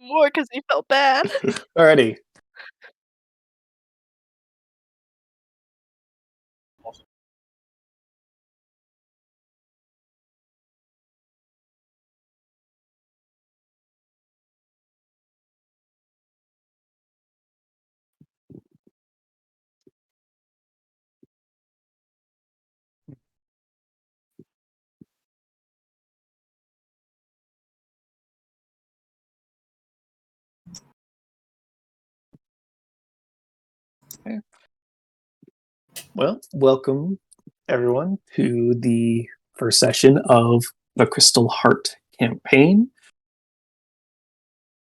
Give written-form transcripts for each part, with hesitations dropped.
More because he felt bad. Alrighty. Okay. Well, welcome everyone to the first session of the Crystal Heart campaign.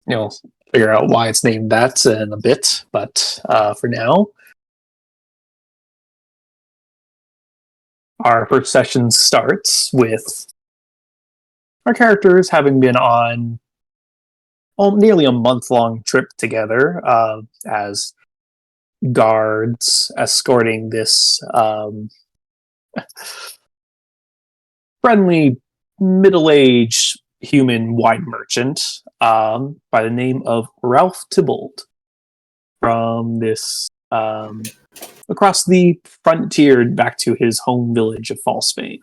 You'll figure out why it's named that in a bit, but for now, our first session starts with our characters having been on nearly a month-long trip together as guards escorting this friendly middle-aged human wine merchant by the name of Ralph Tybalt from this across the frontier back to his home village of Falsbane.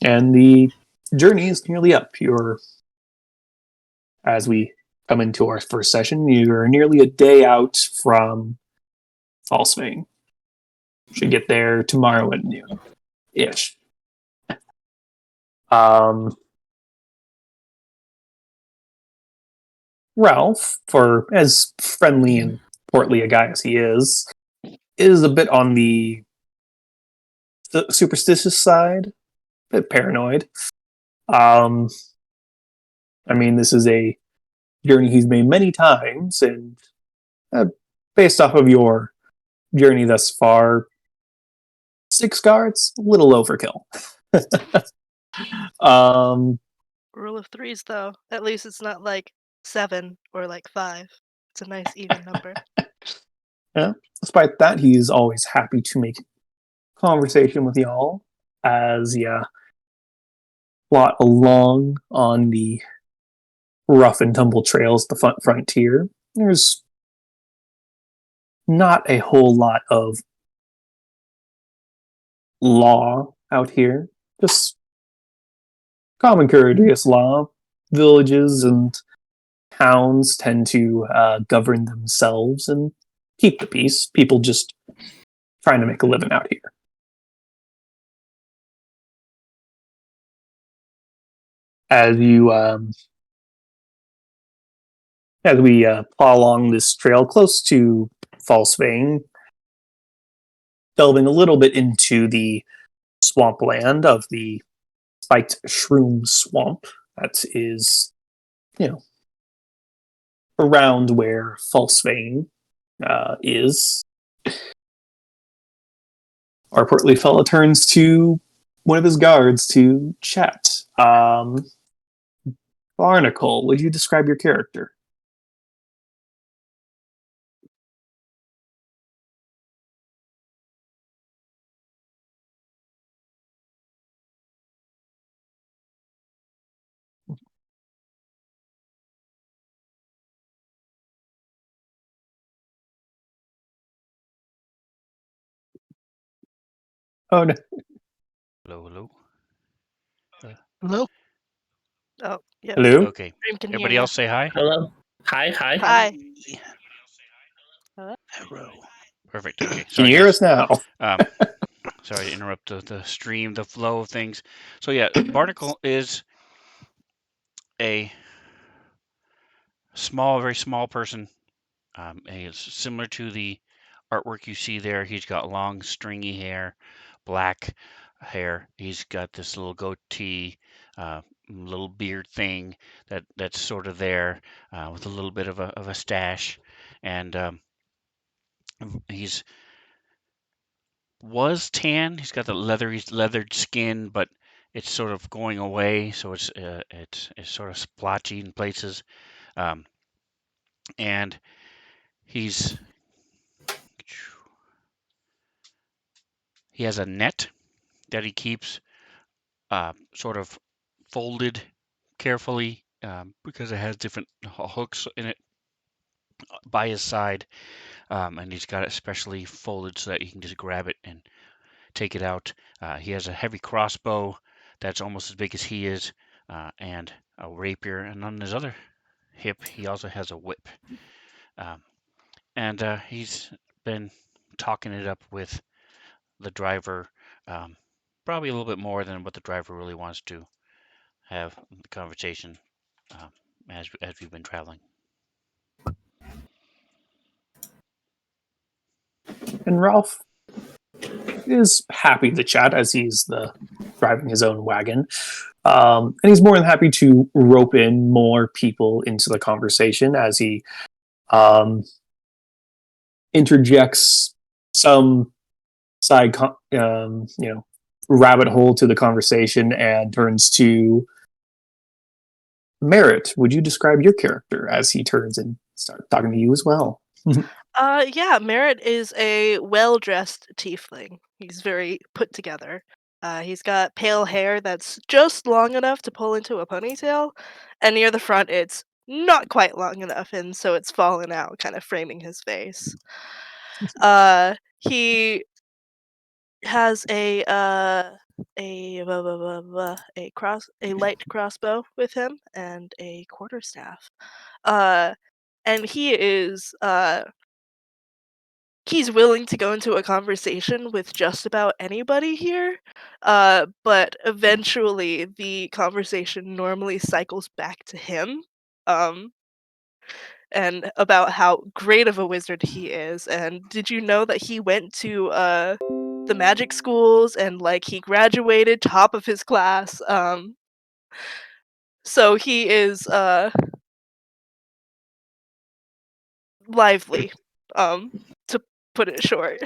And the journey is nearly up. As we come into our first session, you're nearly a day out from Falsbane. Should get there tomorrow at noon ish. Ralph, for as friendly and portly a guy as he is a bit on the superstitious side, a bit paranoid. I mean, this is a journey he's made many times, and based off of your journey thus far, 6 guards, a little overkill. Rule of threes, though. At least it's not like 7 or like 5. It's a nice even number. Yeah. Despite that, he's always happy to make conversation with y'all as you plot along on the rough and tumble trails of the frontier. There's not a whole lot of law out here, just common courteous law. Villages and towns tend to govern themselves and keep the peace. People just trying to make a living out here. As we plow along this trail close to Falsvane, delving a little bit into the swampland of the spiked shroom swamp that is, around where Falsvane is. Our portly fella turns to one of his guards to chat. Barnacle, would you describe your character? Oh no. Hello. Hello? Oh, yeah. Hello? Okay. Dream can hear Everybody ya. else say hi? Hello? Hi. Hi. Hello. Perfect. Okay. Can Sorry, you hear guys. us now? Sorry to interrupt the stream, the flow of things. So yeah, Barnacle is a very small person. He's similar to the artwork you see there. He's got long, stringy hair, black hair. He's got this little goatee, little beard thing that's sort of there, with a little bit of a stash, and he's was tan. He's got the leathered skin, but it's sort of going away, so it's sort of splotchy in places, um, and he's he has a net that he keeps sort of folded carefully because it has different hooks in it by his side, and he's got it specially folded so that you can just grab it and take it out. He has a heavy crossbow that's almost as big as he is, and a rapier, and on his other hip he also has a whip. Um, and he's been talking it up with the driver, um, probably a little bit more than what the driver really wants to have the conversation um, as we've been traveling. And Ralph is happy to chat as he's driving his own wagon. And he's more than happy to rope in more people into the conversation as he interjects some side, rabbit hole to the conversation and turns to Merritt. Would you describe your character as he turns and starts talking to you as well? Yeah, Merritt is a well-dressed tiefling. He's very put together. He's got pale hair that's just long enough to pull into a ponytail, and near the front it's not quite long enough, and so it's fallen out, kind of framing his face. He has a light crossbow with him and a quarterstaff. Uh, and he's willing to go into a conversation with just about anybody here, but eventually the conversation normally cycles back to him, um, and about how great of a wizard he is. And did you know that he went to the magic schools and like he graduated top of his class? So he is lively, to put it short.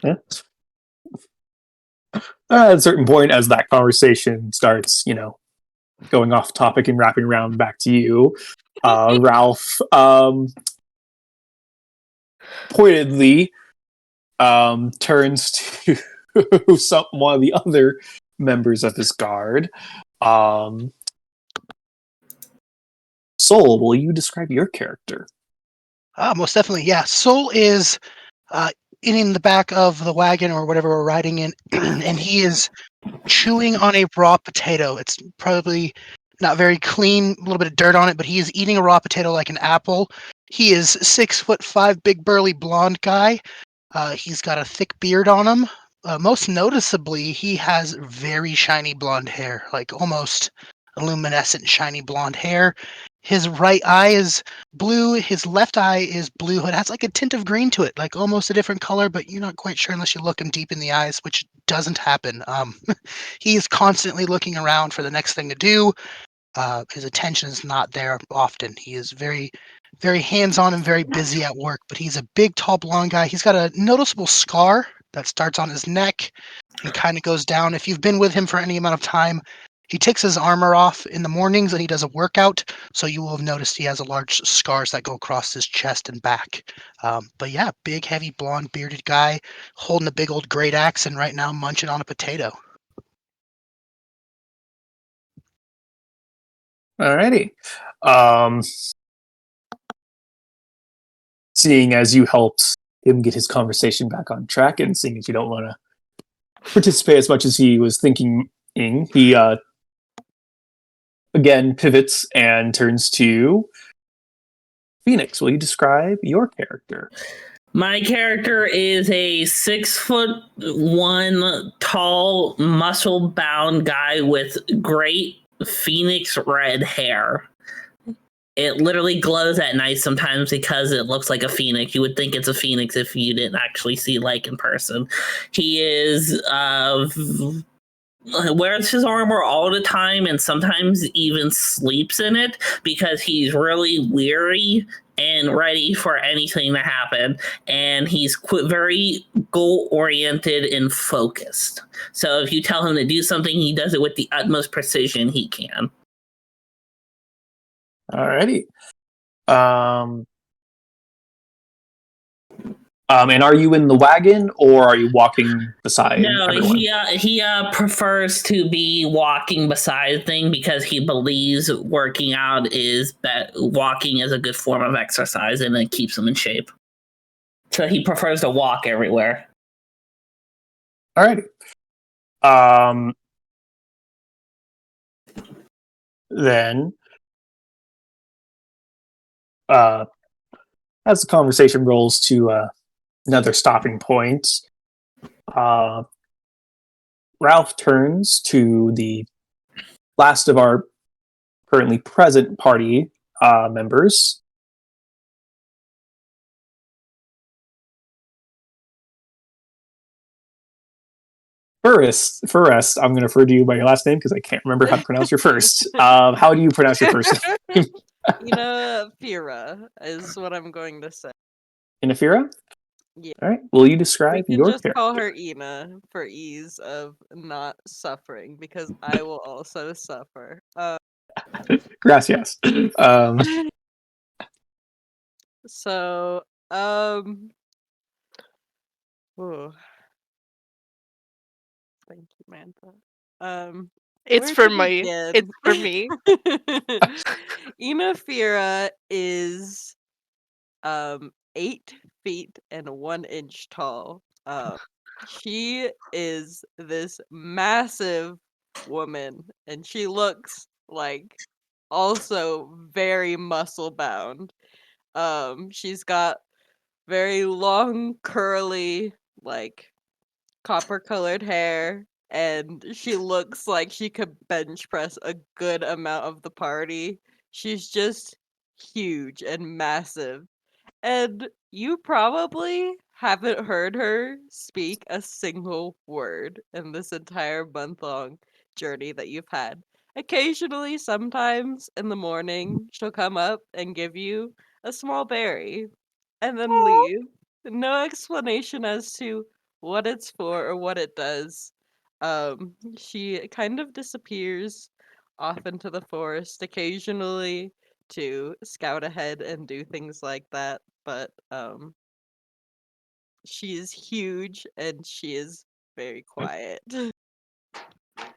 Yeah. At a certain point, as that conversation starts, going off topic and wrapping around back to you, Ralph pointedly turns to one of the other members of his guard. Soul, will you describe your character? Most definitely, yeah. Soul is uh, in the back of the wagon or whatever we're riding in, and he is chewing on a raw potato. It's probably not very clean, a little bit of dirt on it, but he is eating a raw potato like an apple. He is 6'5", big burly blonde guy. He's got a thick beard on him. Most noticeably, he has very shiny blonde hair, like almost luminescent shiny blonde hair. His right eye is blue. His left eye is blue. It has like a tint of green to it, like almost a different color, but you're not quite sure unless you look him deep in the eyes, which doesn't happen. He's constantly looking around for the next thing to do. His attention is not there often. He is very, very hands-on and very busy at work, but he's a big, tall, blonde guy. He's got a noticeable scar that starts on his neck and kind of goes down. If you've been with him for any amount of time, he takes his armor off in the mornings and he does a workout, so you will have noticed he has a large scars that go across his chest and back. But yeah, big, heavy, blonde, bearded guy holding a big old great axe and right now munching on a potato. Alrighty. Seeing as you helped him get his conversation back on track, and seeing as you don't want to participate as much as he was thinking, he again pivots and turns to Phoenix. Will you describe your character? My character is a 6'1" tall, muscle bound guy with great phoenix red hair. It literally glows at night sometimes because it looks like a phoenix. You would think it's a phoenix if you didn't actually see like in person. He is wears his armor all the time and sometimes even sleeps in it because he's really weary and ready for anything to happen. And he's very goal-oriented and focused. So if you tell him to do something, he does it with the utmost precision he can. Alrighty. And are you in the wagon, or are you walking beside No, everyone? he prefers to be walking beside thing because he believes working out walking is a good form of exercise and it keeps him in shape. So he prefers to walk everywhere. Alrighty. Then, as the conversation rolls to another stopping point, Ralph turns to the last of our currently present party members. First, I'm going to refer to you by your last name because I can't remember how to pronounce your first. How do you pronounce your first name? Fira is what I'm going to say. Inafira? Yeah. All right. Will you We describe can your just character? call her Ina for ease of not suffering because I will also suffer. Gracias. So, ooh, thank you, Mantha. It's Where for to me. It's begin? for me. Ina Fira is 8 feet and 1 inch tall. She is this massive woman, and she looks like also very muscle bound. She's got very long, curly, like copper colored hair, and she looks like she could bench press a good amount of the party. She's just huge and massive. And you probably haven't heard her speak a single word in this entire month long journey that you've had. Occasionally, sometimes in the morning, she'll come up and give you a small berry and then leave. No explanation as to what it's for or what it does. She kind of disappears off into the forest occasionally to scout ahead and do things like that, but she is huge and she is very quiet.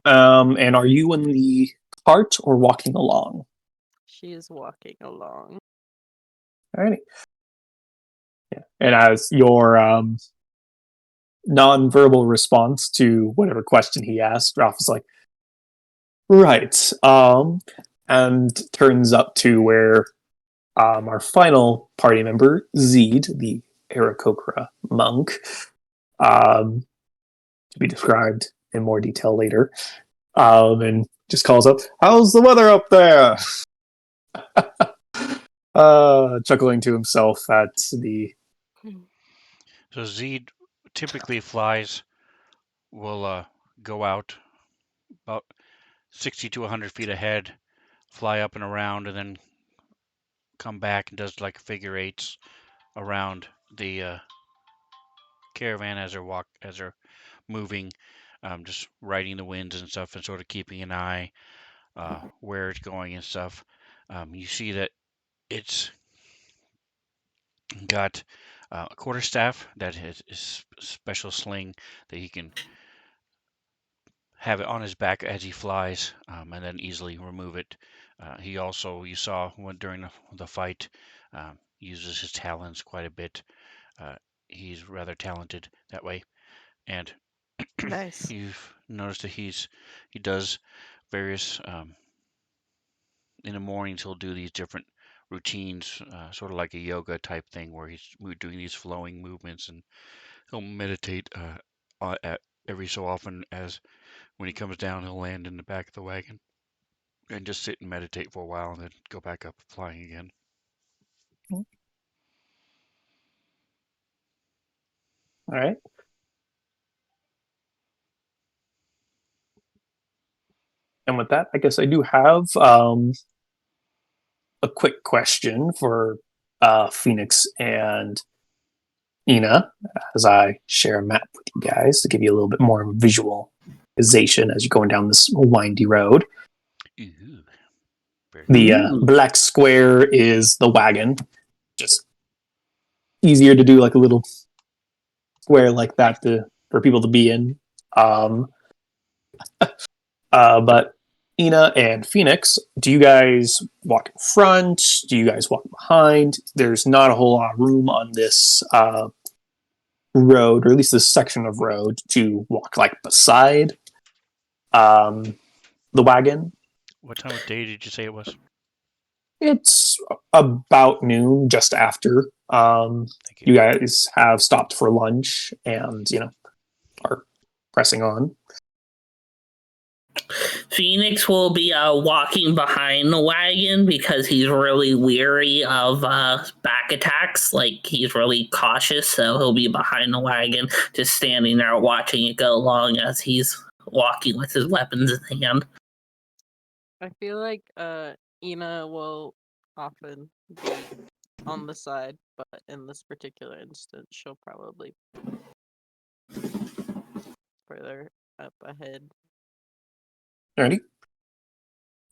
And are you in the cart or walking along? She is walking along. Alrighty. Yeah. And as your non-verbal response to whatever question he asked, Ralph is like, right. And turns up to where our final party member, Zed, the Aarakocra monk, to be described in more detail later, and just calls up, "How's the weather up there?" Chuckling to himself at the. So Zed typically will go out about 60 to 100 feet ahead, fly up and around, and then come back and does like figure eights around the caravan as they're moving, just riding the winds and stuff, and sort of keeping an eye where it's going and stuff. You see that it's got a quarterstaff that is special sling that he can have it on his back as he flies, and then easily remove it. He also, you saw during the fight, uses his talons quite a bit. He's rather talented that way, and Nice. you've noticed that he does various in the mornings he'll do these different routines, sort of like a yoga type thing, where he's doing these flowing movements, and he'll meditate at every so often. As when he comes down, he'll land in the back of the wagon and just sit and meditate for a while, and then go back up flying again. All right. And with that, I guess I do have a quick question for Phoenix and Ina, as I share a map with you guys to give you a little bit more visualization as you're going down this windy road. Ooh, very The Ooh. black square is the wagon. Just easier to do like a little square like that for people to be in. But Ina and Phoenix, do you guys walk in front? Do you guys walk behind? There's not a whole lot of room on this road, or at least this section of road, to walk like beside the wagon. What time of day did you say it was? It's about noon, just after. Thank you. You guys have stopped for lunch and, are pressing on. Phoenix will be walking behind the wagon because he's really weary of back attacks. Like, he's really cautious, so he'll be behind the wagon, just standing there watching it go along as he's walking with his weapons in hand. I feel like Ina will often be on the side, but in this particular instance, she'll probably further up ahead. Alrighty.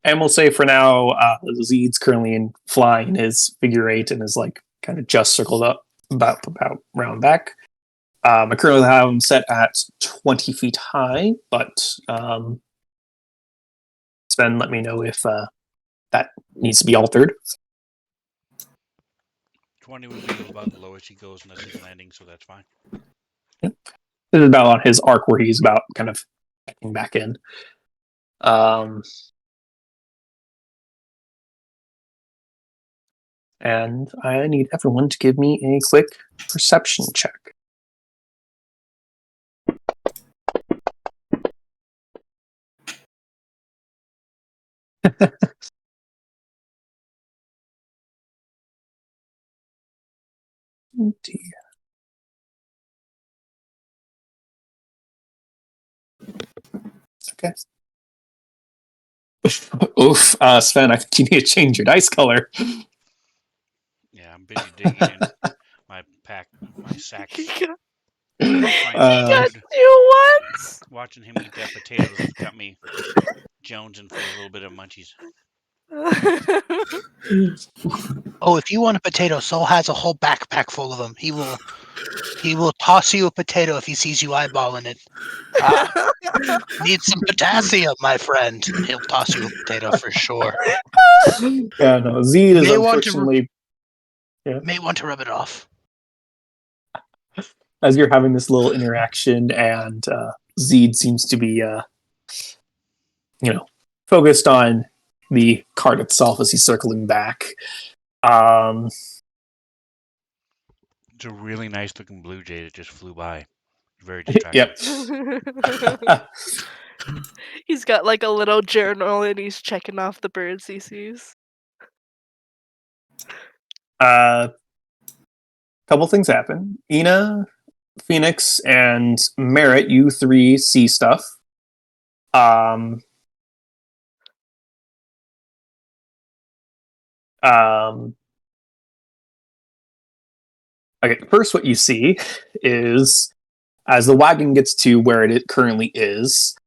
And we'll say for now, Zeed's currently in flying his figure eight and is like kind of just circled up about round back. I currently have him set at 20 feet high, but Sven, let me know if that needs to be altered. 20 would be about the lowest he goes unless he's landing, so that's fine. This is about on his arc where he's about kind of backing back in. And I need everyone to give me a quick perception check. Okay. Oof, Sven, I think you need to change your dice color. Yeah, I'm busy digging in my sacks. He got, Trying he got food. 2 ones. Watching him eat that potatoes has got me jonesing for a little bit of munchies. Oh, if you want a potato, Soul has a whole backpack full of them. He will toss you a potato if he sees you eyeballing it. Need some potassium, my friend. He'll toss you a potato for sure. Yeah, no, Zeed is May unfortunately... May want to rub it off. As you're having this little interaction, and Zeed seems to be, focused on the cart itself as he's circling back. It's a really nice looking blue jay that just flew by. Very distracting. Yep. He's got like a little journal and he's checking off the birds he sees. Couple things happen. Ina, Phoenix, and Merritt, you three see stuff. Okay, first what you see is, as the wagon gets to where it currently is,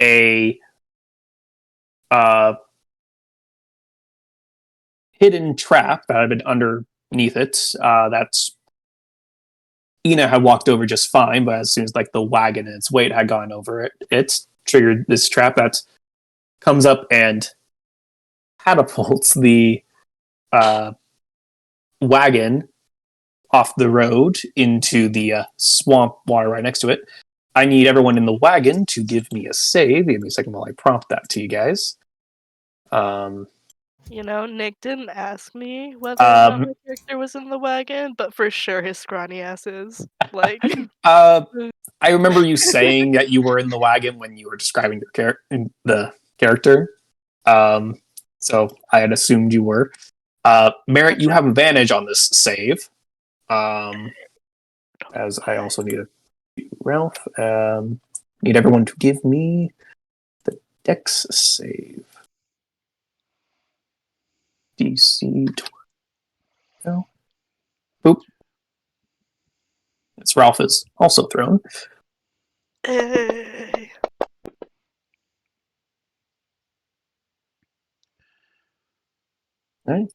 a hidden trap that had been underneath it. That's Ina had walked over just fine, but as soon as like the wagon and its weight had gone over it, it's triggered this trap that comes up and catapults the wagon off the road into the swamp water right next to it. I need everyone in the wagon to give me a save. Give me a second while I prompt that to you guys. Nick didn't ask me whether or not my character was in the wagon, but for sure his scrawny ass is. Like, I remember you saying that you were in the wagon when you were describing the character. So I had assumed you were. Merritt, you have advantage on this save. As I also need Ralph. Need everyone to give me the Dex save. DC 12. Oop. It's Ralph is also thrown. hey. All right.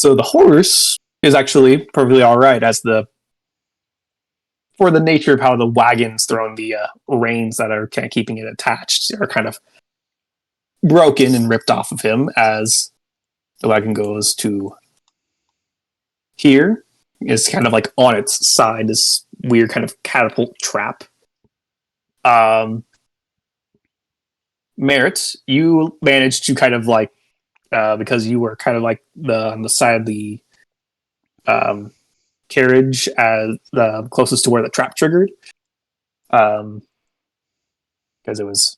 So the horse is actually perfectly all right for the nature of how the wagon's thrown, the reins that are kind of keeping it attached are kind of broken and ripped off of him as the wagon goes to here. Is kind of like on its side, this weird kind of catapult trap. Merritt, you managed to kind of like because you were kind of like on the side of the carriage as the closest to where the trap triggered, because it was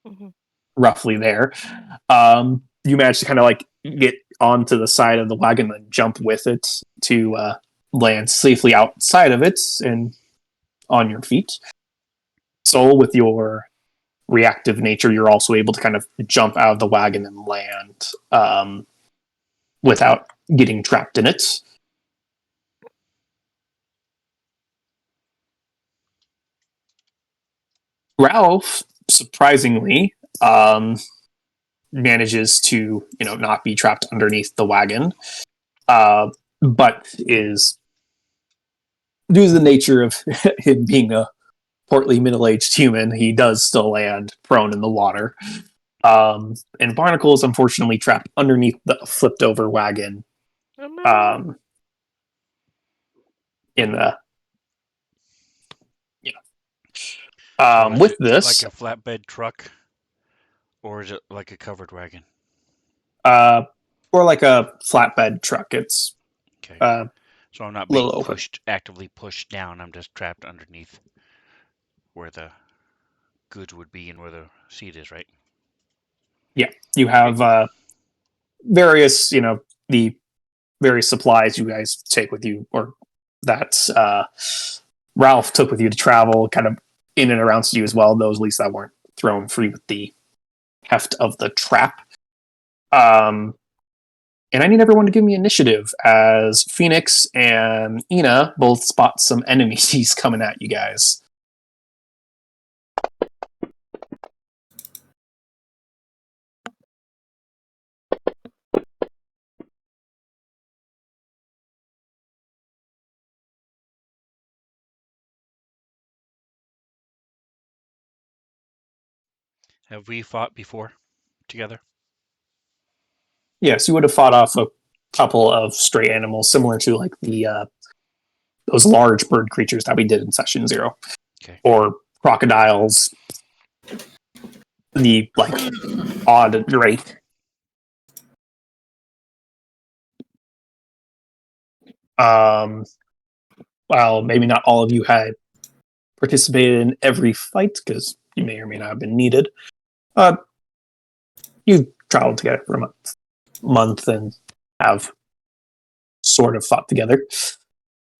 Mhm. roughly there. You managed to kind of like get onto the side of the wagon and jump with it to land safely outside of it and on your feet. Soul, with your reactive nature, you're also able to kind of jump out of the wagon and land without getting trapped in it. Ralph, surprisingly, manages to not be trapped underneath the wagon, but is, due to the nature of him being a portly middle-aged human, he does still land prone in the water. And Barnacle is unfortunately trapped underneath the flipped over wagon. Oh no. In the So is with it this, like a flatbed truck, or is it like a covered wagon? or like a flatbed truck. It's Okay. a So I'm not being little open. actively pushed down. I'm just trapped underneath where the goods would be and where the seat is, right? Yeah, you have various, the various supplies you guys take with you, or that Ralph took with you to travel, kind of in and around you as well. Those, at least, that weren't thrown free with the heft of the trap. And I need everyone to give me initiative as Phoenix and Ina both spot some enemies coming at you guys. Have we fought before together? Yes, you would have fought off a couple of stray animals similar to like the those large bird creatures that we did in session 0. Okay. Or crocodiles, the like odd drake. Well, maybe not all of you had participated in every fight because you may or may not have been needed. You traveled together for a month and have sort of fought together.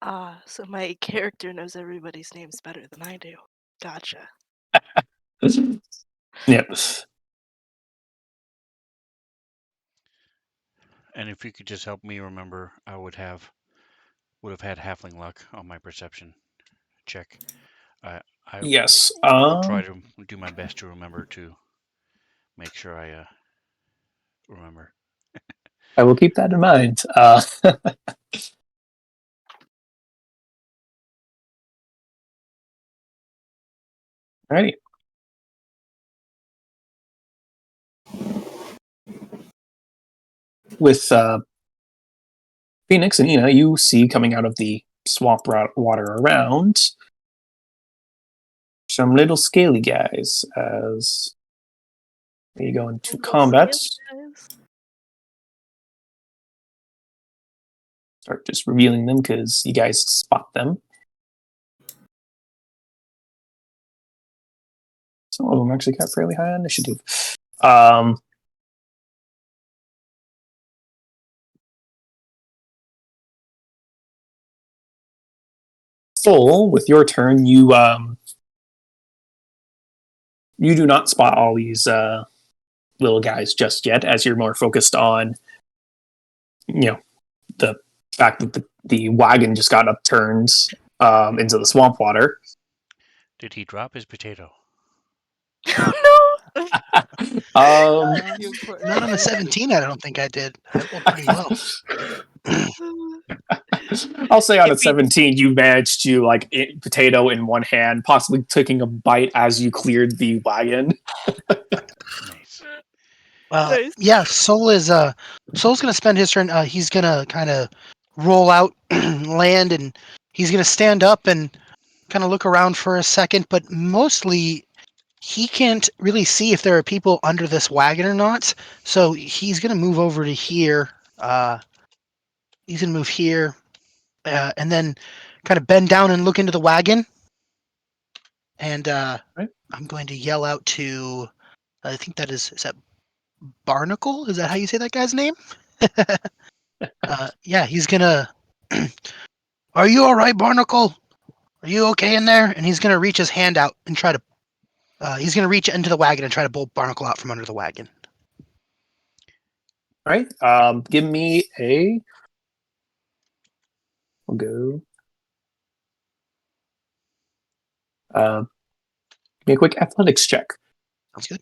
Ah, so my character knows everybody's names better than I do. Gotcha. Yep. And if you could just help me remember, I would have had halfling luck on my perception check. I Yes. will try to do my best to remember to make sure I remember. I will keep that in mind. Alrighty. With Phoenix and Ina, you see coming out of the swamp water around some little scaly guys as they go into Little combat. scaly guys. Start just revealing them because you guys spot them. Some of them actually got fairly high on initiative. Full, with your turn, you do not spot all these little guys just yet, as you're more focused on, the fact that the wagon just got upturned into the swamp water. Did he drop his potato? Oh um, Not on a 17, I don't think I did. I rolled pretty low. I'll say on a If he 17, you managed to like eat potato in one hand, possibly taking a bite as you cleared the wagon. Nice. Nice. Yeah, Soul's gonna spend his turn. He's gonna kind of roll out, land, and he's gonna stand up and kind of look around for a second. But mostly, he can't really see if there are people under this wagon or not. So he's gonna move over to here. He's gonna move here, and then kind of bend down and look into the wagon. And Right. I'm going to yell out to. I think that is that Barnacle? Is that how you say that guy's name? Yeah, he's gonna. Are you all right, Barnacle? Are you okay in there? And he's gonna reach his hand out and try to. He's gonna reach into the wagon and try to pull Barnacle out from under the wagon. All right. Give me a. We'll go. Give me a quick athletics check. Sounds good.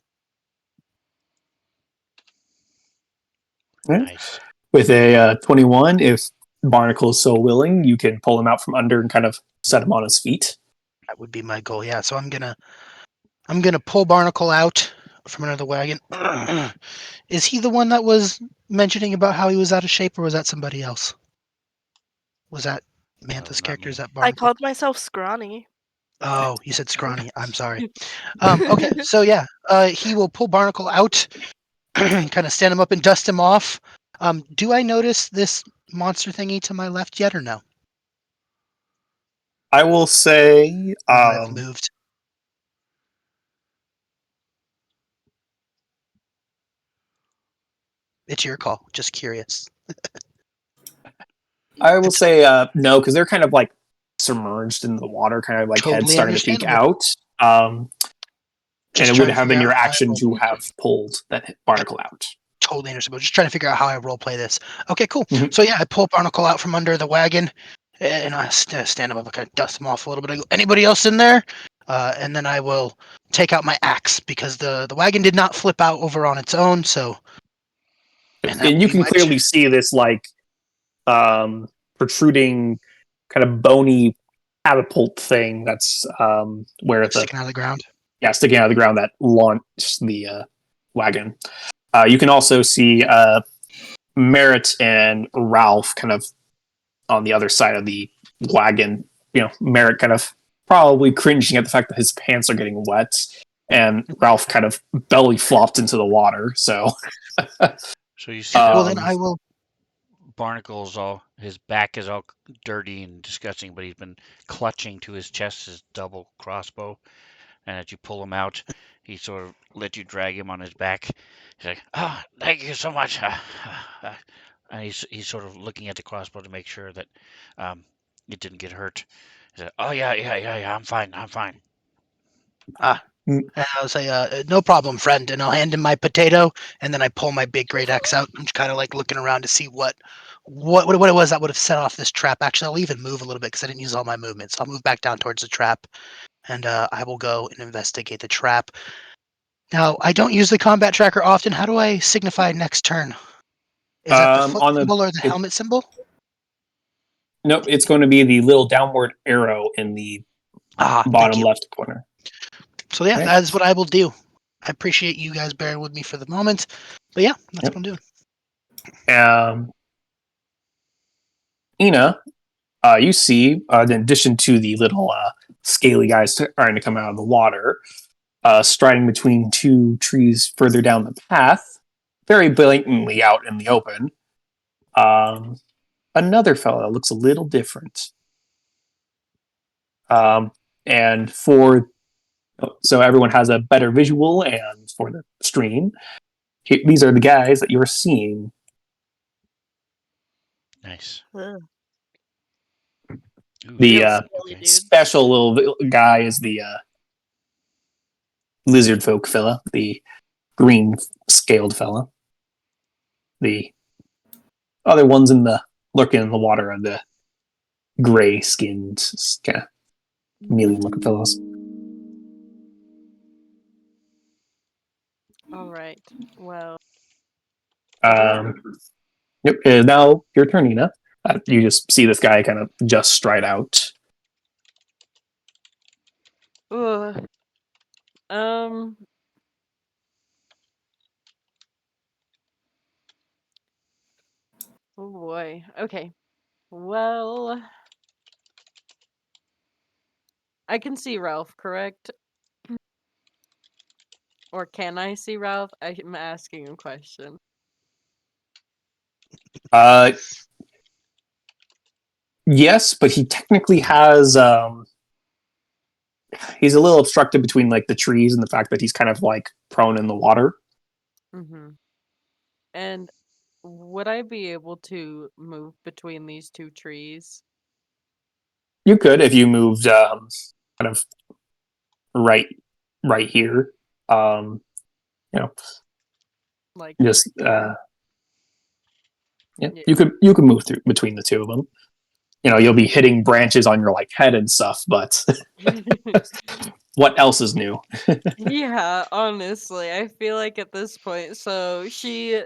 Yeah. Nice. With a 21, if Barnacle is so willing, you can pull him out from under and kind of set him on his feet. That would be my goal. Yeah. So I'm gonna pull Barnacle out from under the wagon. Is he the one that was mentioning about how he was out of shape, or was that somebody else? Was that Mantha's Not character? me. Is that I Barnacle? called myself scrawny. Oh, you said scrawny. I'm sorry. Okay, so yeah, he will pull Barnacle out, kind of stand him up and dust him off. Do I notice this monster thingy to my left yet, or no? I will say. Now that I've moved. It's your call. Just curious. I will say no, because they're kind of like submerged in the water, kind of like heads Totally starting to peek understandable. out. And Just it would trying to have been figure your out how I action roll. to have pulled that Barnacle out. Totally understandable. Just trying to figure out how I role play this. Okay, cool. Mhm. So yeah, I pull Barnacle out from under the wagon, and I stand him up, kind of dust him off a little bit. I go, anybody else in there? And then I will take out my axe because the wagon did not flip out over on its own. So, and that And will you be can my turn. clearly see this like protruding, kind of bony catapult thing. That's where Like the sticking out of the ground. sticking out of the ground that launched the wagon. You can also see Merritt and Ralph kind of on the other side of the wagon. You know, Merritt kind of probably cringing at the fact that his pants are getting wet, and Ralph kind of belly flopped into the water. So, So you see that Well, then I will. Barnacle's all his back is all dirty and disgusting, but he's been clutching to his chest his double crossbow. And as you pull him out, he sort of let you drag him on his back. He's like, "Ah, thank you so much." And he's sort of looking at the crossbow to make sure that it didn't get hurt. He's like, "Oh yeah, I'm fine, I'm fine." And I'll say, no problem, friend. And I'll hand him my potato, and then I pull my big great axe out. I'm just kind of like looking around to see what it was that would have set off this trap. Actually, I'll even move a little bit because I didn't use all my movements. So I'll move back down towards the trap, and I will go and investigate the trap. Now, I don't use the combat tracker often. How do I signify next turn? Is that the foot on the symbol or the helmet symbol? nope, it's going to be the little downward arrow in the Ah, thank bottom you. left corner. So yeah, Okay. that is what I will do. I appreciate you guys bearing with me for the moment, but yeah, that's Yep. what I'm doing. Ina, you see, in addition to the little scaly guys trying to come out of the water, striding between two trees further down the path, very blatantly out in the open, another fellow that looks a little different. And so everyone has a better visual, and for the stream, these are the guys that you're seeing. Nice. Ugh. Ooh, The Real smelly dudes. special little guy is the lizard folk fella, the green scaled fella. The other ones lurking in the water are the gray skinned, kind of chameleon looking fellows. right. Well, Um, yep. It is now your turn, Nina. You just see this guy kind of just stride out. ugh. Um. Oh boy. Okay. Well, I can see Ralph, correct? Or can I see Ralph? I'm asking a question. Uh, yes, but he technically has. He's a little obstructed between like the trees and the fact that he's kind of like prone in the water. Mm-hmm. And would I be able to move between these two trees? You could if you moved kind of right right here. Um, you know, Like just right here? yeah, Yeah. you could move through between the two of them. You know, you'll be hitting branches on your like head and stuff, but what else is new? Yeah, honestly, I feel like at this point, so she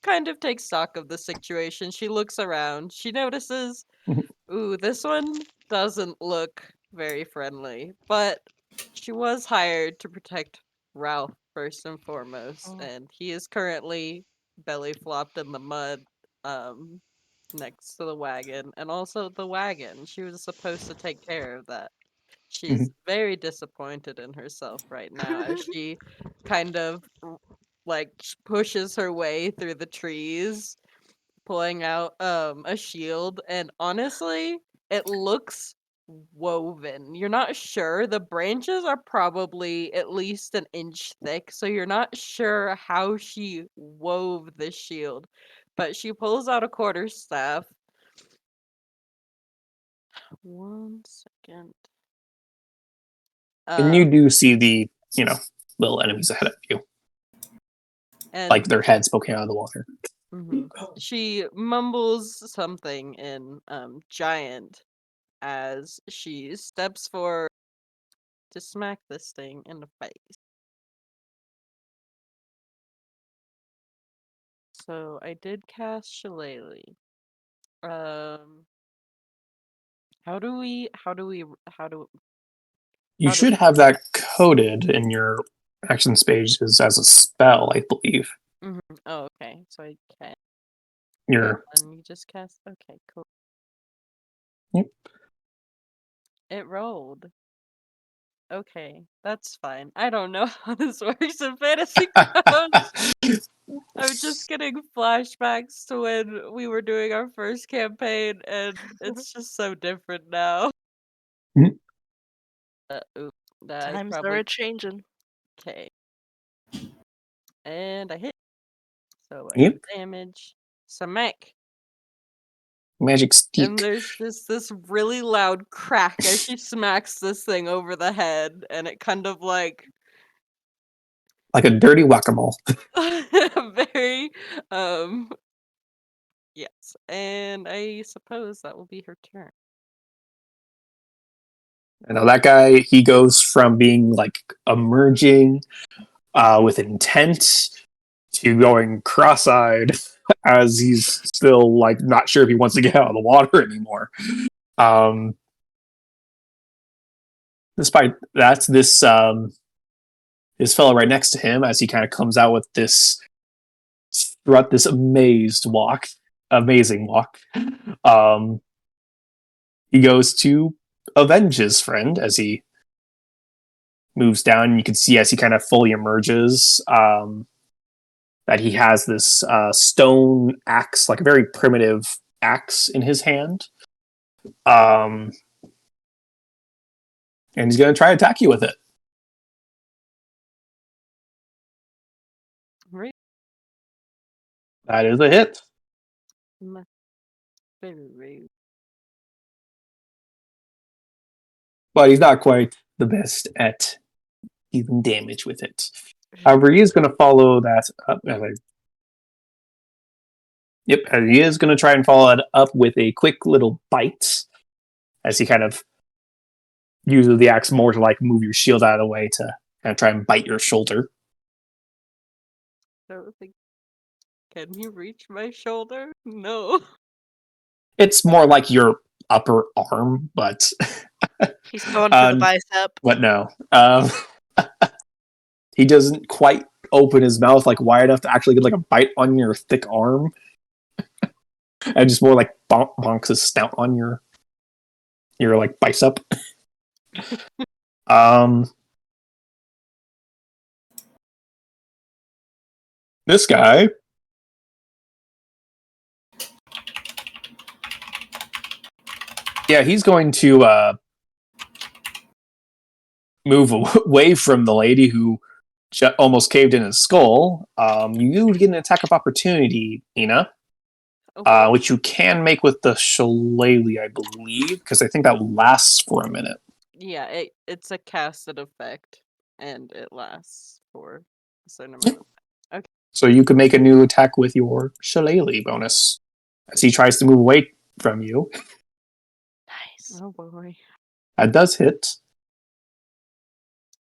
kind of takes stock of the situation. She looks around. She notices, ooh, this one doesn't look very friendly, but she was hired to protect Ralph first and foremost, Oh. and he is currently belly flopped in the mud, um, next to the wagon, and also the wagon. She was supposed to take care of that. She's very disappointed in herself right now as she kind of pushes her way through the trees, pulling out a shield, and honestly, it looks woven. You're not sure. The branches are probably at least an inch thick, so you're not sure how she wove the shield. But she pulls out a quarterstaff. One second. And you Um, do see the, you know, little enemies ahead of you, like and their heads poking out of the water. mhm. She mumbles something in giant as she steps forward to smack this thing in the face. So I did cast Shillelagh. Um, how do You how do should have that coded in your action pages as a spell, I believe. mhm. Oh, okay. So I can. Oh, Your and you just cast. Okay, cool. yep. It rolled. Okay, that's fine. I don't know how this works in Fantasy Grounds. I'm just getting flashbacks to when we were doing our first campaign, and it's just so different now. Mhm. Oops, I Times are probably a changing. okay. And I hit, so I have Yep. damage. Smack. Magic And stick. there's just this really loud crack as she smacks this thing over the head, and it kind of like Like a dirty whack-a-mole. very yes. And I suppose that will be her turn. I know that guy, he goes from being like emerging with intent to going cross-eyed as he's still like not sure if he wants to get out of the water anymore. Um, despite that, this fellow right next to him, as he kind of comes out with this strut, this amazing walk. Um, he goes to avenge his friend as he moves down. You can see as he kind of fully emerges. That he has this stone axe, like a very primitive axe in his hand. Um, and he's going to try to attack you with it. Right. That is a hit, My favorite. but he's not quite the best at dealing damage with it. However, he is going to follow that up. Yep, and he is going to try and follow it up with a quick little bite as he kind of uses the axe more to like move your shield out of the way to kind of try and bite your shoulder. don't think. Can he reach my shoulder? No. It's more like your upper arm, but He's going for the um, bicep. but no. He doesn't quite open his mouth like wide enough to actually get like a bite on your thick arm, and just more like bonks his snout on your like bicep. This guy. Yeah, he's going to move away from the lady who almost caved in his skull. You get an attack of opportunity, Ina, Oh boy. which you can make with the shillelagh, I believe, because I think that lasts for a minute. Yeah, it's a casted effect, and it lasts for a certain amount of time. Okay. So you could make a new attack with your shillelagh bonus as he tries to move away from you. Nice. Oh boy. That does hit.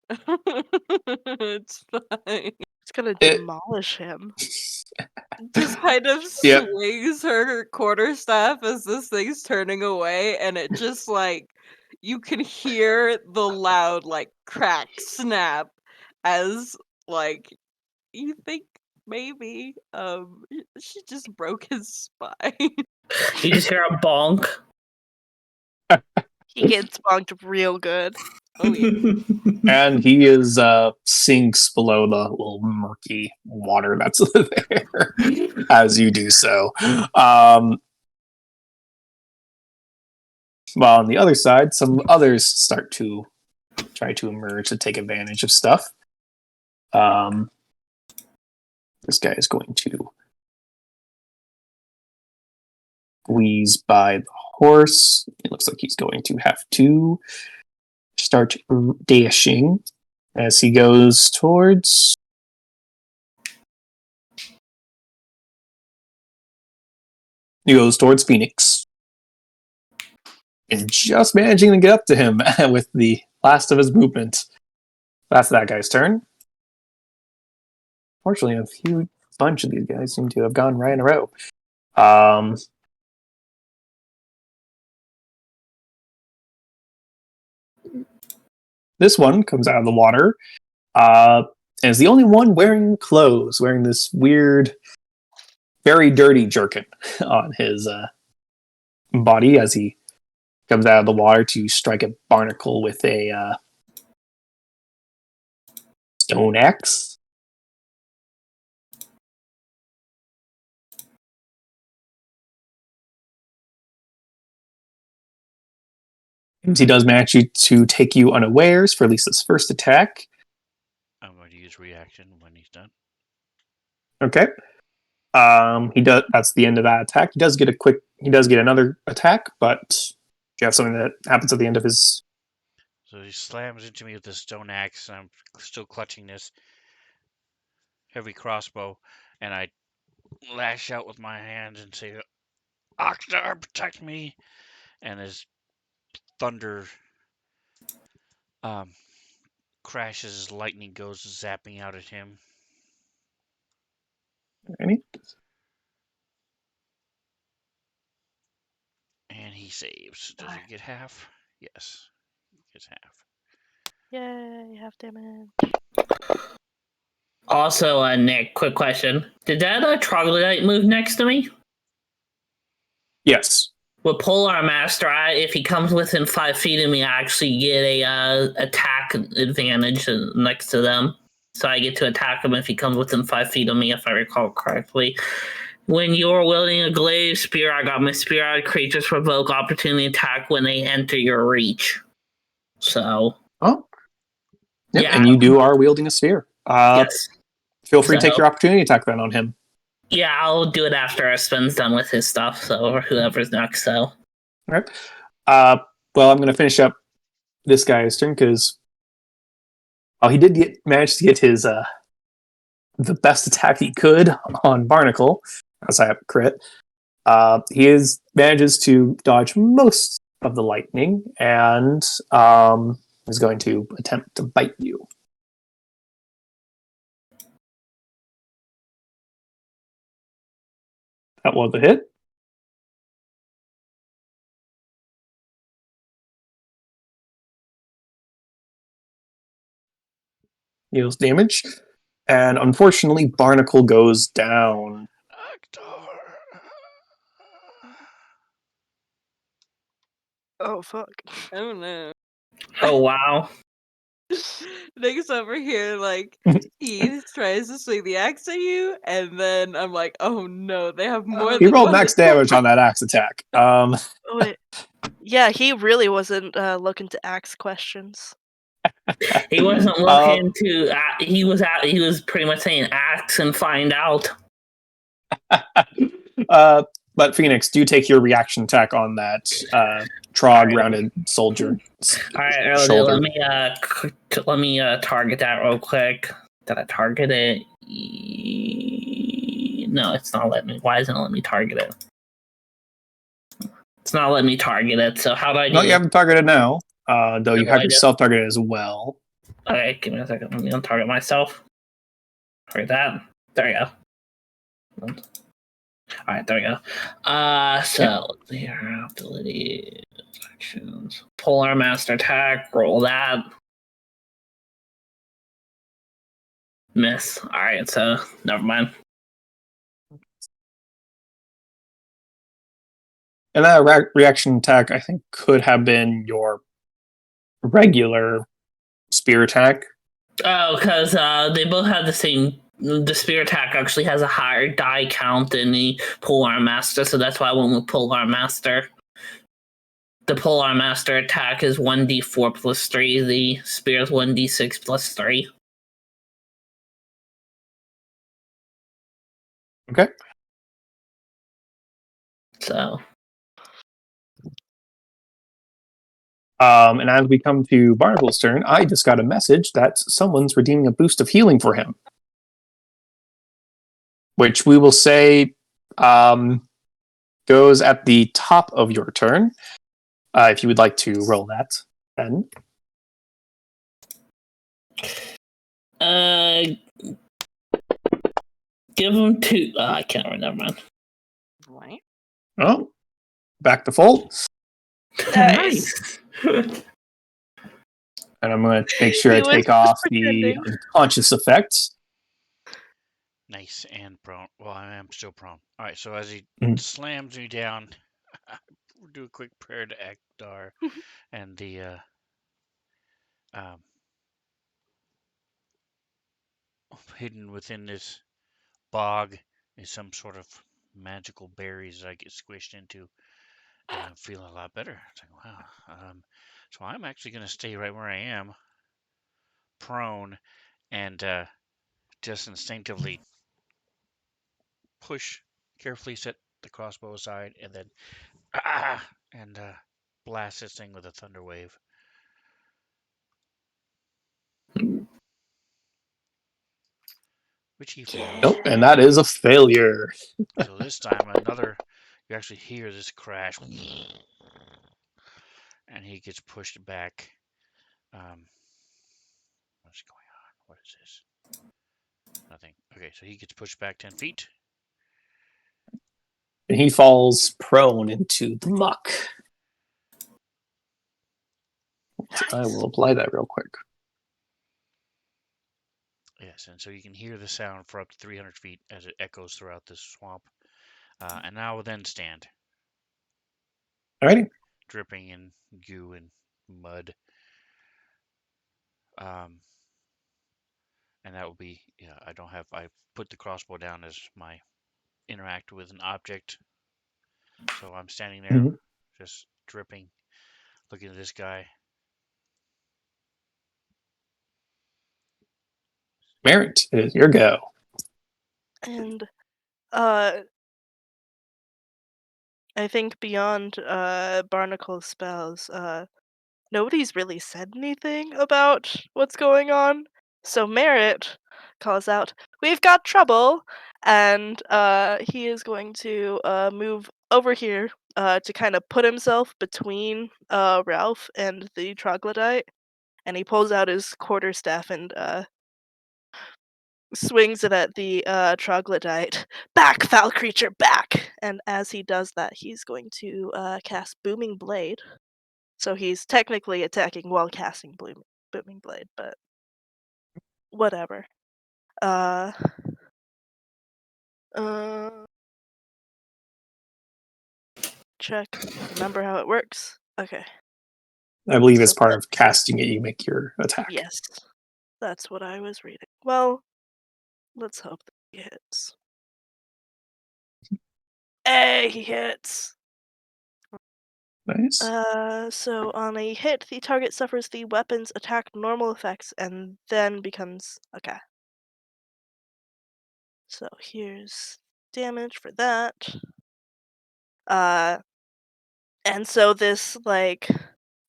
It's fine. It's gonna demolish him. Just kind of Yep. swings her quarterstaff as this thing's turning away, and it just like you can hear the loud like crack snap as like you think maybe she just broke his spine. You just hear a bonk. He gets bonked real good. Oh yeah. And he is sinks below the little murky water that's there as you do so. While on the other side, some others start to try to emerge to take advantage of stuff. This guy is going to squeeze by the horse. It looks like he's going to have to start dashing as he goes towards. He goes towards Phoenix. And just managing to get up to him with the last of his movement. That's that guy's turn. Fortunately, a bunch of these guys seem to have gone right in a row. This one comes out of the water and is the only one wearing clothes, wearing this weird, very dirty jerkin on his body as he comes out of the water to strike a barnacle with a stone axe. He does manage to take you unawares for at least his first attack. I'm going to use reaction when he's done. Okay. He does. That's the end of that attack. He does get another attack, but you have something that happens at the end of his. So he slams into me with this stone axe, and I'm still clutching this heavy crossbow, and I lash out with my hands and say, Oxnard, protect me! And as thunder crashes, lightning goes zapping out at him. Any? And he saves. Does he get half? Yes. He gets half. Yay, half damage. Also, Nick, quick question. Did that troglodyte move next to me? Yes. With Polar Master, if he comes within 5 feet of me, I actually get a attack advantage next to them. So I get to attack him if he comes within 5 feet of me, if I recall correctly. When you're wielding a glaive spear, I got my spear out. Creatures provoke opportunity attack when they enter your reach. So. Oh. Yep, Yeah. and you are wielding a spear. Yes. Feel free to take your opportunity attack then on him. Yeah, I'll do it after Sven's done with his stuff, so or whoever's next. So. All right. Well, I'm going to finish up this guy's turn because he did manage to get his the best attack he could on Barnacle. As I have a crit. He manages to dodge most of the lightning and is going to attempt to bite you. That was a hit. Deals damage. And unfortunately, Barnacle goes down. Oh fuck. Oh no. Oh wow. Nick's over here like he tries to swing the axe at you, and then I'm like, oh no, they have more He than rolled one max damage on that axe attack. Oh, wait. Yeah, he really wasn't looking to ask questions. He wasn't looking to. He was pretty much saying axe and find out. But Phoenix, do take your reaction attack on that trog rounded soldier. All right, Shoulder. let me target that real quick. Did I target it? No, it's not letting me. Why isn't it letting me target it? It's not letting me target it. So how do I do No, it? you haven't targeted now. Though you No, have I yourself targeted as well. Okay, give me a second. Let me untarget myself. Target that. There we go. All right, there we go. So let's see here. Ability actions. Polar Master attack. Roll that. Miss. All right, so never mind. And that reaction attack, I think, could have been your regular spear attack. Oh, because they both have the same. The spear attack actually has a higher die count than the Polar Master, so that's why I went with Polar Master. The Polar Master attack is 1d4 plus 3. The spear is 1d6 plus 3. Okay. So. And as we come to Barnacle's turn, I just got a message that someone's redeeming a boost of healing for him. Which we will say goes at the top of your turn. If you would like to roll that, then. Give him 2. I can't remember. Never mind. Right. Oh, back to full. Nice. And I'm going to make sure I He was take just off the pretending. unconscious effects. Nice and prone. Well, I am still prone. All right, so as he Mhm. slams me down, we'll do a quick prayer to Ekdar and the hidden within this bog is some sort of magical berries that I get squished into, and I'm feeling a lot better. It's like, wow. So I'm actually going to stay right where I am, prone, and just instinctively push, carefully set the crossbow aside, and then and blast this thing with a thunder wave. Which he fails. Nope, and that is a failure. So this time you actually hear this crash, and he gets pushed back. What's going on? What is this? Nothing. Okay, so he gets pushed back 10 feet. And he falls prone into the muck. Nice. I will apply that real quick. Yes, and so you can hear the sound for up to 300 feet as it echoes throughout this swamp. And now will then stand. Alrighty. Dripping in goo and mud. And that will be, I put the crossbow down as my interact with an object. So I'm standing there, just dripping, looking at this guy. Merritt, it is your go. And I think beyond Barnacle's spells, nobody's really said anything about what's going on. So Merritt calls out, "We've got trouble!" And he is going to move over here to kind of put himself between Ralph and the troglodyte. And he pulls out his quarterstaff and swings it at the troglodyte. Back, foul creature, back! And as he does that, he's going to cast Booming Blade. So he's technically attacking while casting Booming Blade, but whatever. Uh, check. Remember how it works? Okay. I believe as So part let's of casting it, you make your attack. Yes, that's what I was reading. Well, let's hope that he hits. Hey, he hits! Nice. So on a hit, the target suffers the weapon's attack normal effects and then becomes... Okay. So here's damage for that. And so this,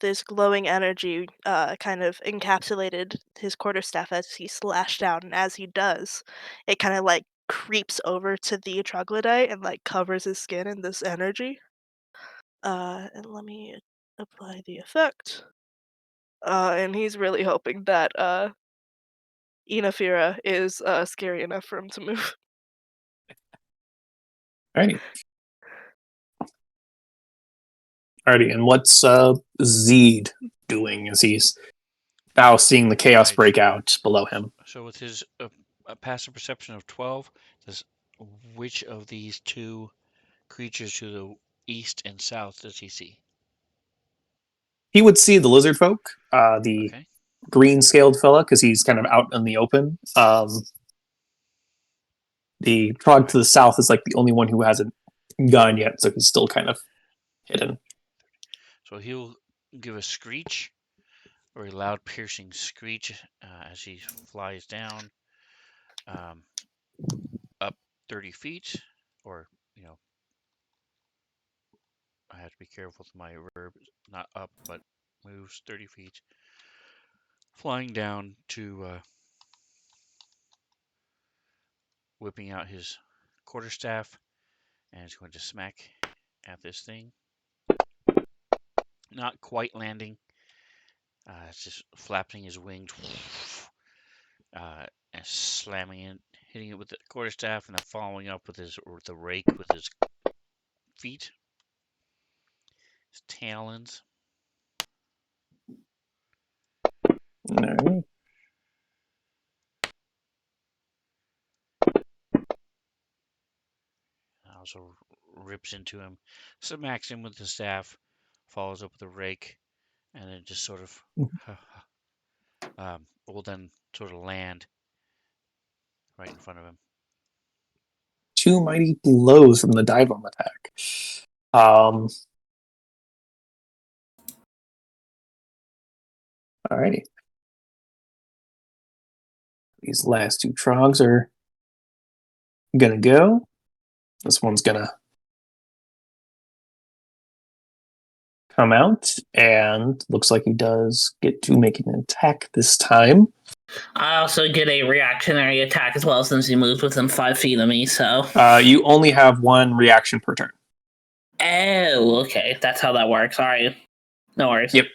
this glowing energy kind of encapsulated his quarterstaff as he slashed out, and as he does, it kind of like creeps over to the troglodyte and like covers his skin in this energy. And let me apply the effect. And he's really hoping that Inafira is scary enough for him to move. Alrighty. Alrighty, and what's Zed doing as he's now seeing the chaos Right. break out below him? So with his a passive perception of 12, does which of these two creatures to the east and south does he see? He would see the lizard folk, the Okay. green scaled fella, because he's kind of out in the open. The trog to the south is like the only one who hasn't gone yet, so he's still kind of hidden. So he'll give a screech, or a loud piercing screech as he flies down up 30 feet, or, I have to be careful with my verb, not up, but moves 30 feet, flying down to whipping out his quarterstaff, and is going to smack at this thing. Not quite landing. It's just flapping his wings and slamming it, hitting it with the quarterstaff, and then following up with the rake with his feet, his talons. Alright. Also rips into him, smacks him with the staff, follows up with a rake, and then just sort of will then sort of land right in front of him. Two mighty blows from the dive bomb attack. Alrighty. These last two trogs are gonna go. This one's gonna come out, and looks like he does get to make an attack this time. I also get a reactionary attack as well since he moves within 5 feet of me, so. You only have one reaction per turn. Oh, okay. That's how that works. All right. No worries. Yep.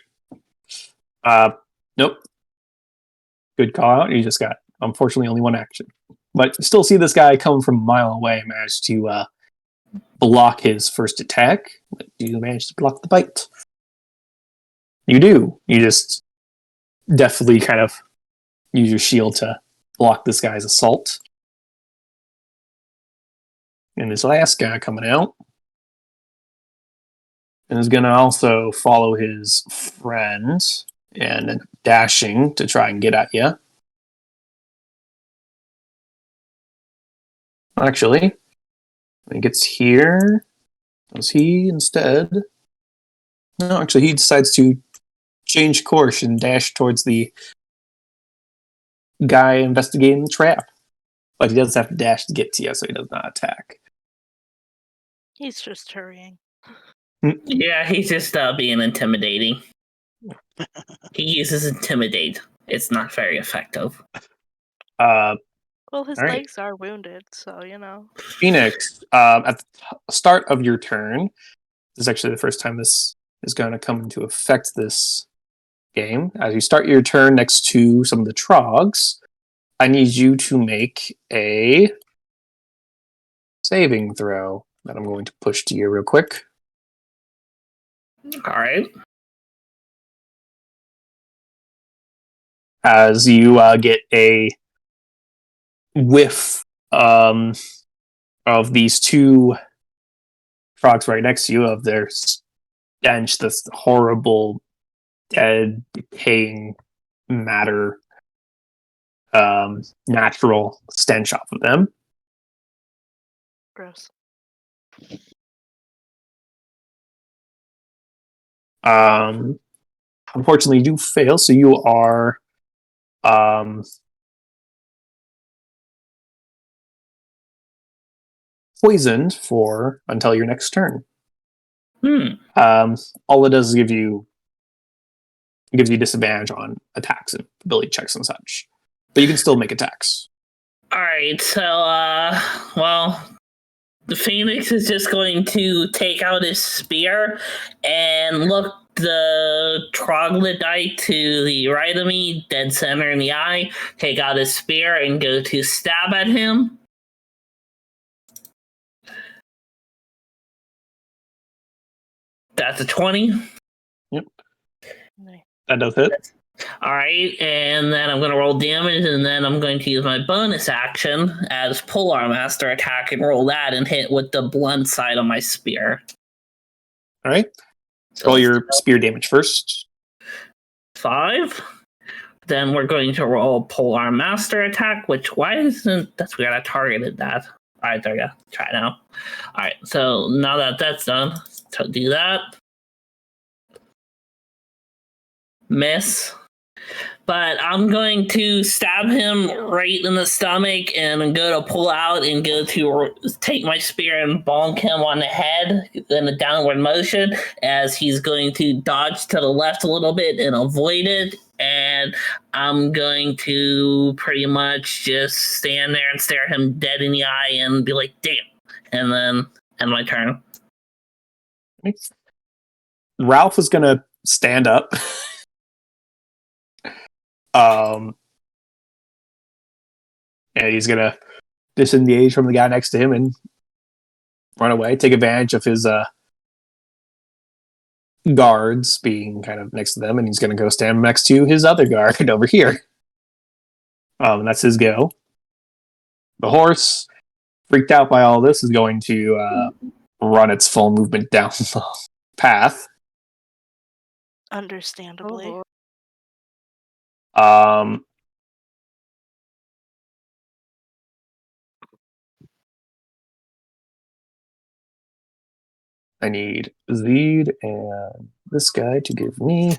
Nope. Good call out. You just got, unfortunately, only one action. But you still see this guy come from a mile away, manage to block his first attack. Do you manage to block the bite? You do. You just deftly kind of use your shield to block this guy's assault. And this last guy coming out and is going to also follow his friend and dashing to try and get at you. Actually, when he gets here, does he instead? No, actually, he decides to change course and dash towards the guy investigating the trap. But he does have to dash to get to you, so he does not attack. He's just hurrying. Yeah, he's just being intimidating. He uses intimidate. It's not very effective. Well, his All right. legs are wounded, so you know. Phoenix, at the start of your turn, this is actually the first time this is going to come into effect this game. As you start your turn next to some of the trogs, I need you to make a saving throw that I'm going to push to you real quick. All right. As you get a whiff of these two frogs right next to you, of their stench, this horrible, dead, decaying matter, natural stench off of them. Gross. Unfortunately, you do fail, so you are poisoned for until your next turn. All it does is gives you disadvantage on attacks and ability checks and such, but you can still make attacks. All right. So, well, the Phoenix is just going to take out his spear and look the troglodyte to the right of me, dead center in the eye, take out his spear and go to stab at him. That's a 20. Yep, Nice. that does hit. All right, and then I'm going to roll damage, and then I'm going to use my bonus action as Polar Master attack and roll that and hit with the blunt side of my spear. All right, So roll your spear damage first. 5. Then we're going to roll Polar Master attack, which why isn't that's weird? I targeted that. All right, there we go. Try it now. All right, so now that that's done, so do that. Miss. But I'm going to stab him right in the stomach, and I'm going to pull out and go to take my spear and bonk him on the head in a downward motion as he's going to dodge to the left a little bit and avoid it. And I'm going to pretty much just stand there and stare him dead in the eye and be like, damn. And then end my turn. Ralph is going to stand up. And he's gonna disengage from the guy next to him and run away, take advantage of his guards being kind of next to them, and he's gonna go stand next to his other guard over here. And that's his go. The horse, freaked out by all this, is going to run its full movement down the path. Understandably. I need Zeed and this guy to give me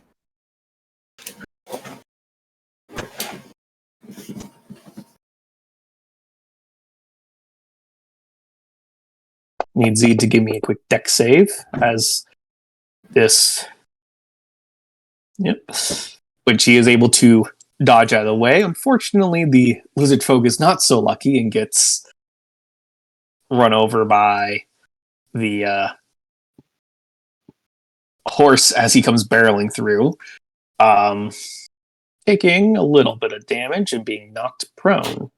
Zeed to give me a quick deck save as this, which he is able to dodge out of the way. Unfortunately, the lizard folk is not so lucky and gets run over by the horse as he comes barreling through, taking a little bit of damage and being knocked prone.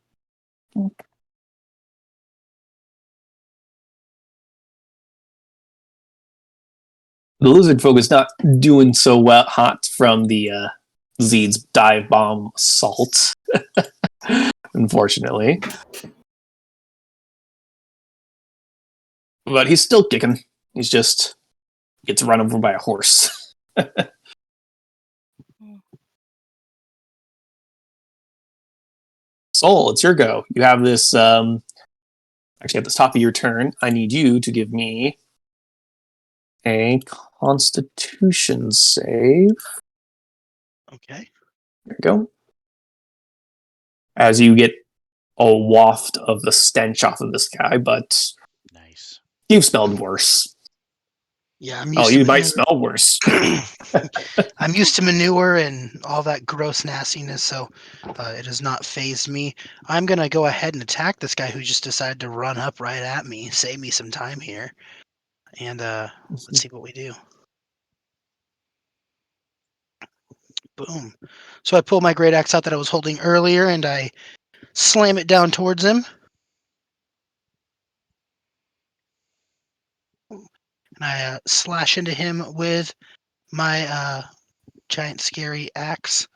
The lizard folk is not doing so well hot from the Zeed's dive bomb assault, unfortunately. But he's still kicking. He's just gets run over by a horse. Soul, it's your go. You have this, actually at the top of your turn, I need you to give me a Constitution save. Okay. There you go. As you get a waft of the stench off of this guy, but Nice. you've smelled worse. Yeah, I'm used You to might smell worse. I'm used to manure and all that gross nastiness, so it has not phased me. I'm going to go ahead and attack this guy who just decided to run up right at me, save me some time here. And let's see what we do. Boom. So I pull my great axe out that I was holding earlier, and I slam it down towards him. And I slash into him with my giant scary axe.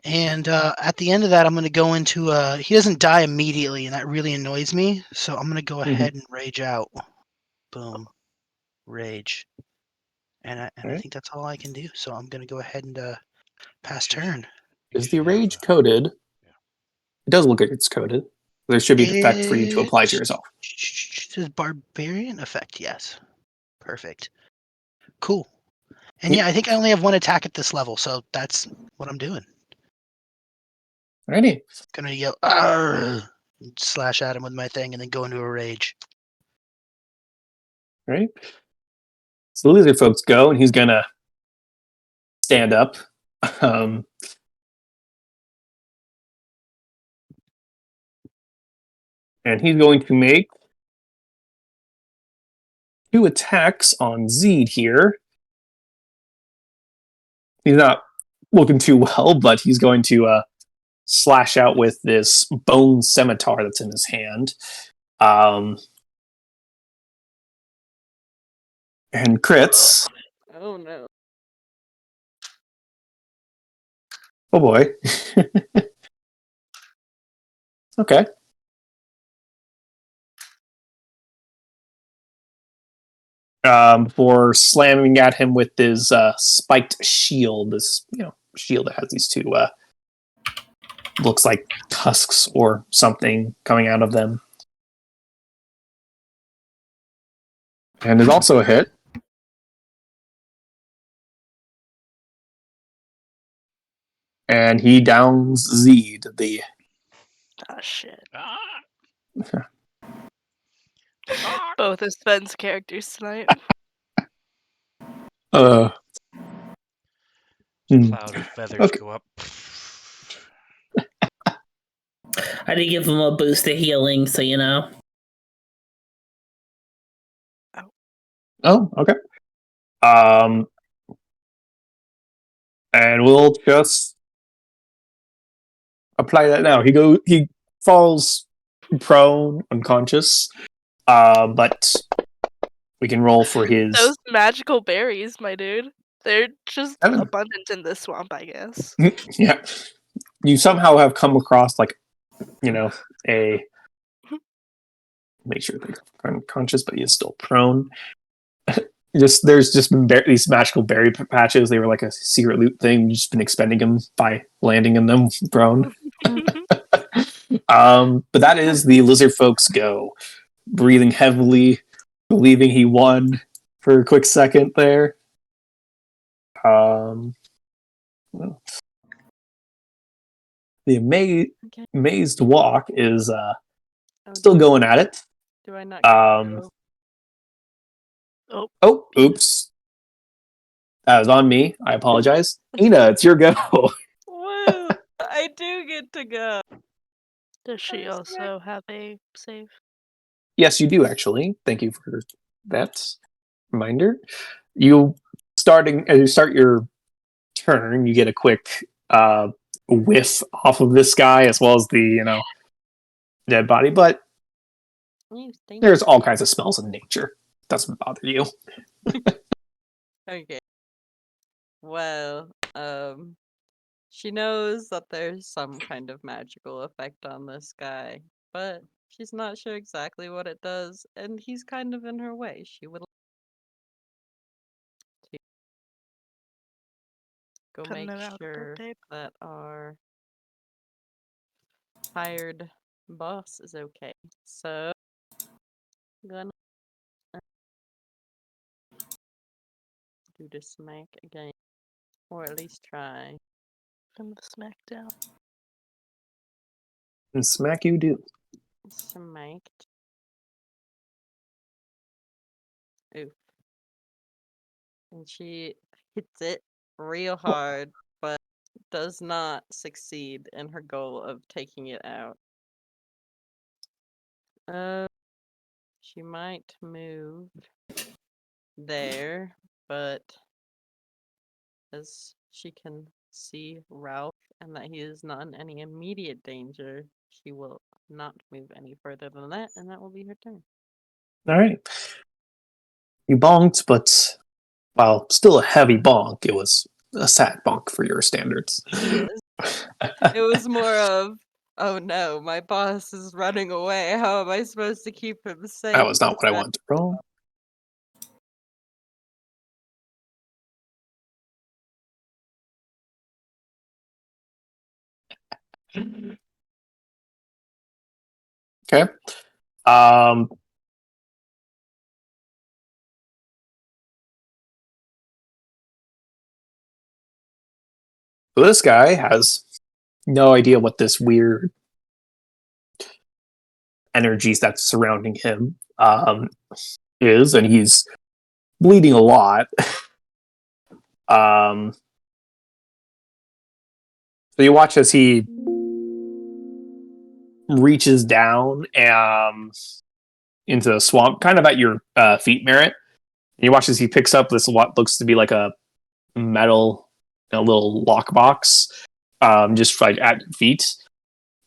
And at the end of that, I'm going to go into he doesn't die immediately, and that really annoys me. So I'm going to go ahead and rage out. Boom. Rage. And I Right. think that's all I can do. So I'm going to go ahead and pass turn. Is the rage coded? It does look like it's coded. There should be an effect for you to apply to yourself. Says barbarian effect, yes. Perfect. Cool. And Yep. yeah, I think I only have one attack at this level, so that's what I'm doing. Alrighty. Gonna yell, "Arr!" and slash at him with my thing, and then go into a rage. Right. So the lizard folks go, and he's gonna stand up. And he's going to make 2 attacks on Zed here. He's not looking too well, but he's going to slash out with this bone scimitar that's in his hand. And crits. Oh no. Oh boy. Okay. For slamming at him with his spiked shield, this shield that has these 2 looks like tusks or something coming out of them, and is also a hit. And he downs Zed. Oh shit. Ah! Ah! Both of Sven's characters tonight. Hmm. Cloud of feathers Okay. go up. I did give him a boost of healing, so you know. Oh, okay. And we'll just apply that now. He falls prone, unconscious. But we can roll for his Those magical berries, my dude. They're just 7. abundant in this swamp, I guess. Yeah. You somehow have come across a make sure they're unconscious, but he is still prone. There's just been these magical berry patches. They were like a secret loot thing. You've just been expending them by landing in them prone. But that is the lizard folks go, breathing heavily, believing he won for a quick second there. The amazed walk is still going at it. Do I not get to go? Oh, oops. That was on me. I apologize. Ina, it's your go. Woo! I do get to go. Does she I'm also have a save? Yes, you do actually. Thank you for that reminder. As you start your turn, you get a quick whiff off of this guy as well as the dead body, but You stink. there's all kinds of smells in nature. Doesn't bother you. Okay. Well, she knows that there's some kind of magical effect on this guy, but she's not sure exactly what it does, and he's kind of in her way. She would like to go Putting make it out there, sure babe. that our hired boss is okay. So, gonna do the smack again, or at least try. From the smackdown. And smack you do. Smacked. Oof. And she hits it real hard, but does not succeed in her goal of taking it out. She might move there, but as she can see Ralph and that he is not in any immediate danger, she will not move any further than that, and that will be her turn. All right. You bonked, but while still a heavy bonk, it was a sad bonk for your standards. Yes. It was more of, oh no, my boss is running away. How am I supposed to keep him safe? That was not what I wanted to roll. Okay. So this guy has no idea what this weird energies that's surrounding him is, and he's bleeding a lot. So you watch as he reaches down into the swamp, kind of at your feet, Merritt. And you watch as he picks up this what looks to be like a metal, little lockbox, just like at your feet,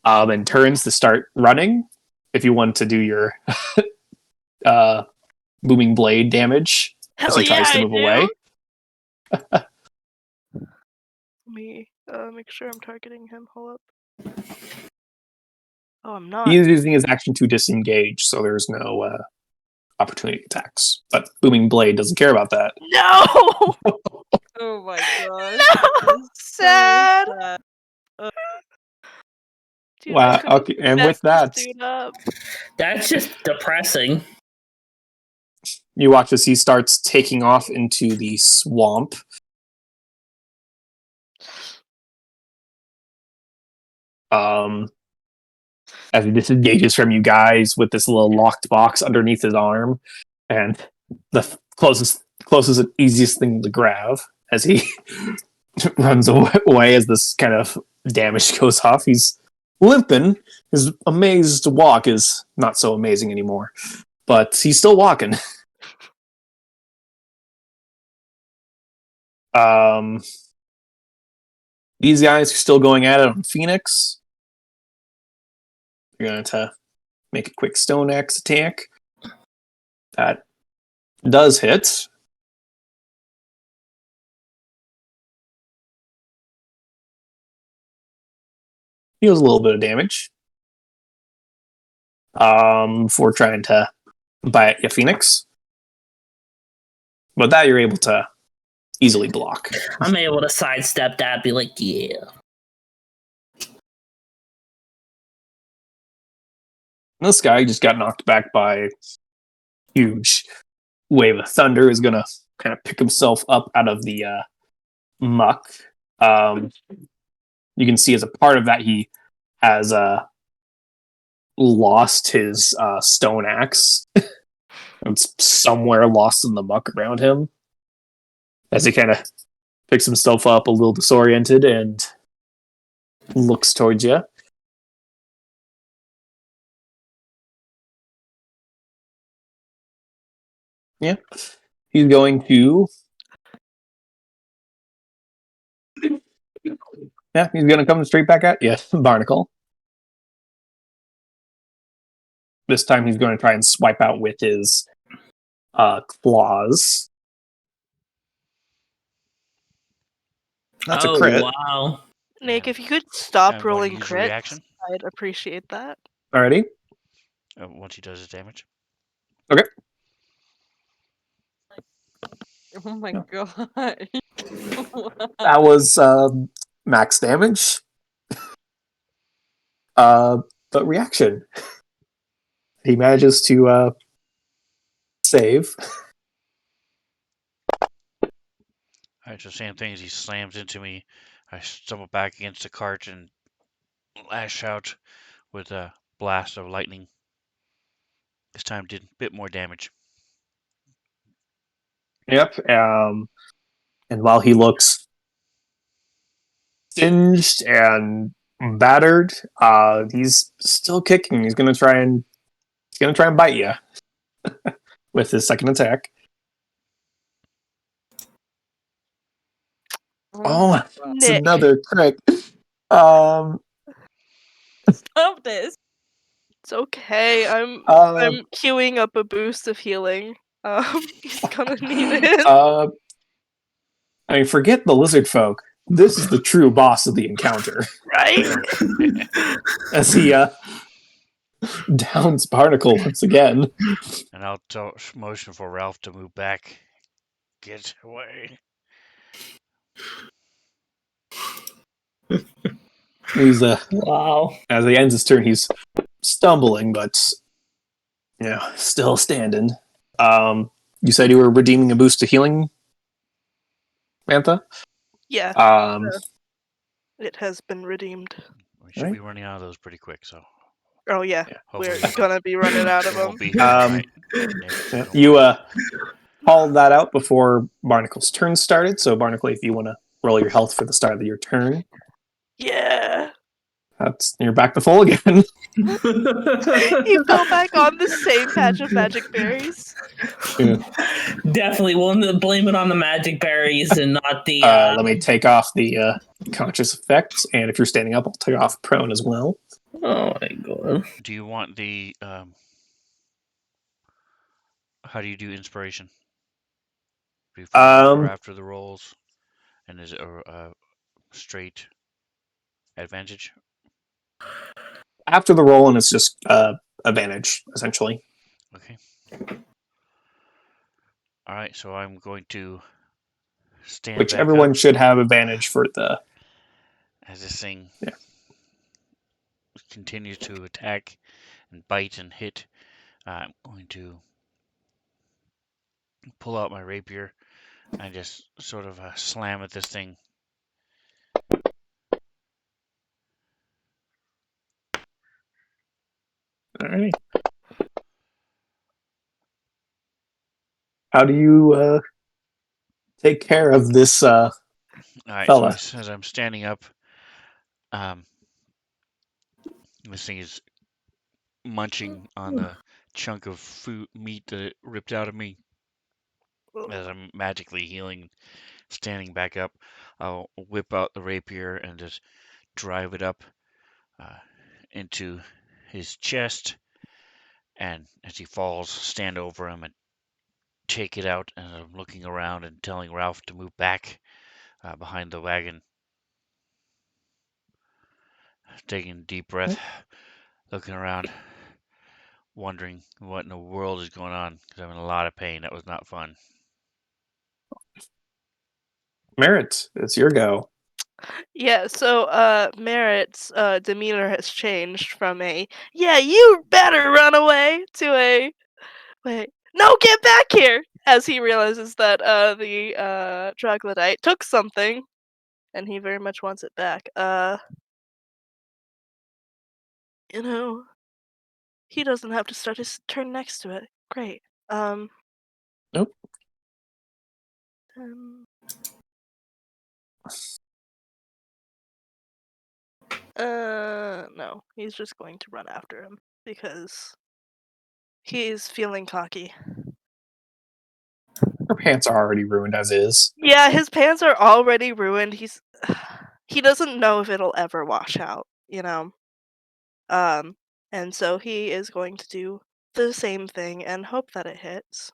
and turns to start running. If you want to do your booming blade damage as Hell he yeah, tries to I move do. away. Let me make sure I'm targeting him. Hold up. Oh, I'm not. He is using his action to disengage, so there's no opportunity attacks. But booming blade doesn't care about that. No! Oh my gosh. No! That's Sad. so sad. Dude, I Wow. could've Okay, and with messed this that, dude up. That's just depressing. you watch as he starts taking off into the swamp. As he disengages from you guys with this little locked box underneath his arm, and the closest and easiest thing to grab as he runs away as this kind of damage goes off. He's limping. His amazed walk is not so amazing anymore, but he's still walking. These guys are still going at it on Phoenix. You're going to make a quick stone axe attack. That does hit. Deals a little bit of damage. For trying to bite you, Phoenix. But that you're able to easily block. I'm able to sidestep that, be like, yeah. This guy just got knocked back by a huge wave of thunder. Is going to kind of pick himself up out of the muck. You can see as a part of that, he has lost his stone axe. It's somewhere lost in the muck around him. As he kind of picks himself up a little disoriented and looks towards you. Yeah. He's going to... Yeah, he's going to come straight back at you, Barnacle. This time he's going to try and swipe out with his claws. That's a crit. Wow. Nick, Yeah. if you could stop And rolling use your crits, reaction I'd appreciate that. Alrighty. once he does his damage. Okay. Oh my god. That was max damage. But reaction. He manages to save. Alright, so same thing as he slams into me. I stumble back against the cart and lash out with a blast of lightning. This time did a bit more damage. Yep. And while he looks singed and battered, he's still kicking. He's gonna try and bite you with his second attack. Oh, that's Nick. another trick. Um, Stop this. It's okay. I'm uh, queuing up a boost of healing. He's gonna need it. I mean, forget the lizard folk. This is the true boss of the encounter. Right? As he downs Barnacle once again. And I'll motion for Ralph to move back. Get away. He's Wow. as he ends his turn, he's stumbling, but still standing. You said you were redeeming a boost to healing, Mantha? Yeah, Um, it has been redeemed. We should Right. be running out of those pretty quick, so Oh yeah, Yeah. we're hopefully gonna be running out of we won't them. be here Um, tonight. Nick, yeah, don't you worry. called that out before Barnacle's turn started. So Barnacle, if you want to roll your health for the start of your turn, Yeah. you're back to full again. He fell back on the same patch of magic berries. Yeah. Definitely, we'll blame it on the magic berries and not the. Let me take off the conscious effects, and if you're standing up, I'll take off prone as well. Oh my god. Do you want the how do you do inspiration? Before or after the rolls? And is it a straight advantage? After the roll, and it's just advantage essentially. Okay. All right, so I'm going to stand Which back everyone up should have advantage for the. as this thing Yeah. continues to attack and bite and hit. I'm going to pull out my rapier and just sort of slam at this thing. Alrighty. How do you take care of this All right, fella? so as I'm standing up, this thing is munching on the chunk of meat that it ripped out of me. As I'm magically healing, standing back up, I'll whip out the rapier and just drive it up into his chest. And as he falls, stand over him and take it out. And I'm looking around and telling Ralph to move back behind the wagon. Taking a deep breath, looking around, wondering what in the world is going on because I'm in a lot of pain. That was not fun. Merritt, it's your go. Yeah, so Merritt's demeanor has changed from a "Yeah, you better run away" to a "Wait, no, get back here!" as he realizes that the troglodyte took something and he very much wants it back. You know, he doesn't have to start his turn next to it. Great. Nope. Um, no, he's just going to run after him because he's feeling cocky. Her pants are already ruined as is. Yeah, his pants are already ruined. He doesn't know if it'll ever wash out, you know. And so he is going to do the same thing and hope that it hits.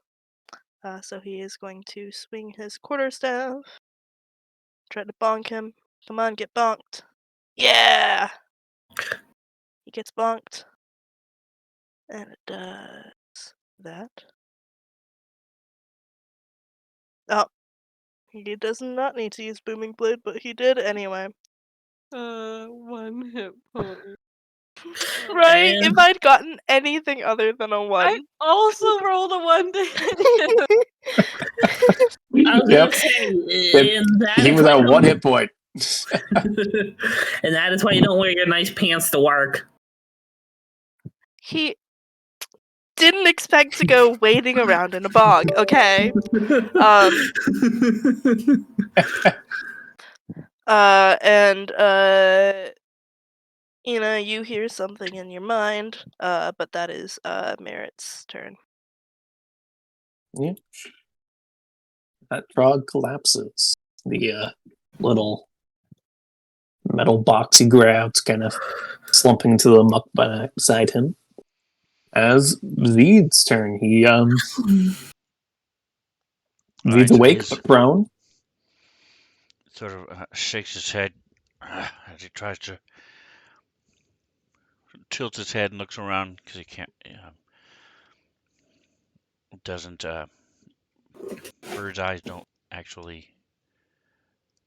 So he is going to swing his quarterstaff, try to bonk him. Come on, get bonked. Yeah! He gets bonked. And it does that. Oh, he does not need to use Booming Blade, but he did anyway. 1 hit point. Right? And If I'd gotten anything other than a I 1. also rolled a 1 to hit. I was Yep. gonna say, and that He is was why at you one don't- hit point. and that is why you don't wear your nice pants to work. He didn't expect to go wading around in a bog, okay? And you hear something in your mind, but that is Merritt's turn. Yeah. That frog collapses. The little metal box he grabs, kind of slumping to the muck beside him. As Veed's turn, Veed's so awake he's but prone. sort of shakes his head as he tries to tilt his head and looks around because he can't. Doesn't birds' eyes don't actually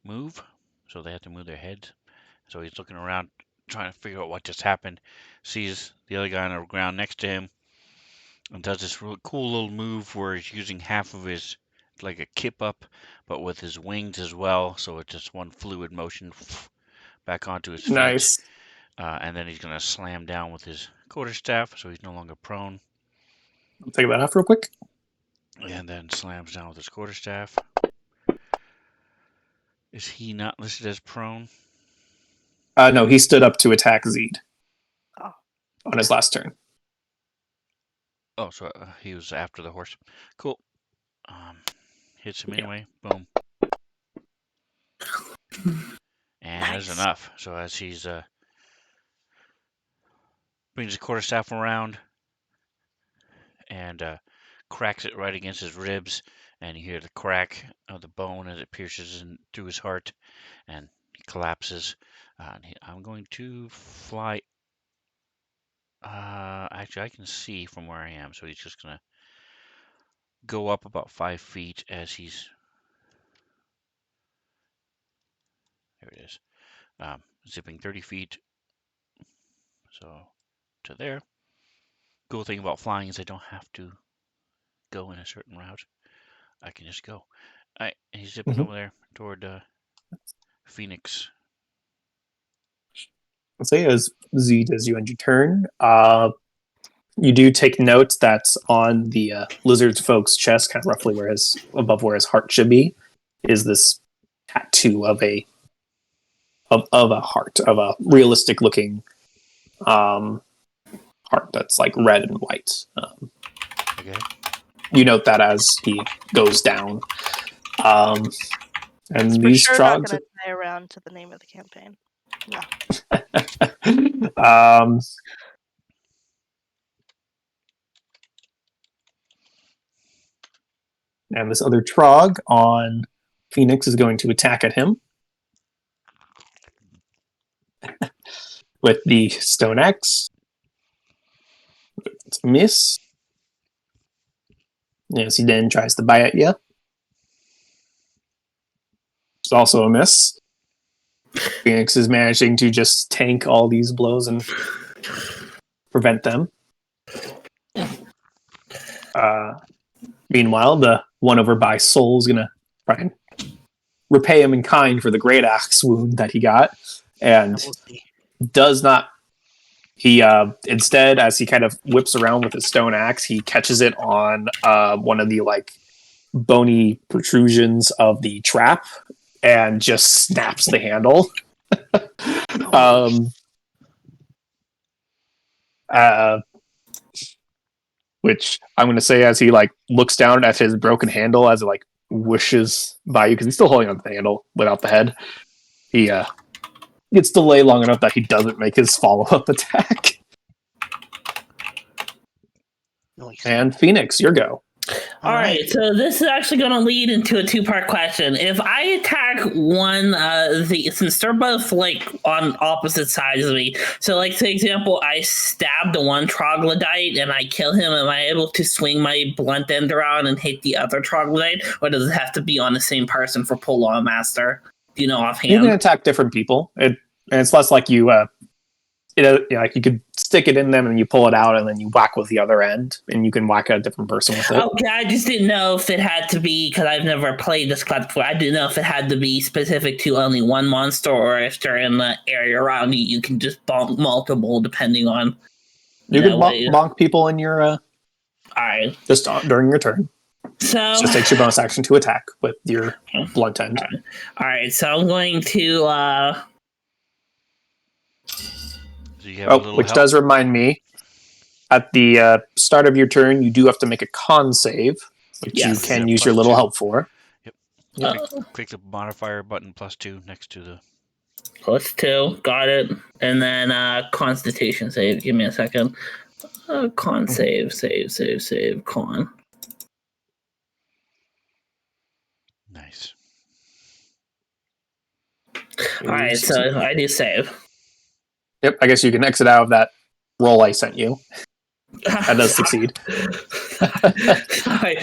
move, so they have to move their heads. So he's looking around, trying to figure out what just happened. Sees the other guy on the ground next to him, and does this really cool little move where he's using half of his, like a kip up, but with his wings as well. So it's just one fluid motion back onto his feet. Nice. And then he's going to slam down with his quarterstaff, so he's no longer prone. I'll take that off real quick. And then slams down with his quarterstaff. Is he not listed as prone? No, he stood up to attack Zeed Oh. on his last turn. Oh, so he was after the horse. Cool. Hits him anyway. Boom. And Nice. there's enough. So as he's brings his quarterstaff around and cracks it right against his ribs, and you hear the crack of the bone as it pierces through his heart, and he collapses. I'm going to fly. Actually, I can see from where I am, so he's just gonna go up about 5 feet as he's. There it is. Zipping 30 feet. So to there. Cool thing about flying is I don't have to go in a certain route. I can just go. All right, and he's zipping over there toward Phoenix. I'll say as Zeed, as you end your turn, you do take note that's on the lizard's folk's chest, kind of roughly above where his heart should be, is this tattoo of a heart, of a realistic looking heart that's like red and white. Okay. You note that as he goes down. And It's for these sure not trogs. going to tie around to the name of the campaign. No. And this other trog on Phoenix is going to attack at him with the stone axe. It's a miss. As he then tries to bite at you. It's also a miss. Phoenix is managing to just tank all these blows and prevent them. Meanwhile, the one over by Soul is going to try and repay him in kind for the great axe wound that he got. And does not. He instead, as he kind of whips around with his stone axe, he catches it on one of the like bony protrusions of the trap and just snaps the handle. Which I'm going to say as he like looks down at his broken handle as it like whooshes by you because he's still holding on to the handle without the head. He gets delayed long enough that he doesn't make his follow-up attack. Nice. And Phoenix, your go. All right, so this is actually going to lead into a two-part question. If I attack one, since they're both like on opposite sides of me, so like for example, I stab the one troglodyte and I kill him, am I able to swing my blunt end around and hit the other troglodyte, or does it have to be on the same person for pull-on master? Do you know offhand? You can attack different people. And it's less like you, like you could stick it in them and you pull it out and then you whack with the other end and you can whack a different person with it. Okay, I just didn't know if it had to be, because I've never played this class before, I didn't know if it had to be specific to only one monster or if they're in the area around you, you can just bonk multiple depending on... You can bonk people in your... All right. Just during your turn. So it just takes your bonus action to attack with your blunt end. All right, so I'm going to... which does remind me, at the start of your turn, you do have to make a con save, which you can use your little help for. Yep. Click the modifier button +2 next to the. +2, got it. And then Constitution save. Give me a second. Con save, con. Nice. All right, so I do save. Yep, I guess you can exit out of that roll I sent you. That does succeed. Sorry.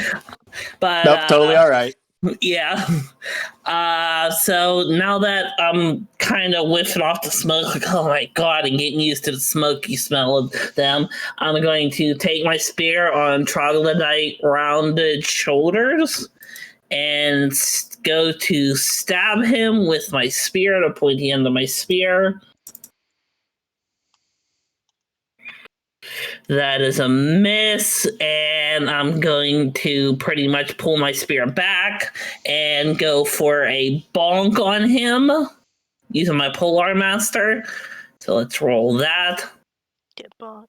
But Nope, totally all right. yeah. So now that I'm kind of whiffing off the smoke, like, oh my god, and getting used to the smoky smell of them, I'm going to take my spear on Troglodyte rounded shoulders and go to stab him with my spear, the pointy end of my spear. That is a miss, and I'm going to pretty much pull my spear back and go for a bonk on him using my Polar Master. So let's roll that. Get bought.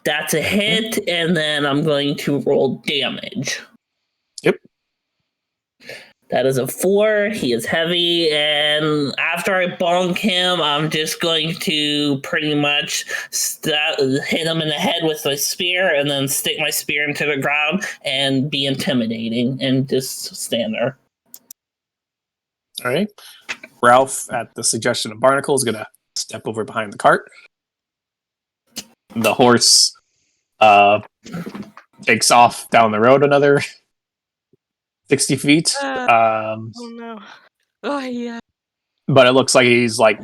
That's a hit, and then I'm going to roll damage. Yep. That is a 4. He is heavy, and after I bonk him, I'm just going to pretty much hit him in the head with my spear, and then stick my spear into the ground and be intimidating, and just stand there. All right. Ralph, at the suggestion of Barnacle, is going to step over behind the cart. The horse takes off down the road another 60 feet. Oh no. Oh yeah. But it looks like he's like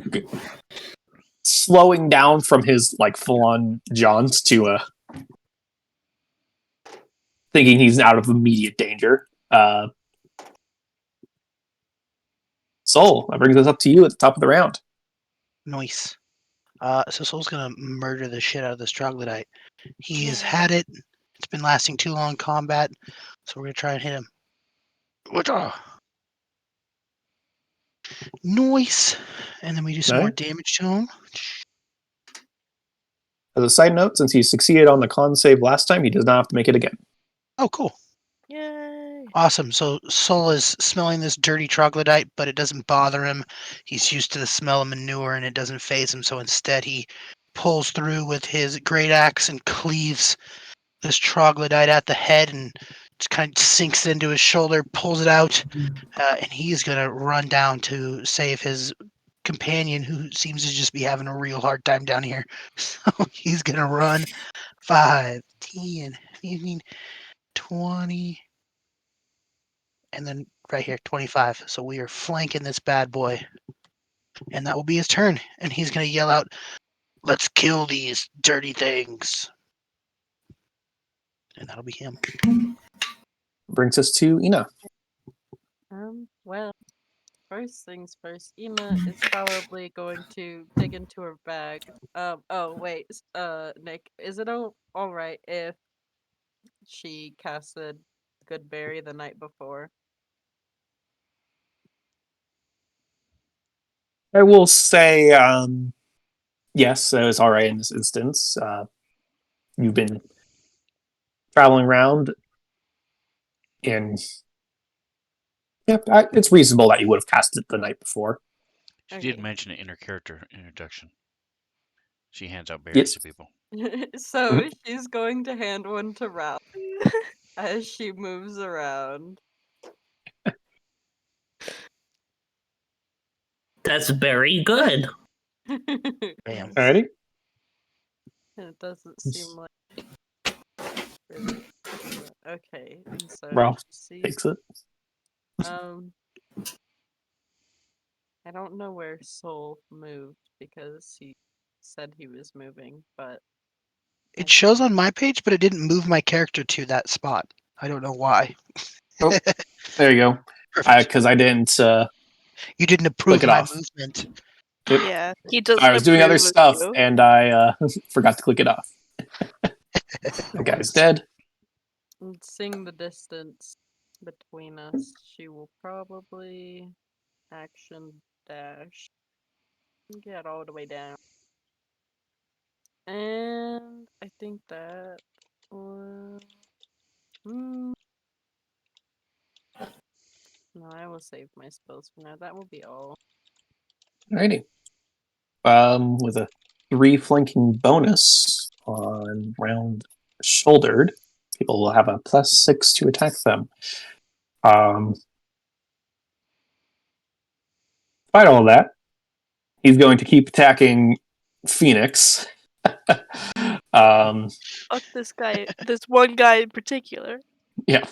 slowing down from his like full-on jaunt to thinking he's out of immediate danger. Soul, that brings us up to you at the top of the round. Nice. So Soul's gonna murder the shit out of this troglodyte. He has had it. It's been lasting too long in combat, so we're gonna try and hit him. Nice. And then we do some more Right. damage to him. As a side note, since he succeeded on the con save last time, he does not have to make it again. Oh, cool. Yay. Awesome. So Soul is smelling this dirty troglodyte, but it doesn't bother him. He's used to the smell of manure and it doesn't faze him. So instead, he pulls through with his great axe and cleaves this troglodyte at the head and just kind of sinks into his shoulder, pulls it out, and he's going to run down to save his companion who seems to just be having a real hard time down here. So he's going to run 5, 10, 15, 20, and then right here, 25. So we are flanking this bad boy. And that will be his turn. And he's going to yell out, "Let's kill these dirty things." And that'll be him. Brings us to Ina. Well, first things first, Ina is probably going to dig into her bag. Oh wait, Nick, is it all right if she casted Good Berry the night before? I will say, yes, it was all right in this instance. You've been traveling around, and yeah, it's reasonable that you would have cast it the night before. She Okay. did mention an inner character introduction. She hands out berries Yes. to people. So she's going to hand one to Ralph as she moves around. That's very good. Bam. Alrighty. And it doesn't seem like really. Okay, and so Ralph she takes sees. it. I don't know where Soul moved because he said he was moving, but It shows on my page, but it didn't move my character to that spot. I don't know why. Oh, there you go. Perfect. Because I didn't You didn't click approve it my off. movement. Yep. Yeah, he doesn't I was doing other approve of stuff, you. and I forgot to click it off. That guy's dead. And seeing the distance between us, she will probably action dash and get all the way down. And I think that will No, I will save my spells for now. That will be all. Alrighty. With a 3 flanking bonus on round shouldered, people will have a +6 to attack them. Despite all that, he's going to keep attacking Phoenix. Fuck this guy. This one guy in particular. Yeah.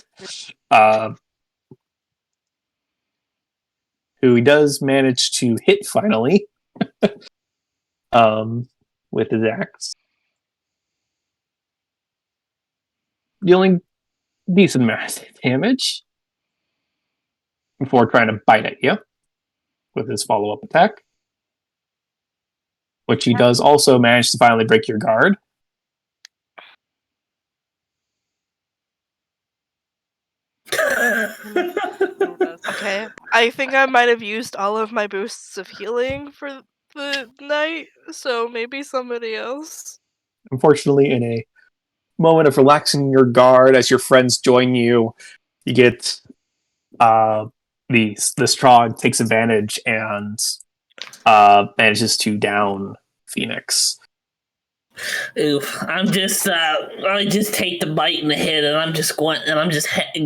Who he does manage to hit finally. With his axe. Dealing decent amount of damage before trying to bite at you with his follow-up attack. Which he does also manage to finally break your guard. Okay, I think I might have used all of my boosts of healing for the night, so maybe somebody else. Unfortunately, in a moment of relaxing your guard as your friends join you, you get the Strahd takes advantage and manages to down Phoenix. Oof! I'm just, I just take the bite in the head, and I'm just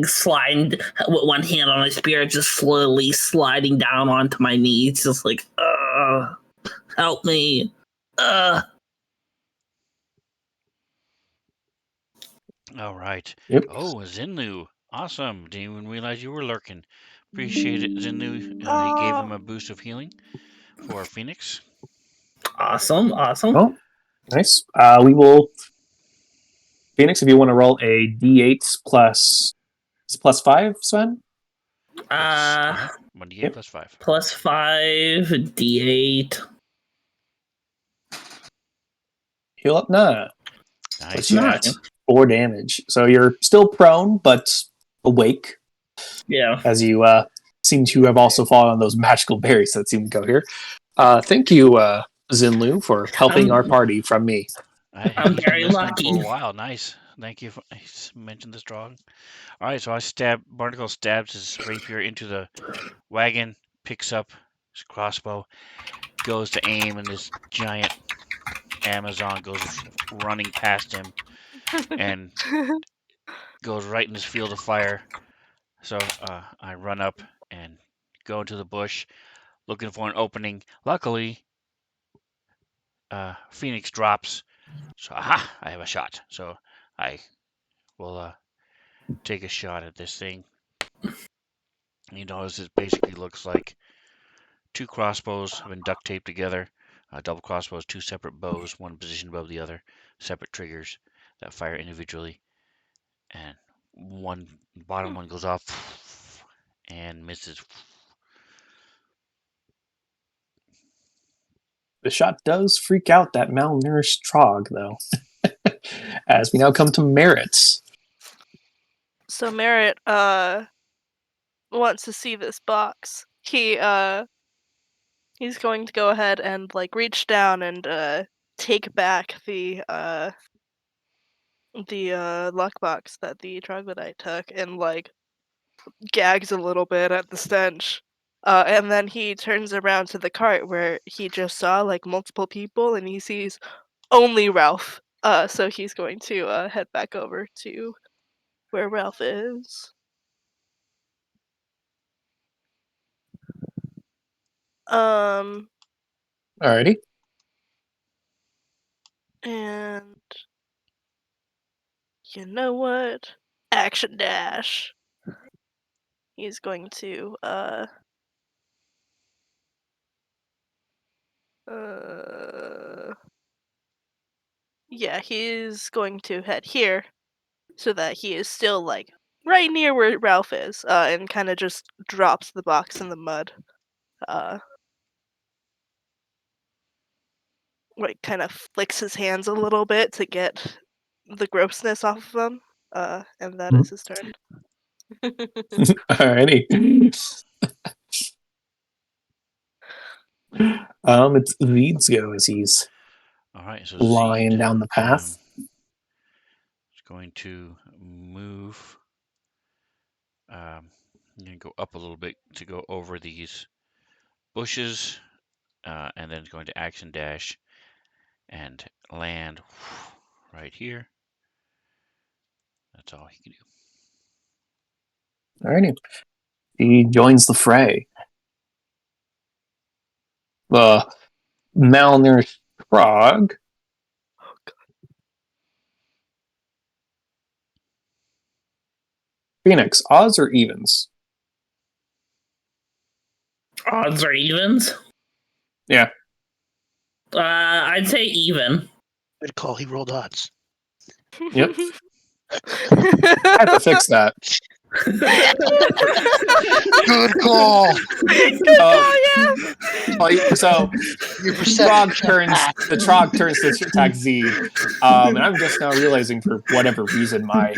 sliding with one hand on my spear, just slowly sliding down onto my knees, just like, help me, All right. Yep. Oh, Zinlu. Awesome. Didn't even realize you were lurking. Appreciate it, Zinlu. He gave him a boost of healing for Phoenix. Awesome. Oh, nice. We will. Phoenix, if you want to roll a d8 plus. Is it +5, Sven? Yeah, 1d8 Yep. +5. +5 d8. Heal up 9. Nice. Puts you at Nice. 4 damage. So you're still prone, but awake. Yeah. As you seem to have also fallen on those magical berries that seem to go here. Thank you, Zinlu, for helping our party from me. I'm He's very been listening lucky. for a while. Nice. Thank you. He's mentioned the strong. All right, so Barnacle stabs his rapier into the wagon, picks up his crossbow, goes to aim, and this giant Amazon goes running past him and goes right in this field of fire. So I run up and go into the bush looking for an opening. Luckily, Phoenix drops. So, aha, I have a shot. So I will take a shot at this thing. You notice it basically looks like 2 crossbows have been duct taped together. Double crossbows, 2 separate bows, one positioned above the other, separate triggers that fire individually. And one bottom one goes off and misses. The shot does freak out that malnourished Trog, though. As we now come to Merritt. So Merritt wants to see this box. He's going to go ahead and like reach down and take back the luck box that the troglodyte took and like gags a little bit at the stench. And then he turns around to the cart where he just saw like multiple people and he sees only Ralph. So he's going to head back over to where Ralph is. Alrighty. And you know what? Action dash. He's going to yeah, he's going to head here so that he is still like right near where Ralph is, and kind of just drops the box in the mud. Like kind of flicks his hands a little bit to get the grossness off of him. And that is his turn. Alrighty. It's Veed's go as he's All right, so lying Zeed down the path. is going to move I'm going to go up a little bit to go over these bushes, and then it's going to action dash and land right here. That's all he can do. Alrighty. He joins the fray. The malnourished frog. Phoenix, odds or evens? Odds or evens? Yeah. I'd say even. Good call. He rolled odds. Yep. I have to fix that. Good call. So Your perception the Trog turns to attack Z, and I'm just now realizing for whatever reason my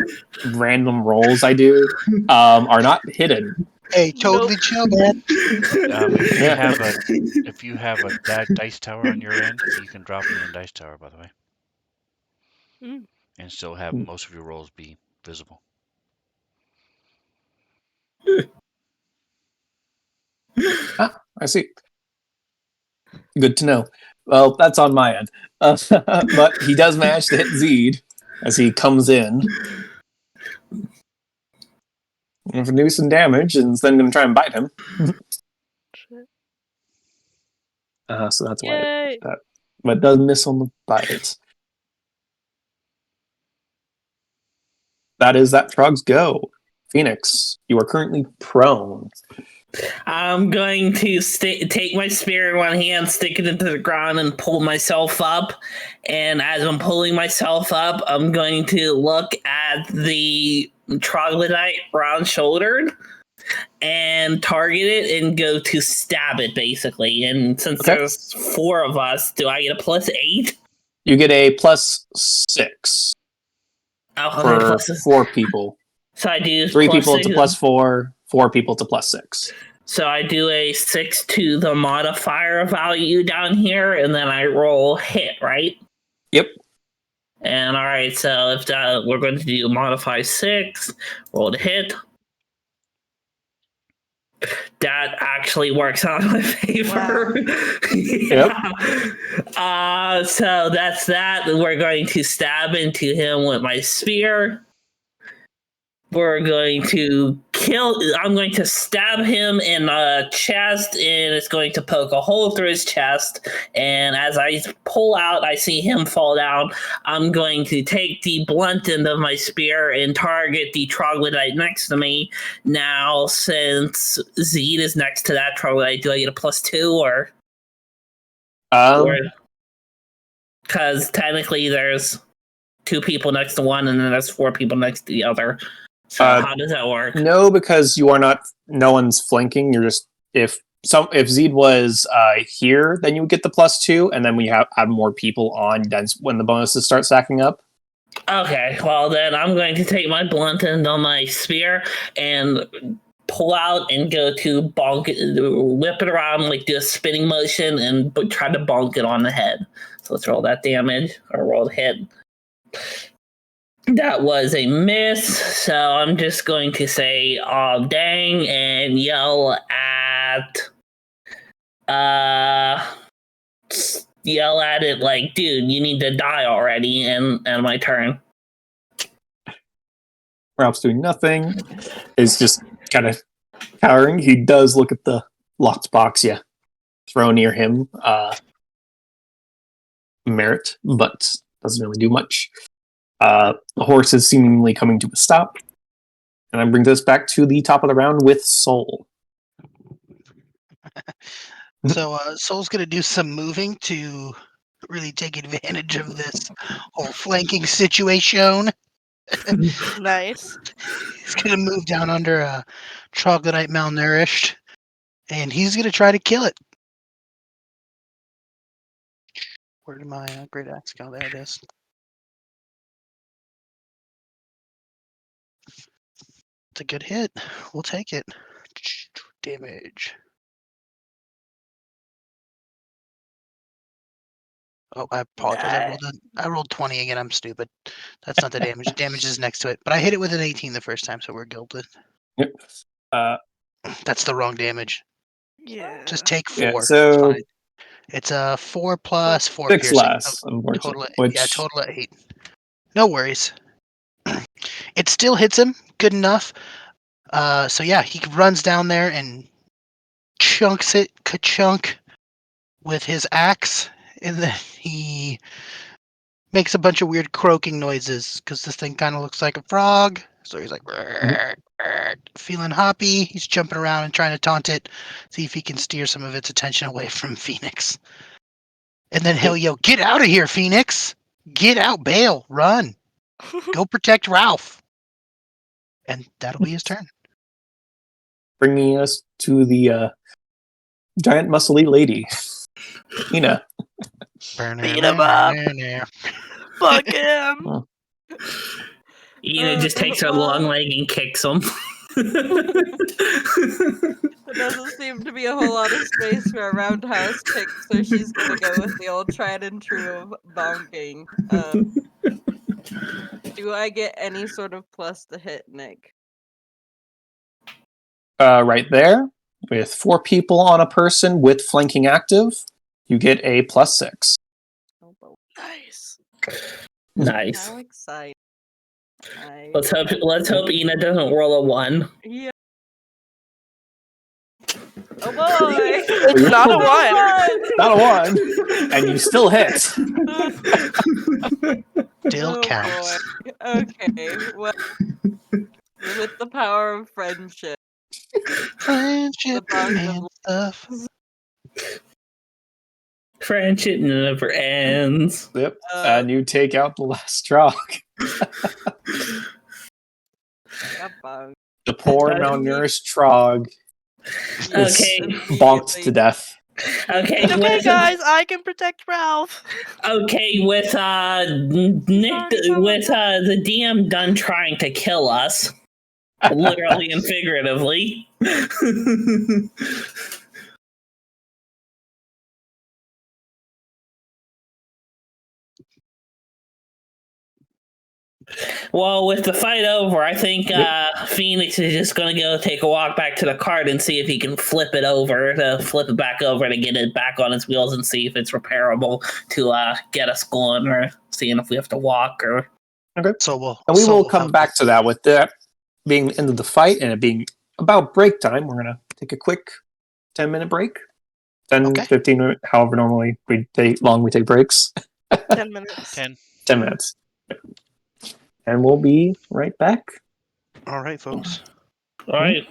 random rolls I do are not hidden. Hey, totally chill, man. If you have a bad dice tower on your end, you can drop it in the dice tower, by the way, and still have most of your rolls be visible. I see. Good to know. Well, that's on my end. But he does manage to hit Zed as he comes in. And for do some damage, and then going to try and bite him. So that's why but it does miss on the bite. That is that Trog's go. Phoenix, you are currently prone. I'm going to take my spear in one hand, stick it into the ground, and pull myself up. And as I'm pulling myself up, I'm going to look at the troglodyte round-shouldered and target it and go to stab it, basically. And since there's 4 of us, do I get a +8? You get a +6 for 4 people. So I do 3 people to +4, 4 people to +6. So I do a 6 to the modifier value down here, and then I roll hit, right? Yep. And all right, so if we're going to do modify 6, roll to hit. That actually works out in my favor. Wow. Yep. So that's that. We're going to stab into him with my spear. We're going to I'm going to stab him in the chest, and it's going to poke a hole through his chest. And as I pull out, I see him fall down. I'm going to take the blunt end of my spear and target the troglodyte next to me. Now, since Zed is next to that troglodyte, do I get a +2 or? Because technically there's 2 people next to one, and then there's 4 people next to the other. So how does that work? No, because you are not. No one's flanking. You're just if Zed was here, then you would get the +2, and then when you add more people on, that's when the bonuses start stacking up. Okay, well then I'm going to take my blunt end on my spear and pull out and go to bonk it, whip it around, like do a spinning motion, and try to bonk it on the head. So let's roll that damage, or roll the hit. That was a miss, so I'm just going to say, "Oh dang," and yell it like, "Dude, you need to die already!" And my turn. Ralph's doing nothing. He's just kind of cowering. He does look at the locked box. Yeah, throw near him. Merit, but doesn't really do much. The horse is seemingly coming to a stop. And that brings us back to the top of the round with Soul. So Soul's going to do some moving to really take advantage of this whole flanking situation. Nice. He's going to move down under a troglodyte malnourished, and he's going to try to kill it. Where did my great axe go? There it is. It's a good hit. We'll take it. Damage. Oh, I apologize. I rolled 20 again. I'm stupid. That's not the damage. The damage is next to it. But I hit it with an 18 the first time, so we're gilded. Yep. That's the wrong damage. Yeah. Just take Yeah, 4. It's so fine. It's a 4 plus 4 6 piercing. less, unfortunately. Total of 8. No worries. It still hits him. Good enough. So yeah, he runs down there and chunks it, ka-chunk, with his axe, and then he makes a bunch of weird croaking noises because this thing kind of looks like a frog. So he's like, feeling hoppy. He's jumping around and trying to taunt it, see if he can steer some of its attention away from Phoenix. And then he'll yell, "Get out of here, Phoenix! Get out, bail, run, go protect Ralph." And that'll be his turn. bringing us to the giant muscly lady, Ina. Beat him up. Fuck him. Oh. Just takes her long leg and kicks him. There doesn't seem to be a whole lot of space for a roundhouse kick, so she's gonna go with the old tried and true of bonking. Do I get any sort of plus to hit, Nick? Right there, with 4 people on a person with flanking active, you get a +6. Oh, Nice. Nice. how exciting! Let's hope Ina doesn't roll a 1. Yeah. Oh boy! It's not a 1. Not a 1, and you still hit. Still counts. Boy. Okay, well, with the power of friendship, Friendship the bonk and stuff. Friendship never ends. Yep, and you take out the last Trog. got bonked. The poor malnourished Trog is Okay. bonked to death. Okay, It's okay, guys. I can protect Ralph. Okay, with Nick, with the DM done trying to kill us, literally and figuratively. Well, with the fight over, I think Phoenix is just going to go take a walk back to the cart and see if he can flip it back over to get it back on its wheels and see if it's repairable to get us going, or seeing if we have to walk or. Okay. So we will come back to that with that being the end of the fight and it being about break time. We're going to take a quick 10-minute break. 10, 15 minutes, however normally long we take breaks. 10 minutes. 10. 10 minutes. And we'll be right back. All right, folks. All right.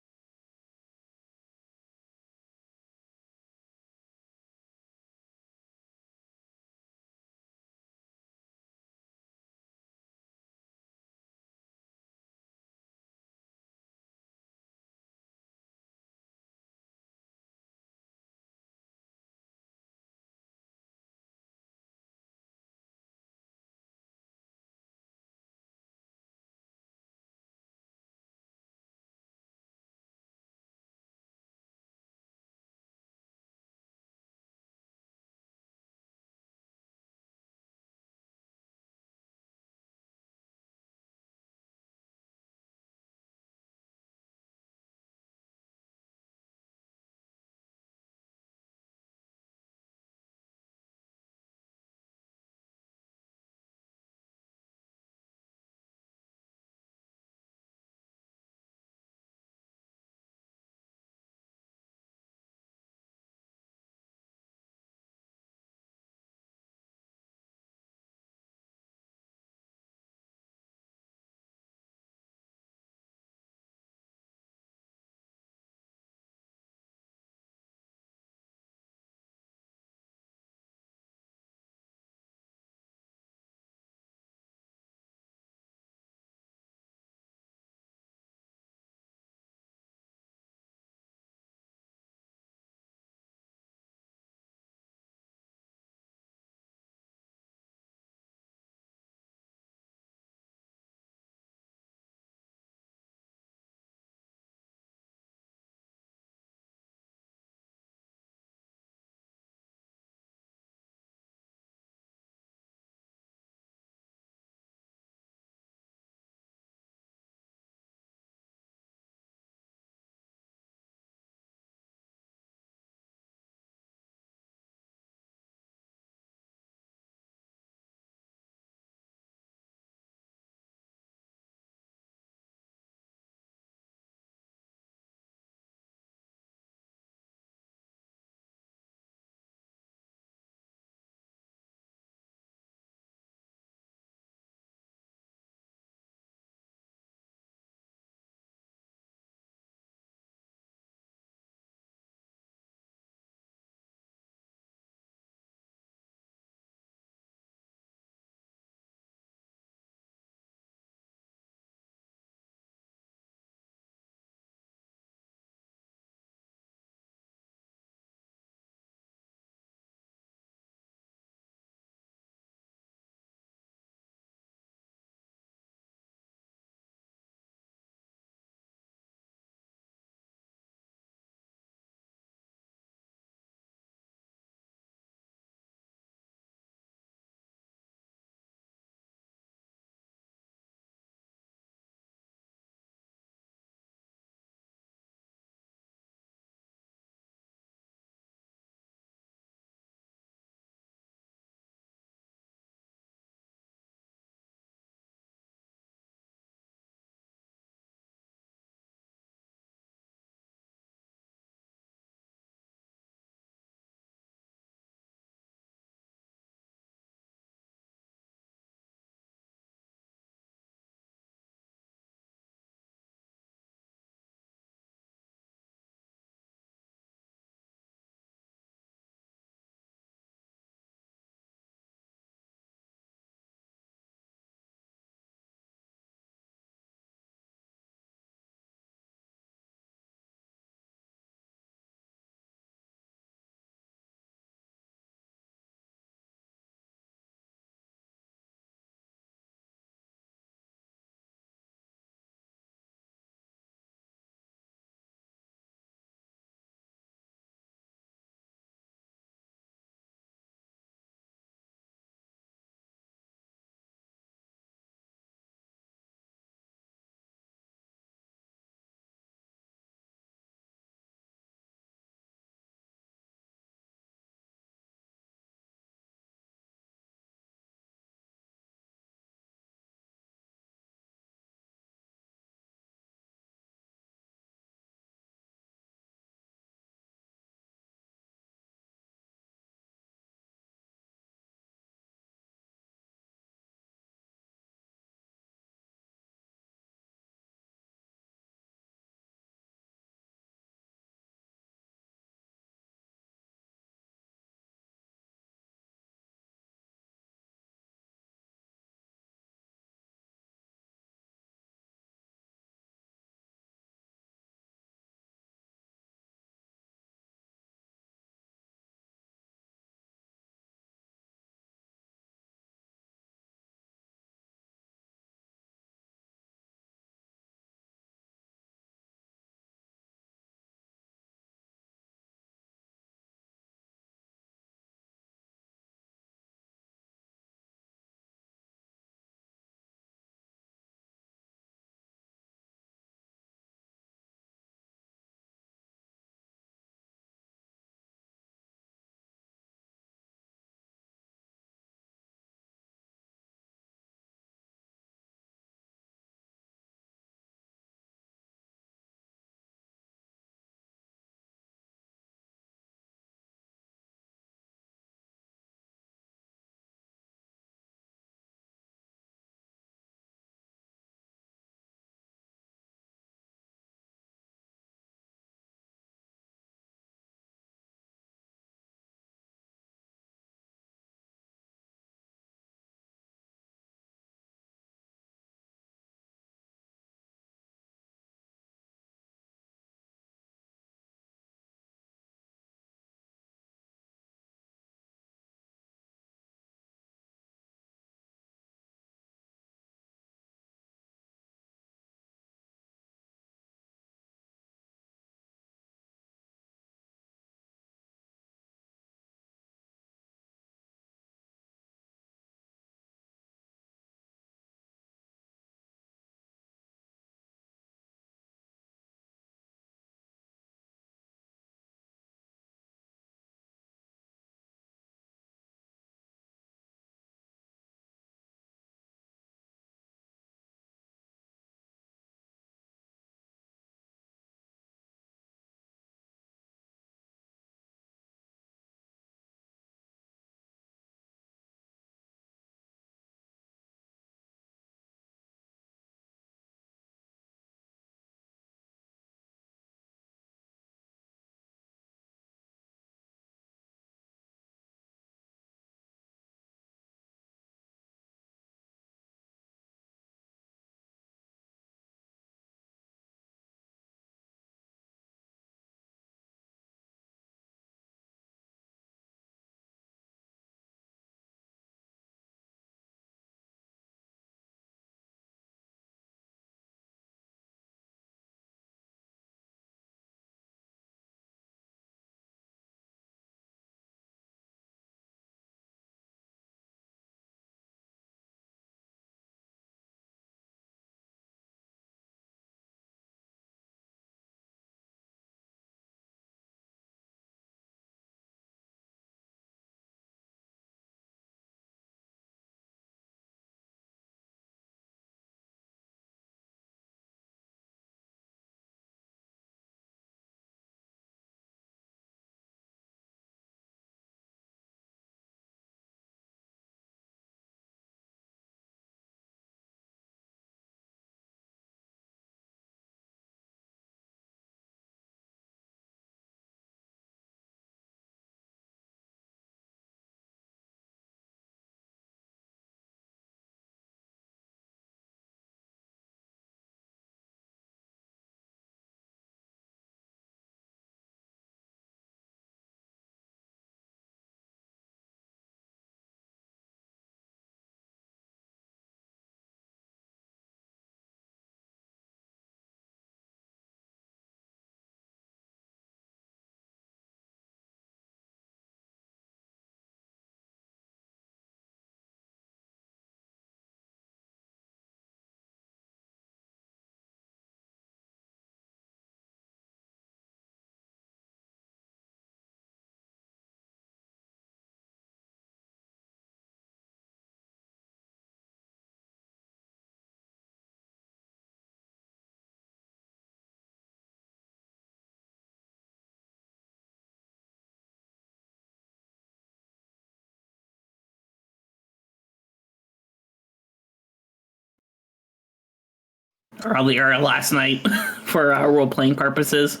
earlier last night for role playing purposes.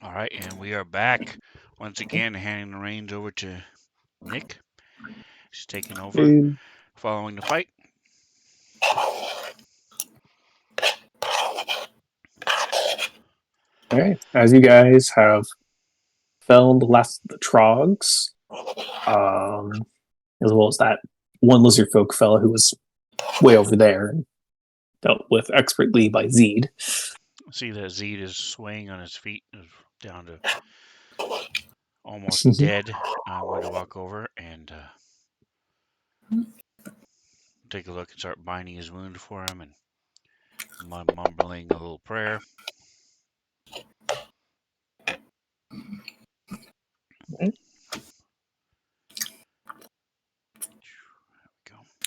All right, and we are back once again, handing the reins over to Nick. He's taking over following the fight. All right. As you guys have felled the last of the trogs, as well as that one lizard folk fellow who was way over there and dealt with expertly by Zeed. See that Zeed is swaying on his feet, down to almost dead. I'm going to walk over and take a look and start binding his wound for him and mumbling a little prayer.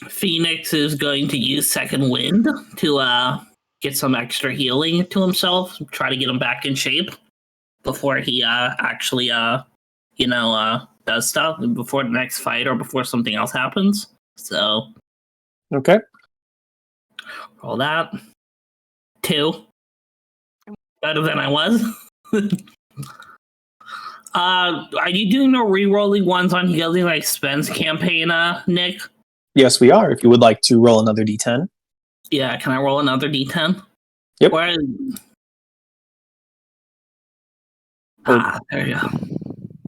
Phoenix is going to use Second Wind to get some extra healing to himself, try to get him back in shape before he actually does stuff, before the next fight or before something else happens. So Okay. roll that. 2. Better than I was. Are you doing no re-rolling ones on Healing Expense campaign, Nick? Yes, we are. If you would like to roll another d10. Yeah, can I roll another d10? Yep. There you go.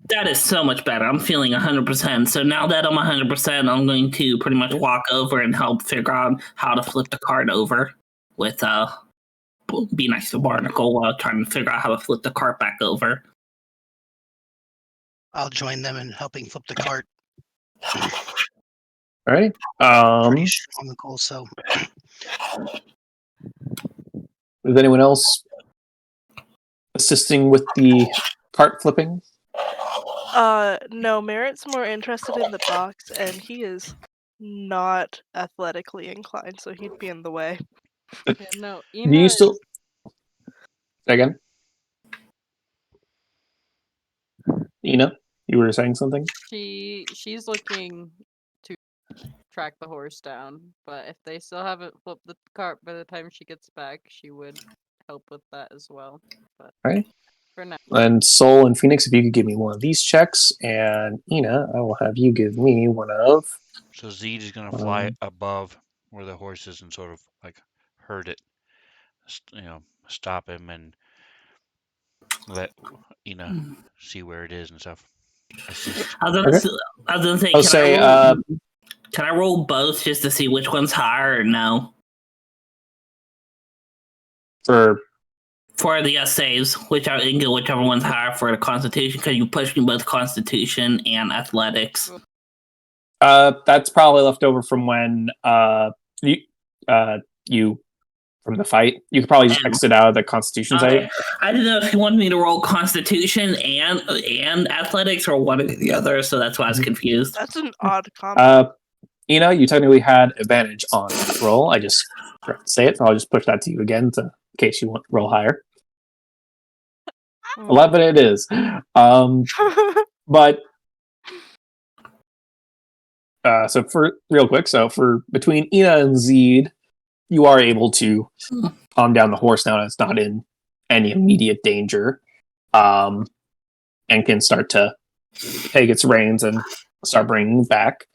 That is so much better. I'm feeling 100%. So now that I'm 100%, I'm going to pretty much walk over and help figure out how to flip the card over with be nice to Barnacle while trying to figure out how to flip the cart back over. I'll join them in helping flip the cart. All right. Pretty strong, Nicole, so. Is anyone else assisting with the cart flipping? No, Merritt's more interested in the box, and he is not athletically inclined, so he'd be in the way. Yeah, no, Do you still... Say again? Ina, you were saying something? She's looking to track the horse down, but if they still haven't flipped the cart by the time she gets back, she would help with that as well. But all right. For now. And Soul and Phoenix, if you could give me one of these checks, and Ina, I will have you give me one of... So Zeed is going to fly above where the horse is and sort of like herd it, stop him and let Ina see where it is and stuff. Assist. I was gonna say, can I roll both just to see which one's higher or no? For the saves, whichever one's higher for the Constitution, because you pushed me both Constitution and Athletics. That's probably left over from when you from the fight. You could probably just exit out of the Constitution save. I didn't know if you wanted me to roll Constitution and Athletics or one or the other, so that's why I was confused. That's an odd combo. You technically had advantage on that roll. I just forgot to say it, so I'll just push that to you again in case you want to roll higher. 11 it is. But so for real quick, for between Ina and Zeed, you are able to calm down the horse now that it's not in any immediate danger, and can start to take its reins and start bringing it back.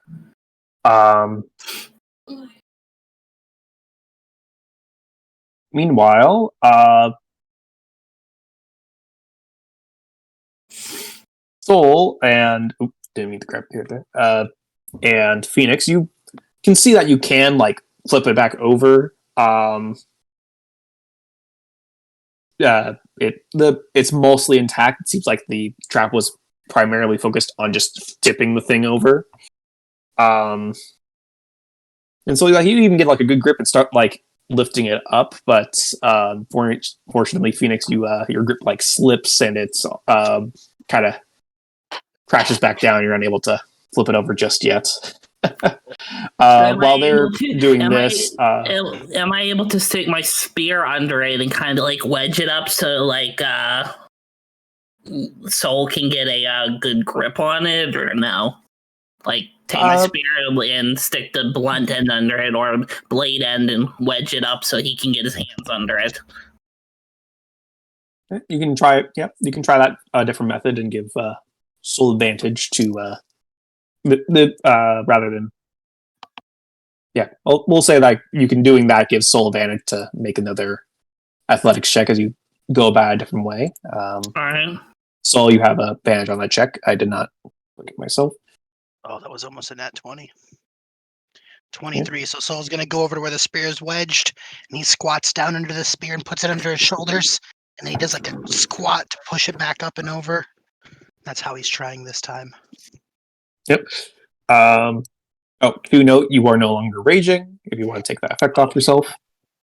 Meanwhile, Soul and didn't mean to grab here. And Phoenix, you can see that you can flip it back over. It's mostly intact. It seems like the trap was primarily focused on just tipping the thing over. And so you even get a good grip and start lifting it up, but fortunately, Phoenix, your grip slips and it's kind of crashes back down. You're unable to flip it over just yet. While they're doing this, am I able to stick my spear under it and kind of wedge it up so Soul can get a good grip on it, or no? take my spear and stick the blunt end under it, or blade end, and wedge it up so he can get his hands under it. You can try it. Yeah, you can try that different method and give soul advantage to rather than. Yeah, we'll say that you can doing that gives soul advantage to make another athletics check as you go about a different way. All right. Soul, you have a advantage on that check. I did not look at myself. Oh, that was almost a nat 20. 23. So Soul's going to go over to where the spear is wedged, and he squats down under the spear and puts it under his shoulders, and then he does like a squat to push it back up and over. That's how he's trying this time. Yep. To note, you are no longer raging if you want to take that effect off yourself,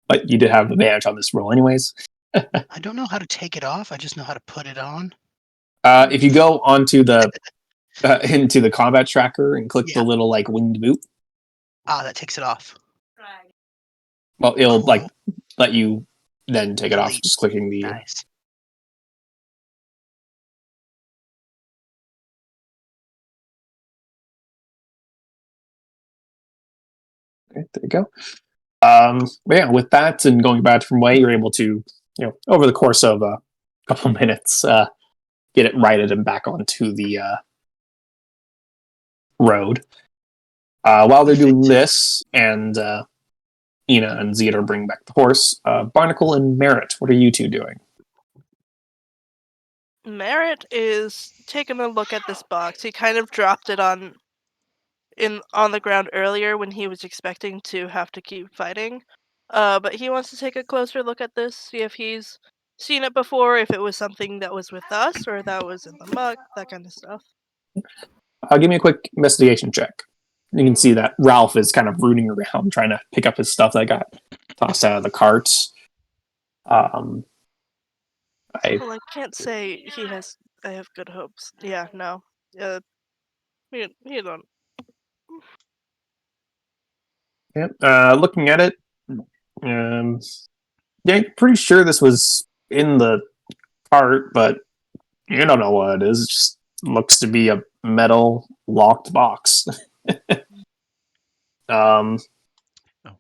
but you did have advantage on this roll anyways. I don't know how to take it off. I just know how to put it on. If you go onto the into the combat tracker and click the Yeah. little like winged boot, That takes it off. well, it'll Cool. like let you then take it off Delete. just clicking the. Nice. Okay, there you go. But yeah, with that and going about a different way, you're able to, over the course of a couple minutes, get it righted and back onto the road. While they're doing this, and Ina and Zeta bring back the horse, Barnacle and Merritt, what are you two doing? Merritt is taking a look at this box. He kind of dropped it on the ground earlier when he was expecting to have to keep fighting. But he wants to take a closer look at this, see if he's seen it before, if it was something that was with us or that was in the muck, that kind of stuff. Give me a quick investigation check. You can see that Ralph is kind of rooting around trying to pick up his stuff that got tossed out of the cart. Well, I can't say I have good hopes. Yeah, no. He don't. Looking at it, yeah, pretty sure this was in the cart, but you don't know what it is. It just looks to be a metal locked box.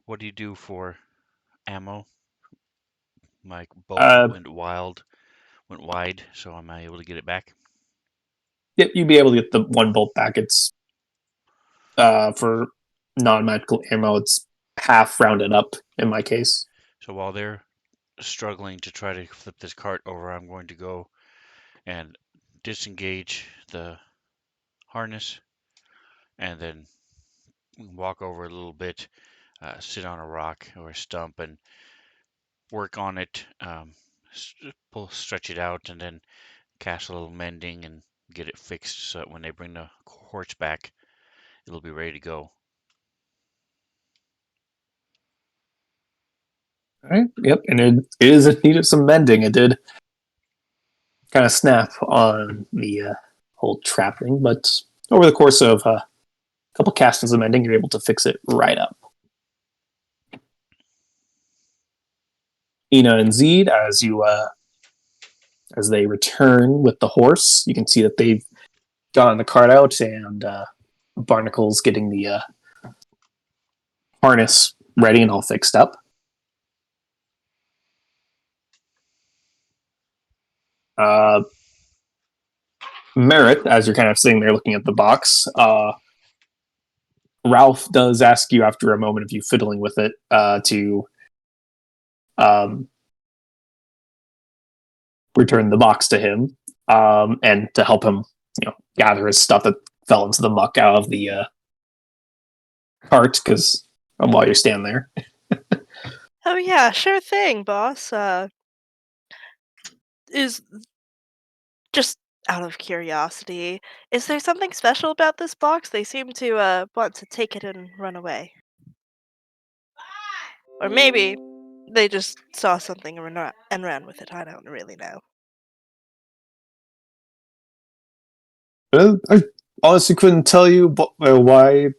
What do you do for ammo? My bow went wide, so am I able to get it back? Yep, you'd be able to get the one bolt back. It's for non-magical ammo, it's half rounded up in my case. So while they're struggling to try to flip this cart over, I'm going to go and disengage the harness and then walk over a little bit, sit on a rock or a stump and work on it, stretch it out, and then cast a little mending and get it fixed so that when they bring the horse back, it'll be ready to go. All right. Yep, and it is in need of some mending. It did kind of snap on the whole trap thing, but over the course of a couple castings of mending, you're able to fix it right up. Ina and Zed, as they return with the horse, you can see that they've gotten the cart out, and Barnacle's getting the harness ready and all fixed up. Merritt, as you're kind of sitting there looking at the box, Ralph does ask you after a moment of you fiddling with it to return the box to him and to help him, gather his stuff that fell into the muck out of the cart because while you're standing there. Oh yeah, sure thing, boss. Is just out of curiosity, is there something special about this box? They seem to want to take it and run away. Or maybe they just saw something and ran with it. I don't really know. I honestly couldn't tell you why,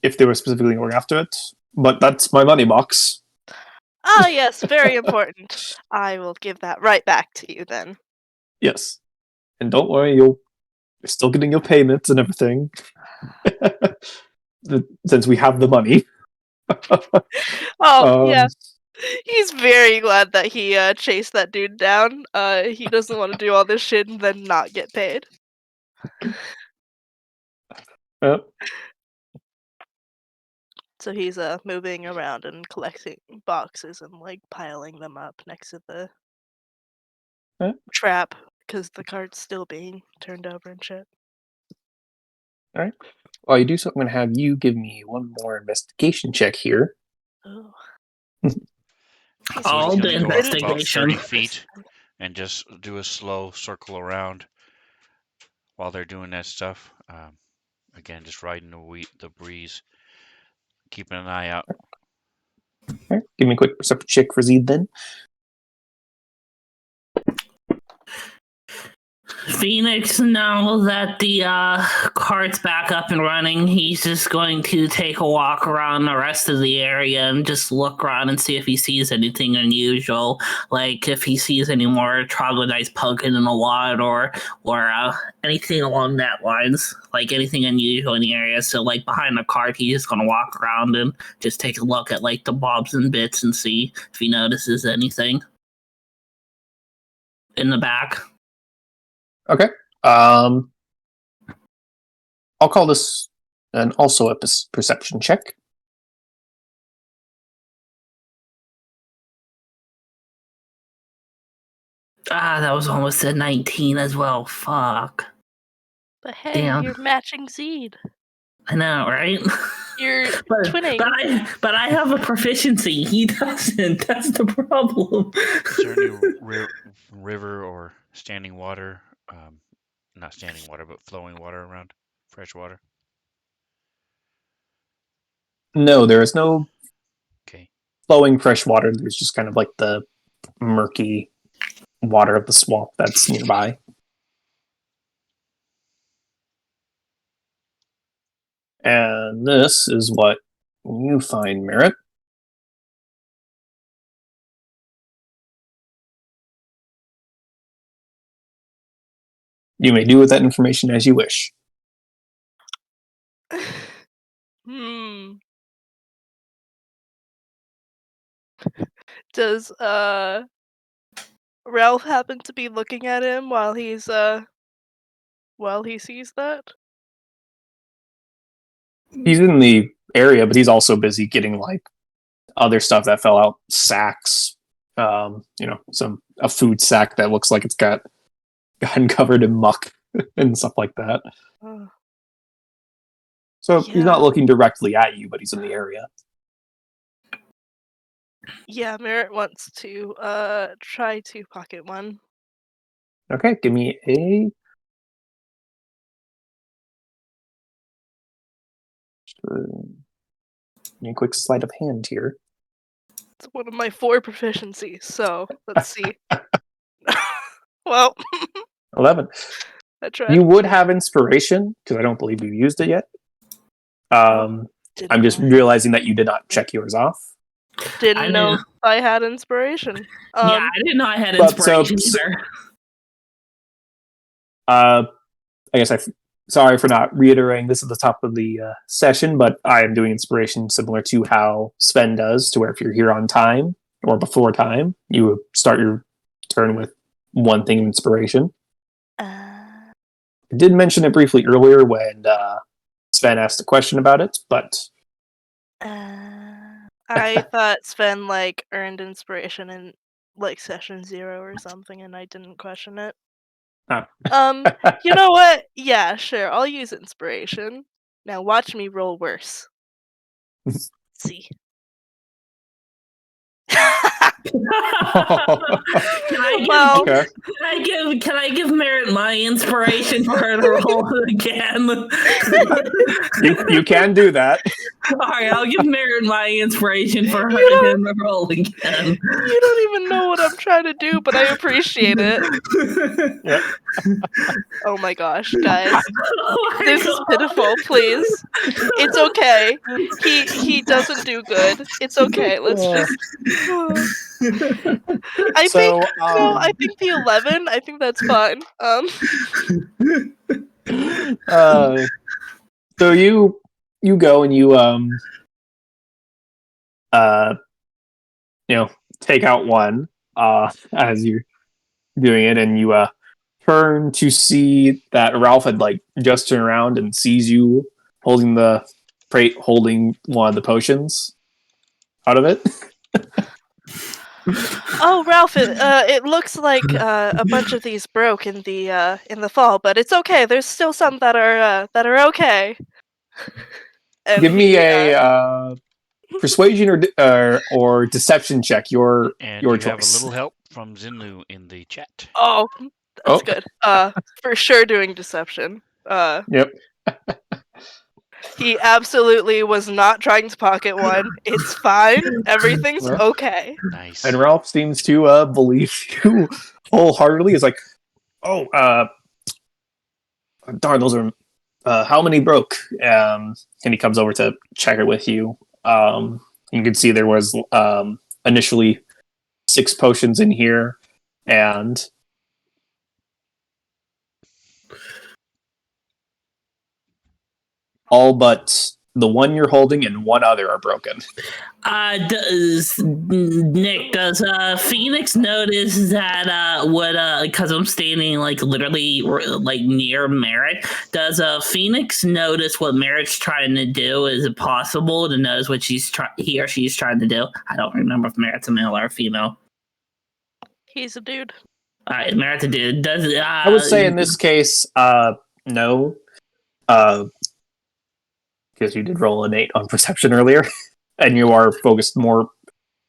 if they were specifically going after it, but that's my money box. Ah, yes, very important. I will give that right back to you then. Yes. And don't worry, you're still getting your payments and everything. Since we have the money. Oh, yeah. He's very glad that he chased that dude down. He doesn't want to do all this shit and then not get paid. Yep. So he's moving around and collecting boxes and like piling them up next to the trap because the cart's still being turned over and shit. All right. While you do so, I'm going to have you give me one more investigation check here. Oh. All the He's gonna go about investigation. 30 feet and just do a slow circle around while they're doing that stuff. Again, just riding the breeze, keeping an eye out. All right. Give me a quick perception check for Zed then. Phoenix, now that the cart's back up and running, he's just going to take a walk around the rest of the area and just look around and see if he sees anything unusual, like if he sees any more troglodytes poking in the water or anything along that lines, like anything unusual in the area. So, like behind the cart, he's just gonna walk around and just take a look at like the bobs and bits and see if he notices anything in the back. Okay. I'll call this also a perception check. That was almost a 19 as well. Fuck. But hey, Damn. you're matching Zed. I know, right? You're twinning. But I have a proficiency. He doesn't. That's the problem. Is there any river or standing water? Not standing water, but flowing water around? Fresh water? No, there is no Okay. flowing fresh water. There's just kind of like the murky water of the swamp that's nearby. And this is what you find, Merritt. You may do with that information as you wish. Does Ralph happen to be looking at him while he sees that? He's in the area, but he's also busy getting like other stuff that fell out, sacks, a food sack that looks like it's gotten covered in muck and stuff like that. So he's not looking directly at you, but he's in the area. Yeah, Merritt wants to try to pocket one. Okay, give me a quick sleight of hand here. It's one of my 4 proficiencies, so let's see. Well, 11. I tried. You would have inspiration, because I don't believe you've used it yet. I'm just realizing that you did not check yours off. Didn't know if I had inspiration. Yeah, I didn't know I had inspiration either. I guess sorry for not reiterating this at the top of the session, but I am doing inspiration similar to how Sven does, to where if you're here on time or before time, you would start your turn with one thing of inspiration. I did mention it briefly earlier when Sven asked a question about it, but I thought Sven like earned inspiration in like session 0 or something, and I didn't question it. You know what? Yeah, sure. I'll use inspiration. Now watch me roll worse. Let's see. Can I give Merritt my inspiration for her to roll again? You can do that. Alright, I'll give Merritt my inspiration for her to roll again. You don't even know what I'm trying to do, but I appreciate it. Yep. Oh my gosh, guys. This is pitiful, please. It's okay. He doesn't do good. It's okay. Let's just I think the 11. I think that's fine. So you go and you take out one as you're doing it, and you turn to see that Ralph had like just turned around and sees you holding holding one of the potions out of it. Oh, Ralph, it looks like a bunch of these broke in the fall, but it's okay. There's still some that are okay. And Give me he a persuasion or deception check. Your And you have a choice. little help from Zinlu in the chat. oh, that's Oh, good. For sure doing deception. yep. He absolutely was not trying to pocket one. It's fine. Everything's Well, okay. Nice. and Ralph seems to believe you wholeheartedly. It's like, oh, darn, those are how many broke? And he comes over to check it with you. You can see there was initially 6 potions in here, and all but the one you're holding and one other are broken. Does Phoenix notice that because I'm standing like literally like near Merritt? Does Phoenix notice what Merritt's trying to do? Is it possible to notice what he or she's trying to do? I don't remember if Merritt's a male or a female. He's a dude. All right, Merritt's a dude. Does I would say in this case, no, because you did roll an 8 on perception earlier, and you are focused more.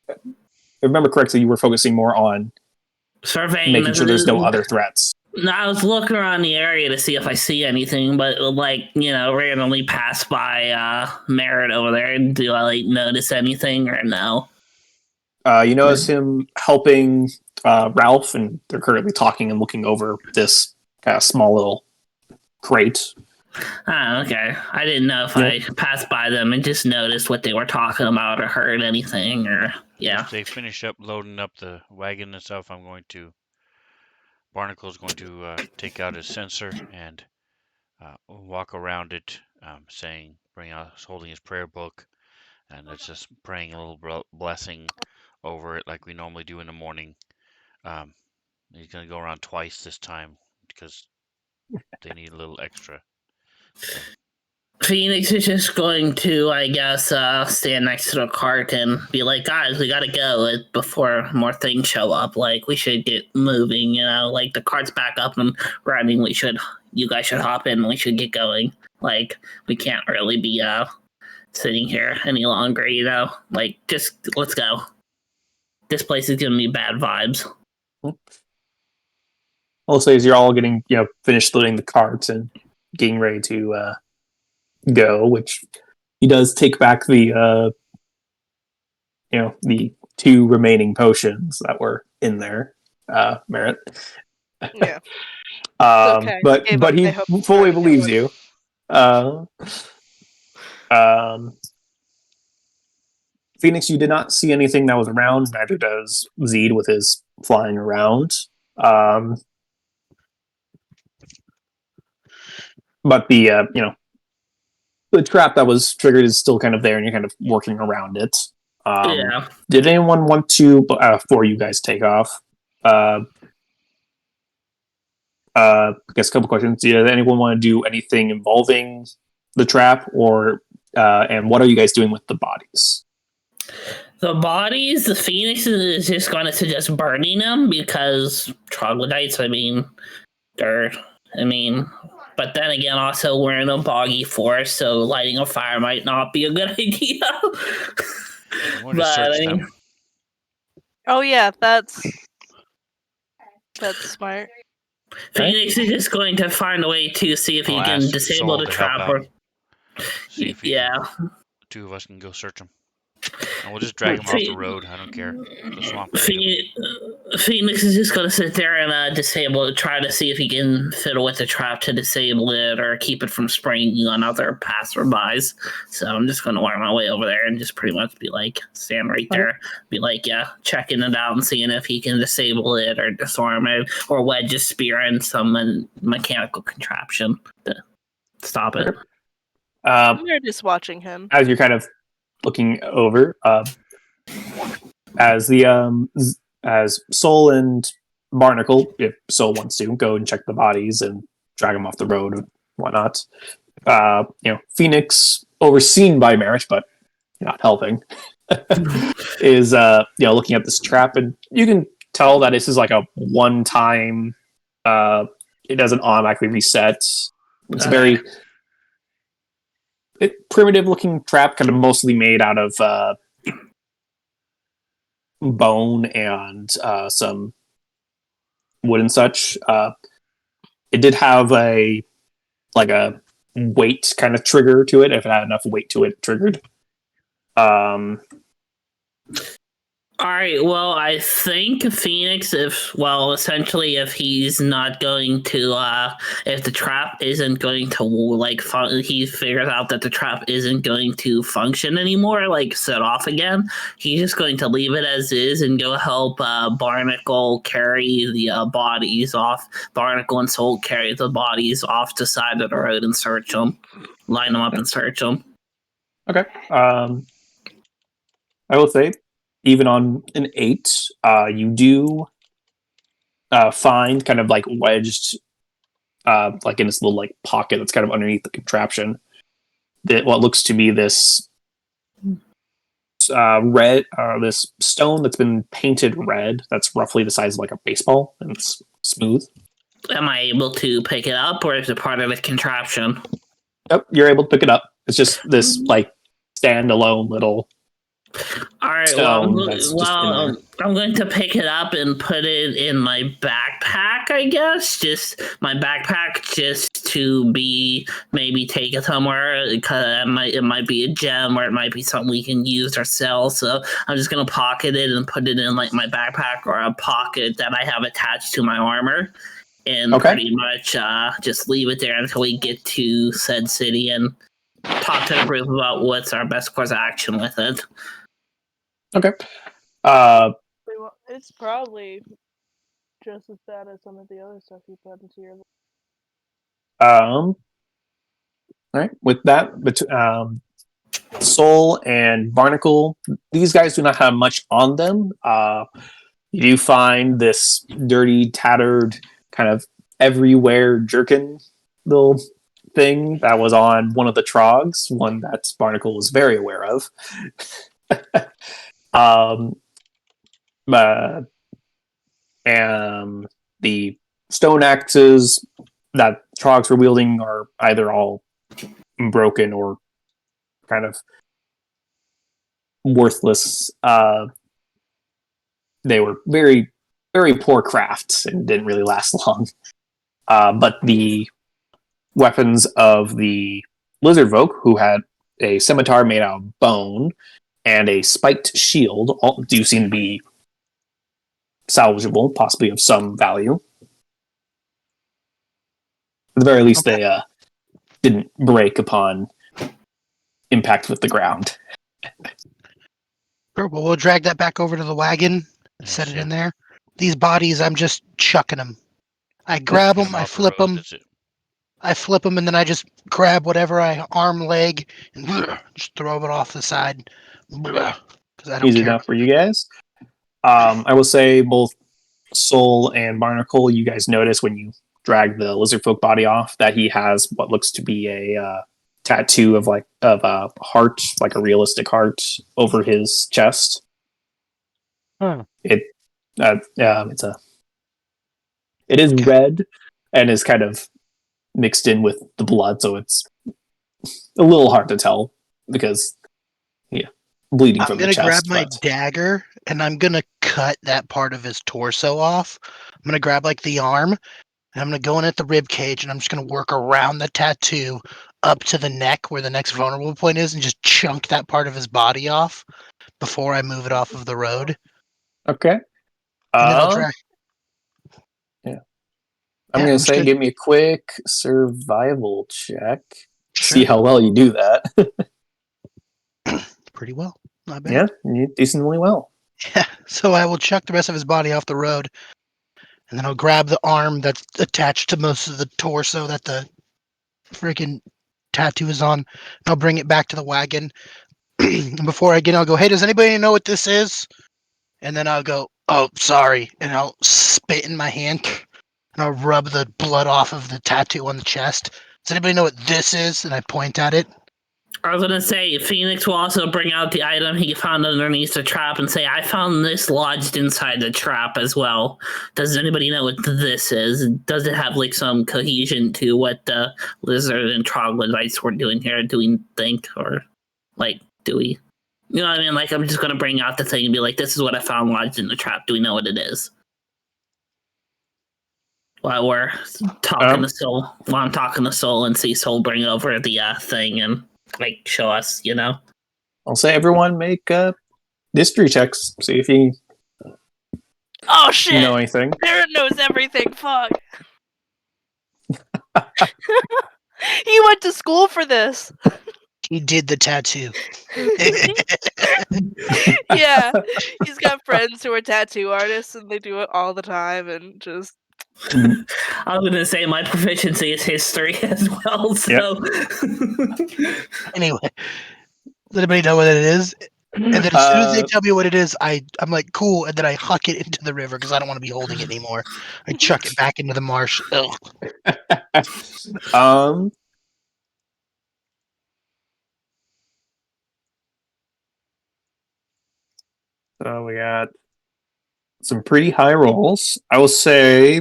If I remember correctly, you were focusing more on surveying, making sure there's no other threats. I was looking around the area to see if I see anything, but like randomly pass by Merritt over there. Do I like notice anything or no? You notice him helping Ralph, and they're currently talking and looking over this kind of small little crate. Oh, okay. I didn't know if I passed by them and just noticed what they were talking about or heard anything or If they finish up loading up the wagon and stuff, Barnacle's going to take out his sensor and walk around it, holding his prayer book, and it's just praying a little blessing over it like we normally do in the morning. He's going to go around twice this time because they need a little extra. So. Phoenix is just going to, I guess, stand next to the cart and be like, guys, we gotta go before more things show up. Like, we should get moving, like the cart's back up and running. You guys should hop in and we should get going. Like, we can't really be sitting here any longer, like, just let's go. This place is giving me bad vibes. Also, as you're all getting finished loading the carts and getting ready to go, which he does take back the the 2 remaining potions that were in there, Merritt. Yeah. Okay. But he fully believes you. Phoenix, you did not see anything that was around. Neither does Zed with his flying around. But the the trap that was triggered is still kind of there, and you're kind of working around it. Did anyone want to, before you guys take off? I guess a couple questions. Did anyone want to do anything involving the trap, or and what are you guys doing with the bodies? The bodies, the Phoenix is just going to suggest burning them because troglodytes. But then again, also we're in a boggy forest, so lighting a fire might not be a good idea. Oh yeah, that's smart. Phoenix is just going to find a way to see if he can disable the trap. See if the 2 of us can go search him. And we'll just drag him off the road. I don't care. The swamp. Phoenix is just going to sit there and disable it, try to see if he can fiddle with the trap to disable it or keep it from springing on other passerbys. So I'm just going to work my way over there and just pretty much be like, stand right there, be like, checking it out and seeing if he can disable it or disarm it or wedge a spear in some mechanical contraption to stop it. They're just watching him. As you're kind of looking over, as Soul and Barnacle, if Soul wants to, go and check the bodies and drag them off the road and whatnot. Phoenix, overseen by Marriage, but not helping, is looking at this trap, and you can tell that this is like a one-time. It doesn't automatically reset. It's a very primitive-looking trap, kind of mostly made out of bone and some wood and such. It did have a weight kind of trigger to it. If it had enough weight to it, triggered. All right. Well, I think Phoenix, essentially, if he's not going to, if the trap isn't going to, he figures out that the trap isn't going to function anymore, set off again, he's just going to leave it as is and go help Barnacle carry the bodies off. Barnacle and Soul carry the bodies off the side of the road and search them. Line them up and search them. Okay. I will say, even on an 8, you do find kind of wedged, in this little pocket that's kind of underneath the contraption, that what looks to be this this stone that's been painted red. That's roughly the size of a baseball, and it's smooth. Am I able to pick it up, or is it part of the contraption? Yep, you're able to pick it up. It's just this standalone little. All right. I'm going to pick it up and put it in my backpack. I guess just my backpack, just to maybe take it somewhere, because it might be a gem, or it might be something we can use or sell. So I'm just gonna pocket it and put it in my backpack, or a pocket that I have attached to my armor, and pretty much just leave it there until we get to said city and talk to the group about what's our best course of action with it. Okay. It's probably just as bad as some of the other stuff you put into your. All right. With that, Soul and Barnacle, these guys do not have much on them. You do find this dirty, tattered, kind of everywhere jerkin little thing that was on one of the trogs, one that Barnacle was very aware of. And the stone axes that trogs were wielding are either all broken or kind of worthless. They were very, very poor crafts and didn't really last long. But the weapons of the lizard folk, who had a scimitar made out of bone and a spiked shield, all do seem to be salvageable, possibly of some value. At the very least, they didn't break upon impact with the ground. Sure, well, we'll drag that back over to the wagon, set it in there. These bodies, I'm just chucking them. I grab them, I flip them. I flip them, and then I just grab whatever arm, leg, and just throw it off the side. Because I don't Easy care. enough for you guys. I will say both Soul and Barnacle, you guys notice when you drag the lizard folk body off that he has what looks to be a tattoo of a heart, like a realistic heart, over his chest. Huh. It is red and is kind of mixed in with the blood, so it's a little hard to tell because bleeding from the chest. I'm gonna grab my dagger and I'm gonna cut that part of his torso off. I'm gonna grab the arm and I'm gonna go in at the rib cage and I'm just gonna work around the tattoo up to the neck where the next vulnerable point is and just chunk that part of his body off before I move it off of the road. Okay. And then I'll drag. Yeah. I'm gonna say give me a quick survival check. Sure. See how well you do that. Pretty well. Not bad. Yeah, decently well. Yeah. So I will chuck the rest of his body off the road. And then I'll grab the arm that's attached to most of the torso that the freaking tattoo is on. And I'll bring it back to the wagon. And before I get in, I'll go, hey, does anybody know what this is? And then I'll go, oh, sorry. And I'll spit in my hand. And I'll rub the blood off of the tattoo on the chest. Does anybody know what this is? And I point at it. I was gonna say Phoenix will also bring out the item he found underneath the trap and say, "I found this lodged inside the trap as well. Does anybody know what this is? Does it have like some cohesion to what the lizard and troglodytes were doing here? Do we think, or like, do we? You know what I mean? Like, I'm just gonna bring out the thing and be like, "This is what I found lodged in the trap. Do we know what it is?" While we're talking to Soul, while I'm talking to Soul, and see Soul bring over the thing and like show us, you know. I'll say everyone make history checks. See if you Oh shit! know anything. Barrett knows everything. Fuck. He went to school for this. He did the tattoo. Yeah, he's got friends who are tattoo artists, and they do it all the time, and just. I was gonna say my proficiency is history as well. So Anyway, does anybody know what it is? And then as soon as they tell me what it is, I'm like, cool, and then I huck it into the river because I don't want to be holding it anymore. I chuck it back into the marsh. Ugh. So we got some pretty high rolls. I will say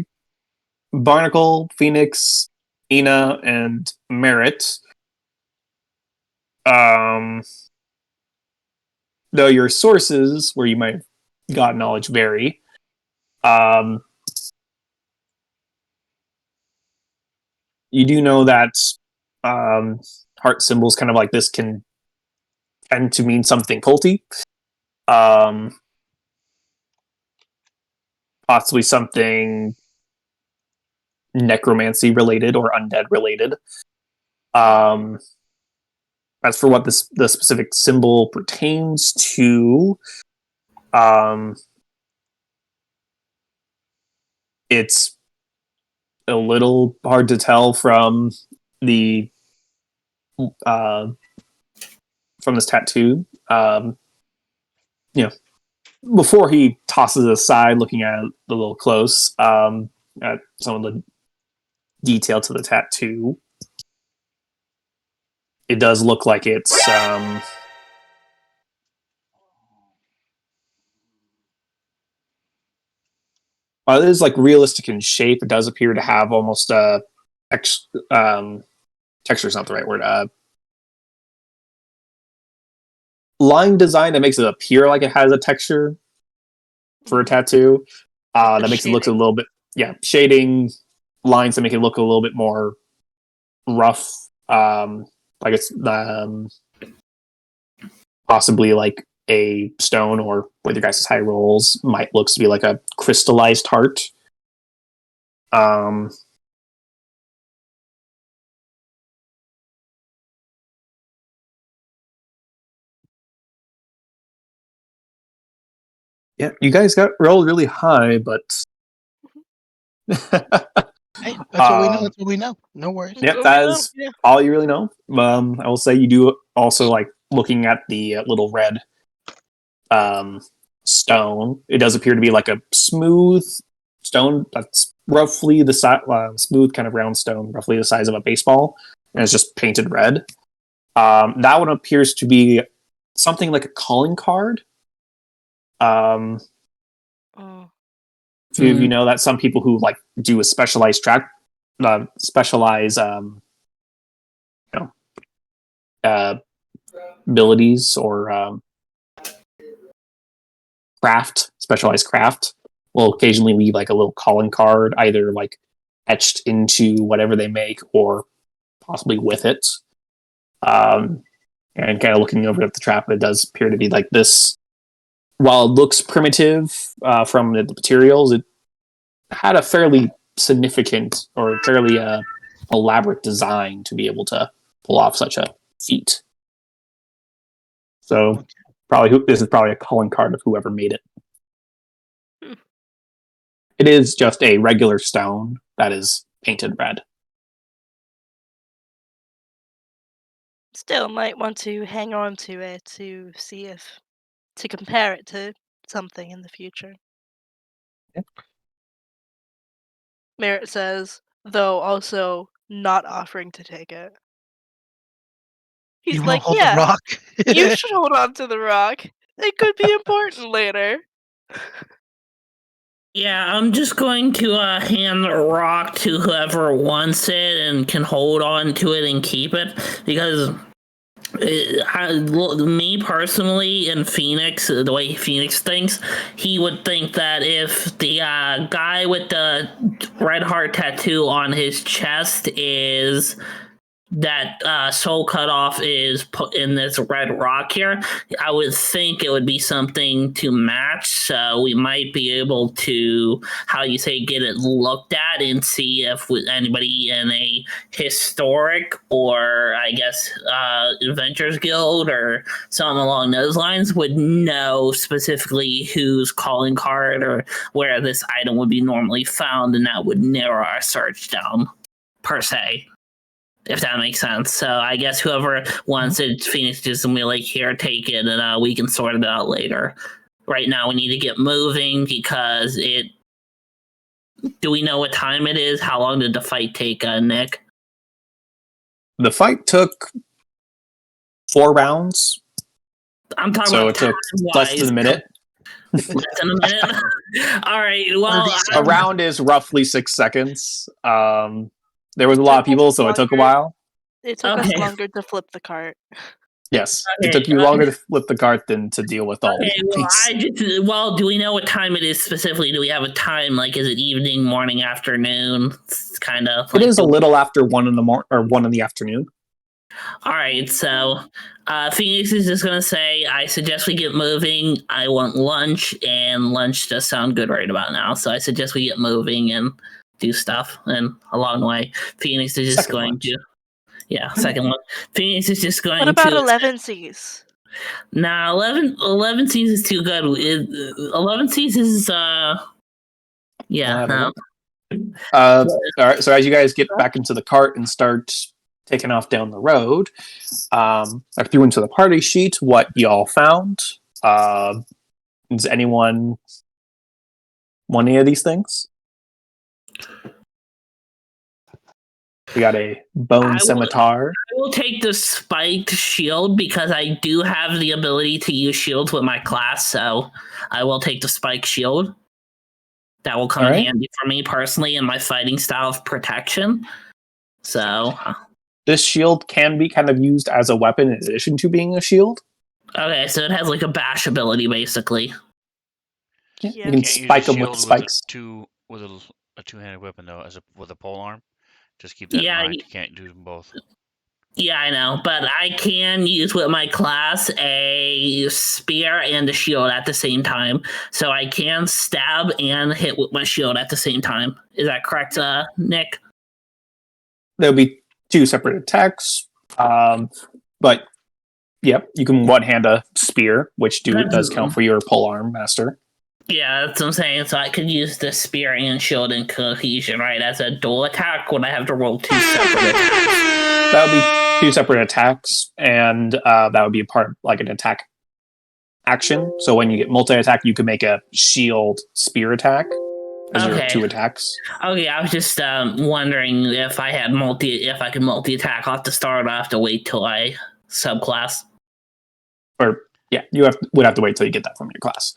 Barnacle, Phoenix, Ina, and Merritt. Though your sources where you might have got knowledge vary. You do know that heart symbols kind of like this can tend to mean something culty. Possibly something necromancy related or undead related. As for what the specific symbol pertains to, it's a little hard to tell from the from this tattoo. Before he tosses it aside, looking at it a little close, at some of the detail to the tattoo, it does look like it's it is like realistic in shape. It does appear to have almost a texture is not the right word. Line design that makes it appear like it has a texture for a tattoo. That makes it look a little bit, shading lines that make it look a little bit more rough. Like it's possibly like a stone, or with your guys' high rolls, might looks to be like a crystallized heart. Yeah, you guys got rolled really high, but Hey, that's what we know. That's what we know. No worries. Yep, that is all you really know. I will say you do also like looking at the little red stone. It does appear to be like a smooth stone that's roughly the size, smooth kind of round stone, roughly the size of a baseball, and it's just painted red. That one appears to be something like a calling card. Few of you know that some people who like do a specialized track, abilities or specialized craft, will occasionally leave like a little calling card, either like etched into whatever they make or possibly with it. And kind of looking over at the trap, it does appear to be like this. While it looks primitive from the materials, it had a fairly significant or fairly elaborate design to be able to pull off such a feat. So this is probably a calling card of whoever made it. It is just a regular stone that is painted red. Still might want to hang on to it to see if to compare it to something in the future. Yeah. Merritt says, though also not offering to take it. You He's want to like, hold the yeah, rock? you should hold on to the rock. It could be important later. Yeah, I'm just going to hand the rock to whoever wants it and can hold on to it and keep it because me personally in Phoenix, the way Phoenix thinks, he would think that if the guy with the red heart tattoo on his chest is that soul cutoff is put in this red rock here, I would think it would be something to match. So we might be able to, how you say, get it looked at and see if anybody in a historic or I guess Adventures Guild or something along those lines would know specifically whose calling card or where this item would be normally found, and that would narrow our search down per se, if that makes sense. So I guess whoever wants it, Phoenix just will be like, here, take it, and we can sort it out later. Right now, we need to get moving because it. Do we know what time it is? How long did the fight take, Nick? The fight took 4 rounds, I'm talking so about it took time-wise. less than a minute. Less than a minute. All right. Well, A round is roughly 6 seconds. There was a lot of Took us people, so it took a longer. while. It took us Okay. longer to flip the cart. Yes, Okay, it took you longer to flip the cart than to deal with all Okay, the well, well, do we know what time it is specifically? Do we have a time? Like, is it evening, morning, afternoon? It's kind of like It is a little after 1 in the or 1 in the afternoon. All right, so Phoenix is just gonna say, I suggest we get moving. I want lunch, and lunch does sound good right about now. So I suggest we get moving and do stuff. And along the way, Phoenix is just Second going lunch. to, yeah, second one. Phoenix is just going What about to. 11 Cs? Nah, 11 C's is too good. 11 C's is yeah, no. All right. So as you guys get back into the cart and start taking off down the road, I threw into the party sheet what y'all found. Does anyone want any of these things? We got a bone scimitar. I will take the spiked shield because I do have the ability to use shields with my class, so I will take the spiked shield. That will come in handy for me personally in my fighting style of protection. So this shield can be kind of used as a weapon in addition to being a shield. Okay, so it has like a bash ability basically. Yeah. Yeah. You can spike them with spikes. With a two-handed weapon though, with a pole arm. Just keep that in mind. You can't do them both. Yeah, I know, but I can use with my class a spear and a shield at the same time, so I can stab and hit with my shield at the same time. Is that correct, Nick? There'll be 2 separate attacks, but yep, you can one-hand a spear, which does count for your polearm master. Yeah, that's what I'm saying. So I could use the spear and shield and cohesion, right, as a dual attack when I have to roll 2 separate attacks. That would be 2 separate attacks, and that would be a part of like an attack action. So when you get multi-attack, you can make a shield spear attack as your 2 attacks. Okay, I was just wondering if I could multi-attack off the start. I have to wait till I subclass. Or yeah, would have to wait till you get that from your class.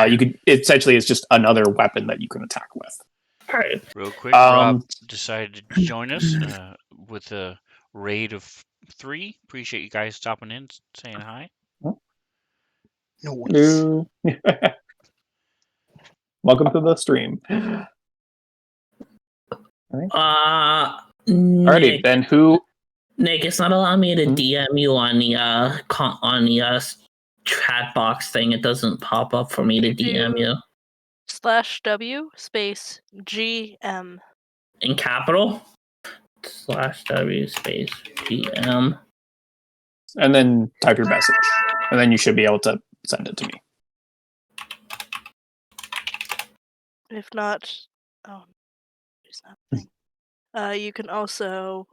You could essentially it's just another weapon that you can attack with. All right. Real quick, Rob decided to join us with a raid of 3. Appreciate you guys stopping in, saying hi. No. Welcome to the stream. Alrighty, then who? Nick, it's not allowing me to DM you on the chat box thing. It doesn't pop up for me to DM you. /W space GM. In capital? /W space GM. And then type your message. And then you should be able to send it to me. If not, oh, there's nothing. You can also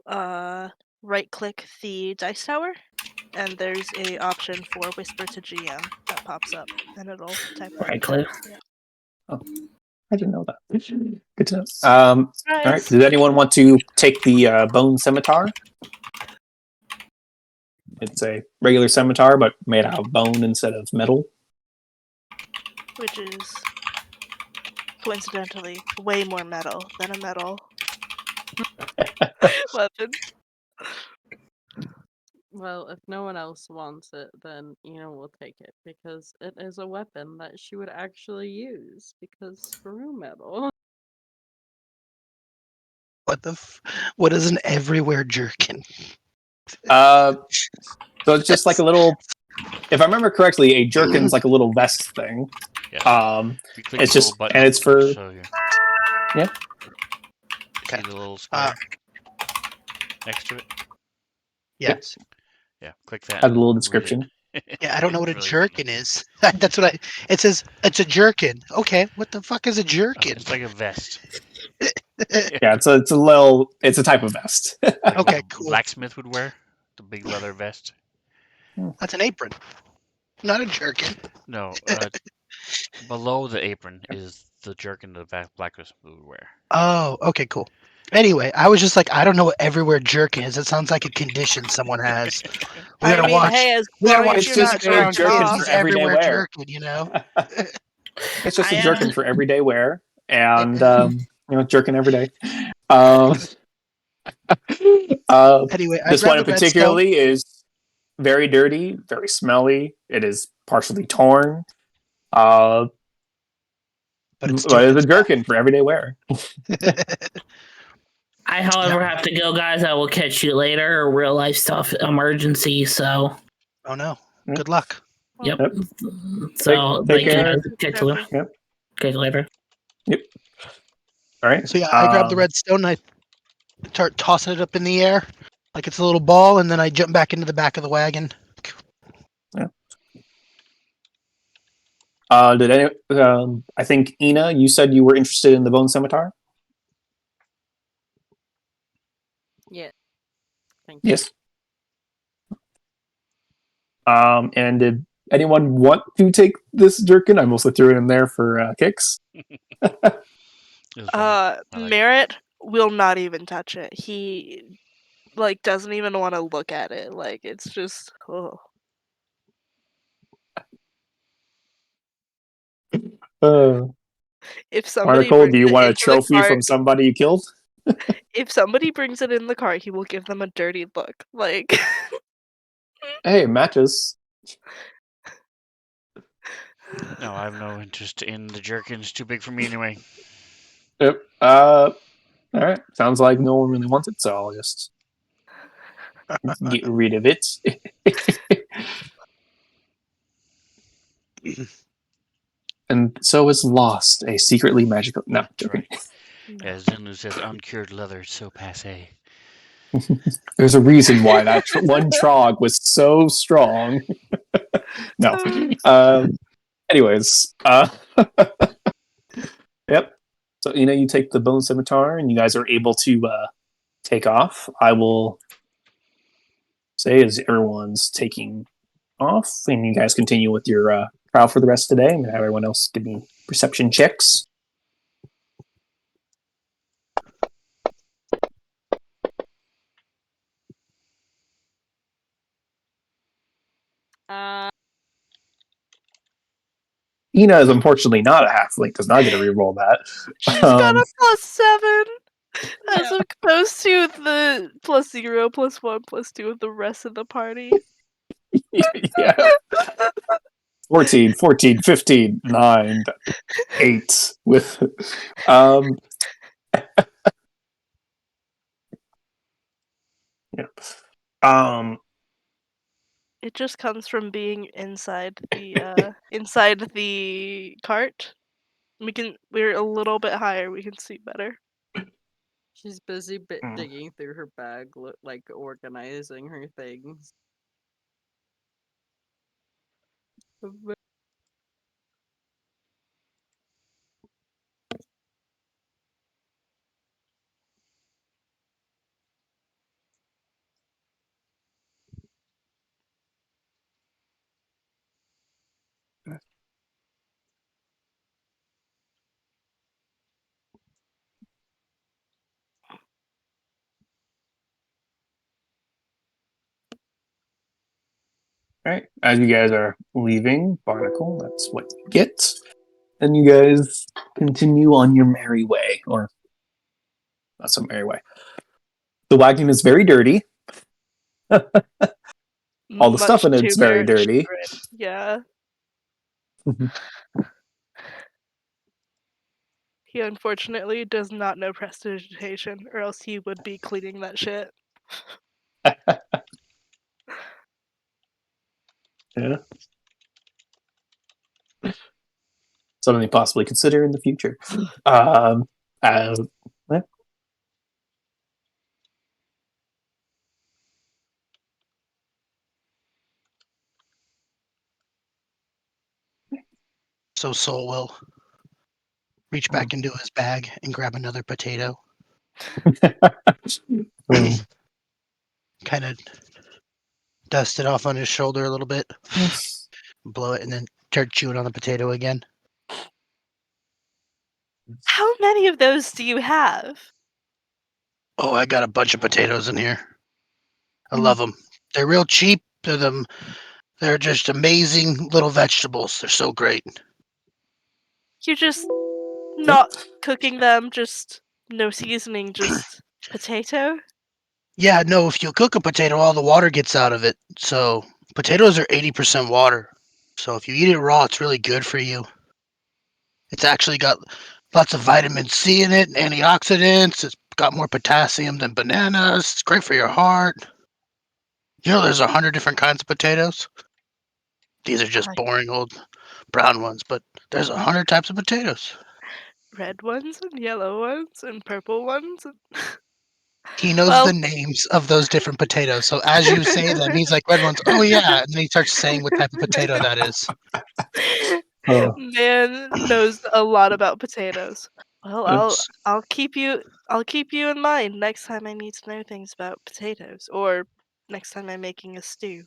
right-click the dice tower, and there's a option for Whisper to GM that pops up, and it'll type that Right in. click. Yeah. I didn't know that. Good to know. All right. Nice. Does anyone want to take the bone scimitar? It's a regular scimitar, but made out of bone instead of metal. Which is coincidentally way more metal than a metal weapon. Well, if no one else wants it, then we'll take it because it is a weapon that she would actually use. Because screw metal. What is an everywhere jerkin? So it's just like a little. If I remember correctly, a jerkin's like a little vest thing. Yes. If you click It's the little just, button, and it's for. it'll show you. Yeah. See the little square next to it? Yes. Yeah, click that. Has a little Read it. description. Yeah, I don't know what a It's really jerkin is. That's what it says. It's a jerkin. Okay, what the fuck is a jerkin? It's like a vest. Yeah, it's a type of vest. Like what Okay, a cool. blacksmith would wear, the big leather vest. That's an apron, not a jerkin. No, below the apron is the jerkin the blacksmith would wear. Oh, okay, cool. Anyway, I was just like, I don't know what everywhere jerkin is. It sounds like a condition someone has. We I gotta mean, watch. hey, as We gotta long as watch It's you're not just a Sisters jerking Around jerkin off. for Kids' everyday everywhere wear. jerkin. It's just a I, jerkin for everyday wear, and jerkin every day. Um, Anyway, I this one grabbed in the redstone, particularly is very dirty, very smelly. It is partially torn. but it's But it's jerkin a stuff. jerkin for everyday wear. I, however, have to go, guys. I will catch you later. Real life stuff, emergency. So, Oh no. Yep. Good luck. yep. Yep. So, Take care. Catch you later. Yep. Catch you later. Yep. All right. So yeah, I grabbed the redstone and I start tossing it up in the air like it's a little ball, and then I jump back into the back of the wagon. Did any? I think Ina, you said you were interested in the bone scimitar. Yeah. Thank you. Yes. And did anyone want to take this jerkin? I mostly threw it in there for kicks. It was funny. I like it. Merritt will not even touch it. He doesn't even want to look at it. Like it's just Uh, If somebody Article, do brings you it want a into the trophy cart, from somebody you killed? if somebody brings it in the cart, he will give them a dirty look. Like Hey, matches. No, I have no interest in the jerkin. It's too big for me anyway. Yep. All right. Sounds like no one really wants it, so I'll just get rid of it. And so is lost a secretly magical. No, joking. Right. As Zinlu says, uncured leather, so passe. There's a reason why that one trog was so strong. No. Anyways. Yep. So you take the bone scimitar, and you guys are able to take off. I will say as everyone's taking off, and you guys continue with your trial for the rest of the day. I'm gonna have everyone else give me perception checks. Uh, Ina is unfortunately not a halfling, does not get to reroll that. she's got a +7 as Yeah. opposed to the +0, +1, +2 of the rest of the party. Yeah. 14, 15, 9, 8 with yeah. It just comes from being inside the cart. We're a little bit higher, we can see better. She's busy digging through her bag, like organizing her things. All right. As you guys are leaving Barnacle, that's what you get. And you guys continue on your merry way, or not so merry way. The wagon is very dirty. All the stuff Much in to it's very Merritt's dirty. chagrin. Yeah. He unfortunately does not know prestidigitation, or else he would be cleaning that shit. Yeah. Something to possibly consider in the future. Uh, yeah. So Soul will reach back into his bag and grab another potato. Kind of dust it off on his shoulder a little bit, blow it, and then start chewing on the potato again. How many of those do you have? Oh, I got a bunch of potatoes in here. I love them. They're real cheap. They're just amazing little vegetables. They're so great. You're just not cooking them, just no seasoning, just potato? Yeah, no, if you cook a potato, all the water gets out of it. So potatoes are 80% water. So if you eat it raw, it's really good for you. It's actually got lots of vitamin C in it, antioxidants. It's got more potassium than bananas. It's great for your heart. You know, there's 100 different kinds of potatoes. These are just Like boring old brown ones, but there's 100 types of potatoes. red ones and yellow ones and purple ones. He knows Well, the names of those different potatoes. So as you say them, he's like, red ones, oh yeah. And then he starts saying what type of potato that is. Oh, man knows a lot about potatoes. Well, oops. I'll keep you in mind next time I need to know things about potatoes, or next time I'm making a stew.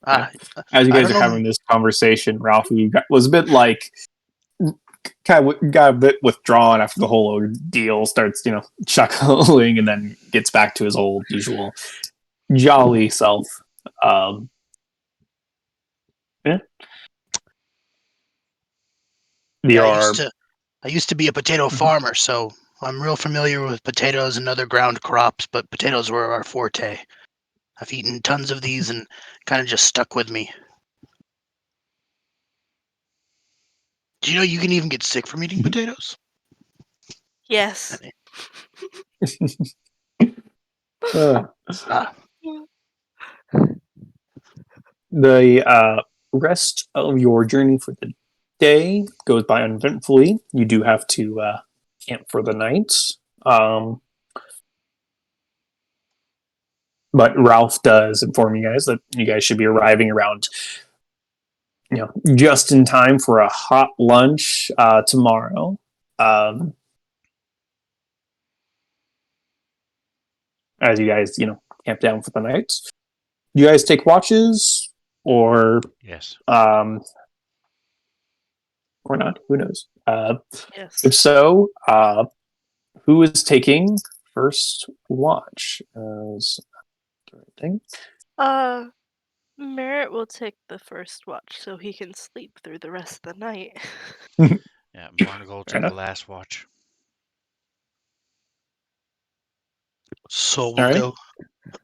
Yeah. Ah, As you I guys don't are know. having this conversation, Ralph, who was a bit like got a bit withdrawn after the whole ordeal, starts chuckling, and then gets back to his old usual jolly self. Um, yeah, Yeah, your I used to be a potato farmer, so I'm real familiar with potatoes and other ground crops, but potatoes were our forte. I've eaten tons of these and kind of just stuck with me. Do you know you can even get sick from eating potatoes? Yes. uh, Ah, the rest of your journey for the day goes by uneventfully. You do have to camp for the night. Um, but Ralph does inform you guys that you guys should be arriving around, just in time for a hot lunch tomorrow. Um, as you guys, camp down for the night. Do you guys take watches or Yes. um, or not? Who knows? Yes. If so, who is taking first watch? Thing. Uh, Merritt will take the first watch so he can sleep through the rest of the night. Yeah, Barnacle will Fair take the enough. last watch. so All we'll right. go.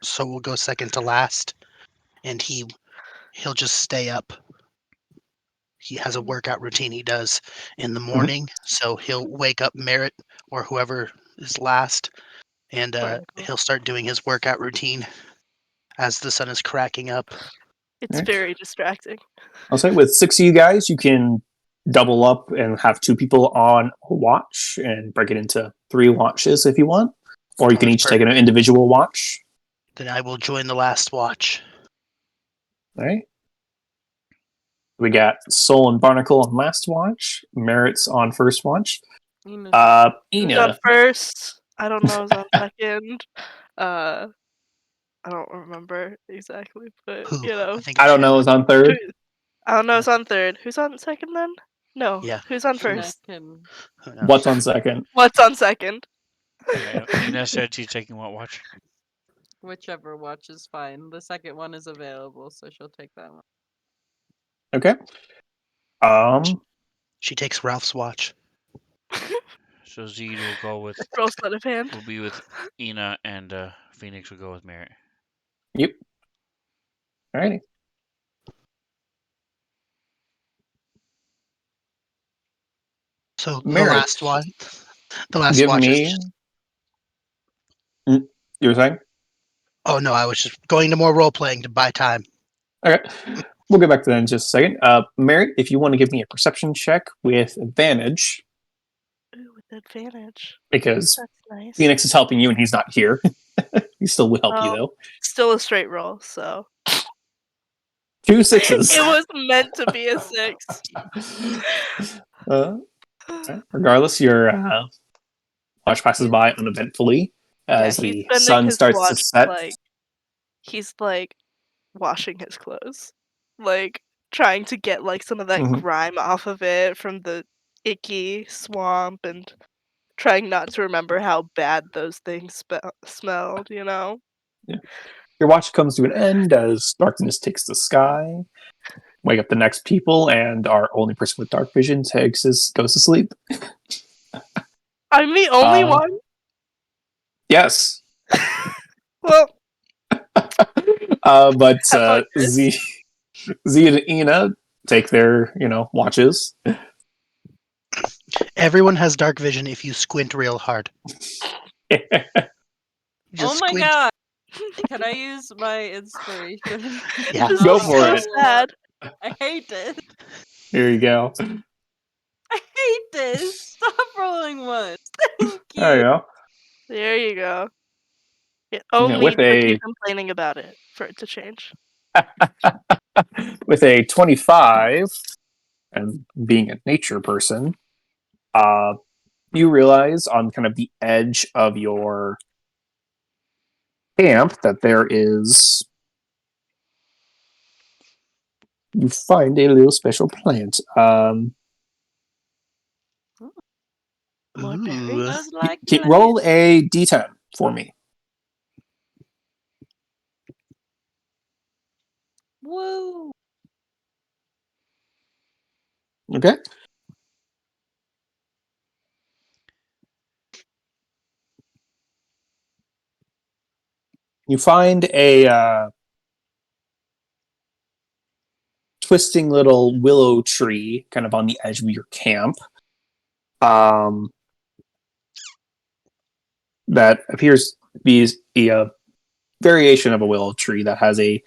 So we'll go second to last, and he'll just stay up. He has a workout routine he does in the morning, so he'll wake up Merritt or whoever is last, and Barnacle. he'll start doing his workout routine as the sun is cracking up. It's All right. very distracting. I'll say with 6 of you guys, you can double up and have 2 people on a watch and break it into 3 watches if you want, or you can That's each take an perfect. individual watch. Then I will join the last watch. All right. We got Soul and Barnacle on last watch. Merritt's on first watch. Enos Who's on Ina. first? I don't know who's on second. Uh, I don't remember exactly, but Who? I think I it's don't know. him. Is on who, third. I don't know who's on third. Who's on second then? No, Yeah. who's on first? second. Who What's knows? on second? What's on second? Yeah, Ina said she's taking what watch? Whichever watch is fine. The second one is available, so she'll take that one. Okay. Um, She takes Ralph's watch. So Zed will go with Roll sleight of hand. will be with Ina, and Phoenix will go with Merritt. Yep. Alrighty. So the Merritt, last one, the last give watch is me. just. You were saying? Oh no, I was just going to more role playing to buy time. Okay. We'll get back to that in just a second. Merritt, if you want to give me a perception check with advantage, Ooh, with advantage. because That's nice. Phoenix is helping you and he's not here. He still will help you, Oh, though. still a straight roll, so 2 6s. it was meant to be a 6. Regardless, your watch passes by uneventfully Yeah, as he's the spending sun his starts to watch set. he's washing his clothes, like trying to get like some of that Mhm. grime off of it from the icky swamp, and trying not to remember how bad those things smelled. Yeah. Your watch comes to an end as darkness takes the sky. Wake up the next people, and our only person with dark vision goes to sleep. I'm the only one. Yes. Well, But have fun, guys. Z and Ina take their, watches. Everyone has dark vision if you squint real hard. Just Oh my squint. god! Can I use my inspiration? Yeah. This Go is for so it. sad. I hate this. Here you go. I hate this. Stop rolling ones. Thank There you you. go. There you go. It Yeah, only took you complaining about it for it to change. with a 25, and being a nature person, you realize on kind of the edge of your camp that you find a little special plant. More Ooh. berries. Smells like Roll place. a d10 for me. Woo. Okay. You find a twisting little willow tree kind of on the edge of your camp. That appears to be a variation of a willow tree that has a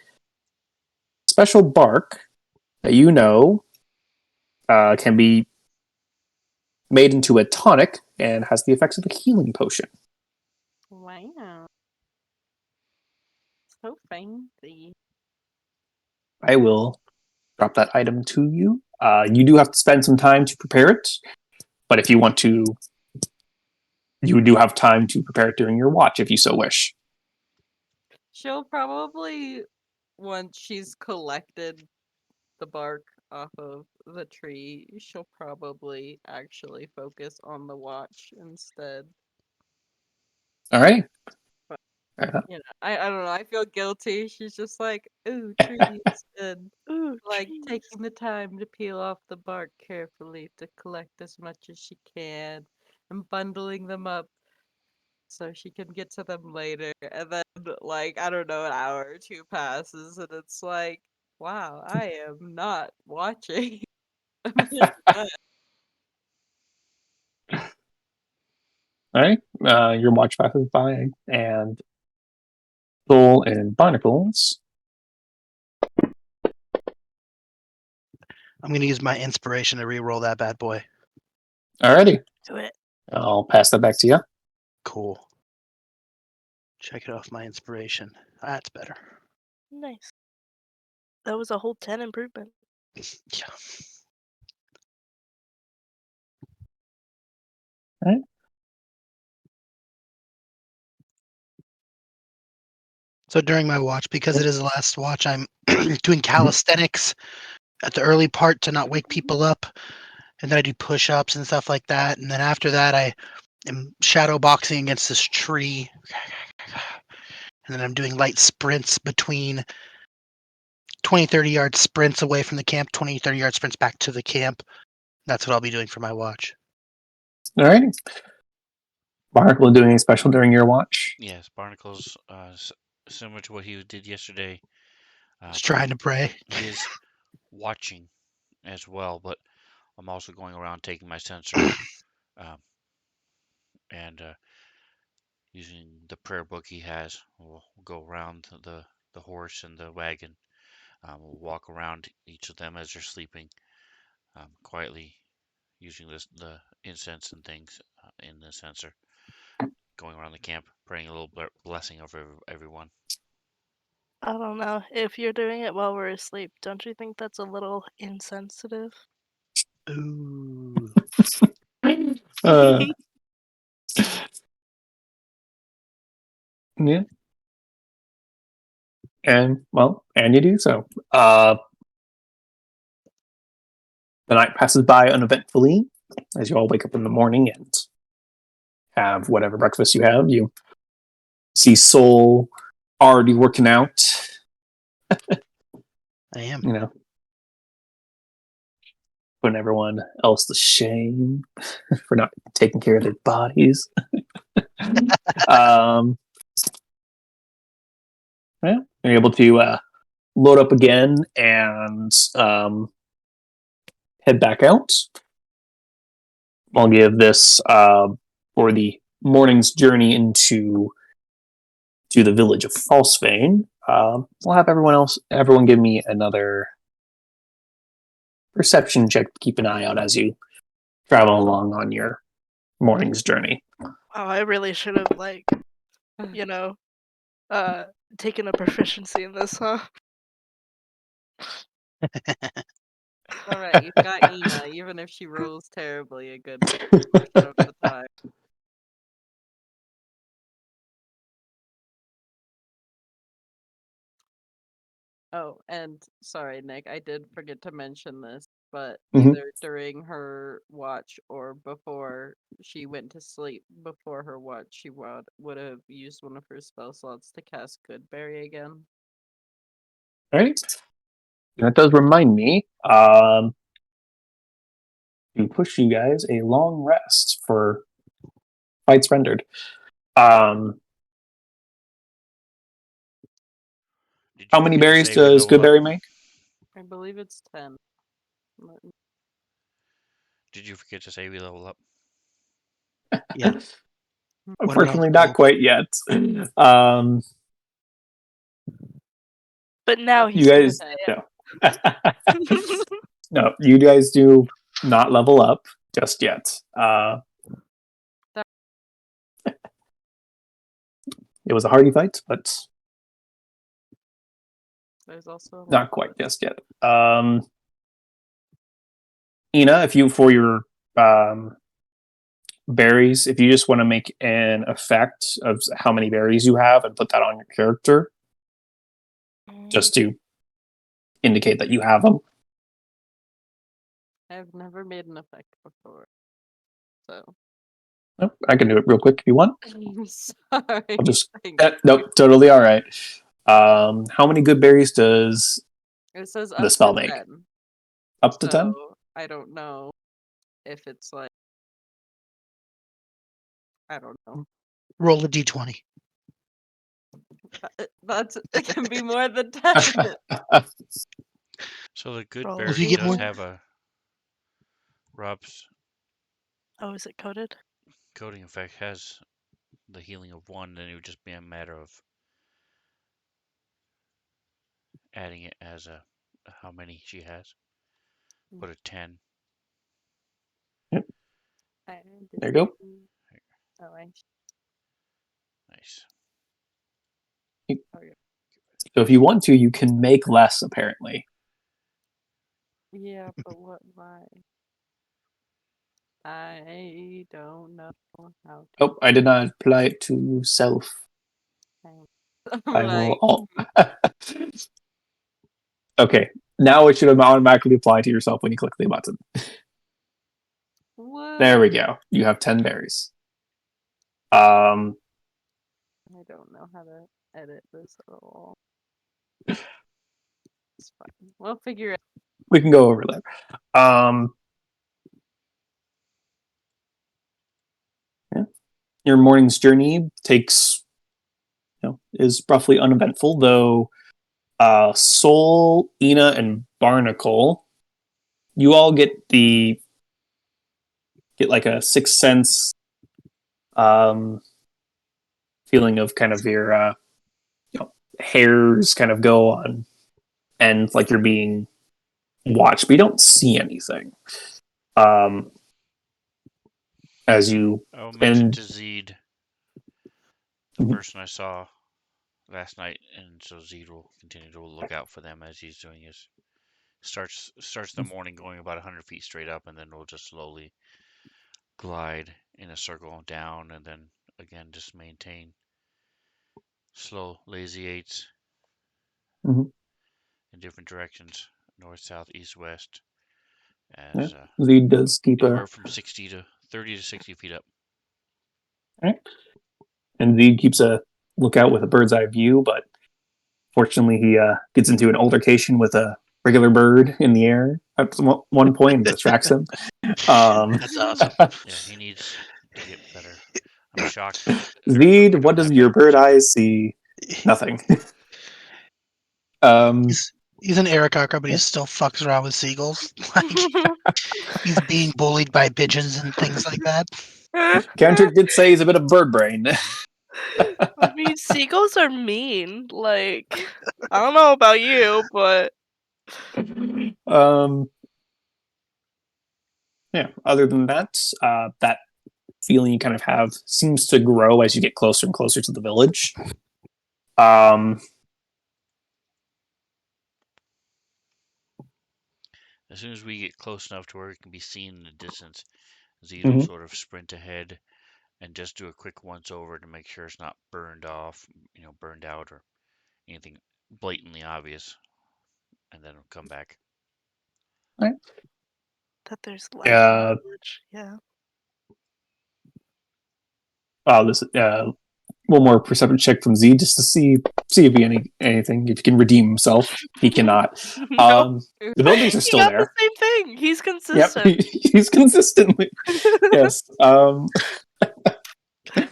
special bark that can be made into a tonic and has the effects of a healing potion. Wow. So fancy. I will drop that item to you. You do have to spend some time to prepare it, but if you want to, you do have time to prepare it during your watch if you so wish. She'll probably, once she's collected the bark off of the tree, she'll probably actually focus on the watch instead. All right. But I don't know. I feel guilty. She's just like, ooh, trees, and Ooh, like trees. taking the time to peel off the bark carefully to collect as much as she can and bundling them up so she can get to them later. And then, like, I don't know, an hour or two passes, and it's like, wow, I am not watching. I'm just not. All right. Your watch passes by, and Soul and Barnacles. I'm going to use my inspiration to re-roll that bad boy. Alrighty. Do it. I'll pass that back to you. Cool. Check it off my inspiration. That's better. Nice. That was a whole 10 improvement. Yeah. All right. So during my watch, because it is the last watch, I'm doing calisthenics at the early part to not wake people up. And then I do push-ups and stuff like that. And then after that, I am shadow boxing against this tree. and then I'm doing light sprints between 20, 30-yard sprints away from the camp, 20, 30-yard sprints back to the camp. That's what I'll be doing for my watch. All right. Barnacle doing anything special during your watch? Yes, Barnacle's similar to what he did yesterday. Just trying to pray. He is watching as well, but I'm also going around taking my sensor and using the prayer book he has. We'll go around the horse and the wagon. We'll walk around each of them as they're sleeping, quietly using the incense and things in the sensor. Going around the camp, praying a little blessing over everyone. I don't know. If you're doing it while we're asleep, don't you think that's a little insensitive? Ooh. Uh, yeah. And you do so. The night passes by uneventfully as you all wake up in the morning and have whatever breakfast you have. You see Soul already working out. I am. Putting everyone else to shame for not taking care of their bodies. Yeah, you're able to load up again and head back out. I'll give this for the morning's journey into the village of Falsevane. I'll have everyone give me another perception check to keep an eye out as you travel along on your morning's journey. Oh, I really should have taken a proficiency in this, huh? All right, you've got Ina. Even if she rolls terribly, a good portion of the time. Oh, and sorry, Nick, I did forget to mention this, but either during her watch or before she went to sleep, before her watch, she would have used one of her spell slots to cast Goodberry again. All right. That does remind me to push you guys a long rest for fights rendered. How many berries does Goodberry make? I believe it's 10. Did you forget to say we level up? Yeah. Unfortunately, not quite yet. But now you guys, no. No, you guys do not level up just yet. It was a hardy fight, but there's also not quite just yet. Ina, if you for your berries, if you just want to make an effect of how many berries you have and put that on your character, just to indicate that you have them. I've never made an effect before, so. Oh, I can do it real quick if you want. I'm sorry. I'll just nope, totally all right. How many good berries does it says the spell make? 10. Up to 10? I don't know if it's like I don't know. Roll a d20. It can be more than 10. So the good Roll berry does have a Rob's. Oh, is it coded? Coding effect has the healing of 1, then it would just be a matter of adding it as how many she has. Put a 10. Yep. There you go. Oh, nice. So if you want to, you can make less, apparently. Yeah, but what? Why? I don't know how to. Oh, I did not apply it to self. I will. Okay, now it should automatically apply to yourself when you click the button. What? There we go. You have 10 berries. I I don't know how to edit this at all. It's fine. We'll figure it We can go over that. Yeah. Your morning's journey takes, is roughly uneventful, though. Soul, Ina, and Barnacle, you all get like a sixth sense feeling of kind of your hairs kind of go on and like you're being watched, but you don't see anything. As you I'll mention to Zed the Mhm. person I saw last night, and so Zed will continue to look out for them as he's doing his starts the morning going about 100 feet straight up, and then we'll just slowly glide in a circle down, and then again just maintain slow, lazy eights Mhm. in different directions, north, south, east, west, Yeah. as Z does keep anywhere from 30 to 60 feet up. Right. And Z keeps a lookout with a bird's eye view, but fortunately he gets into an altercation with a regular bird in the air at one point and distracts him. That's awesome. Yeah, he needs to get better. I'm shocked. Z, We what don't does have your better bird perception. eyes see? Nothing. um, He's an Aarakocra, but he yeah. still fucks around with seagulls. Like he's being bullied by pigeons and things like that. Kendrick did say he's a bit of bird brain. I mean, seagulls are mean. Like, I don't know about you, but um, yeah. Other than that, that feeling you kind of have seems to grow as you get closer and closer to the village. As soon as we get close enough to where it can be seen in the distance, Zed will Mhm. sort of sprint ahead and just do a quick once over to make sure it's not burned off, burned out or anything blatantly obvious, and then come back. Right. that there's life in the village. Yeah. This one more perception check from Z just to see if he anything if he can redeem himself. He cannot. No, The buildings are he still got the there. same thing. He's Yep, consistent. he's consistently yes.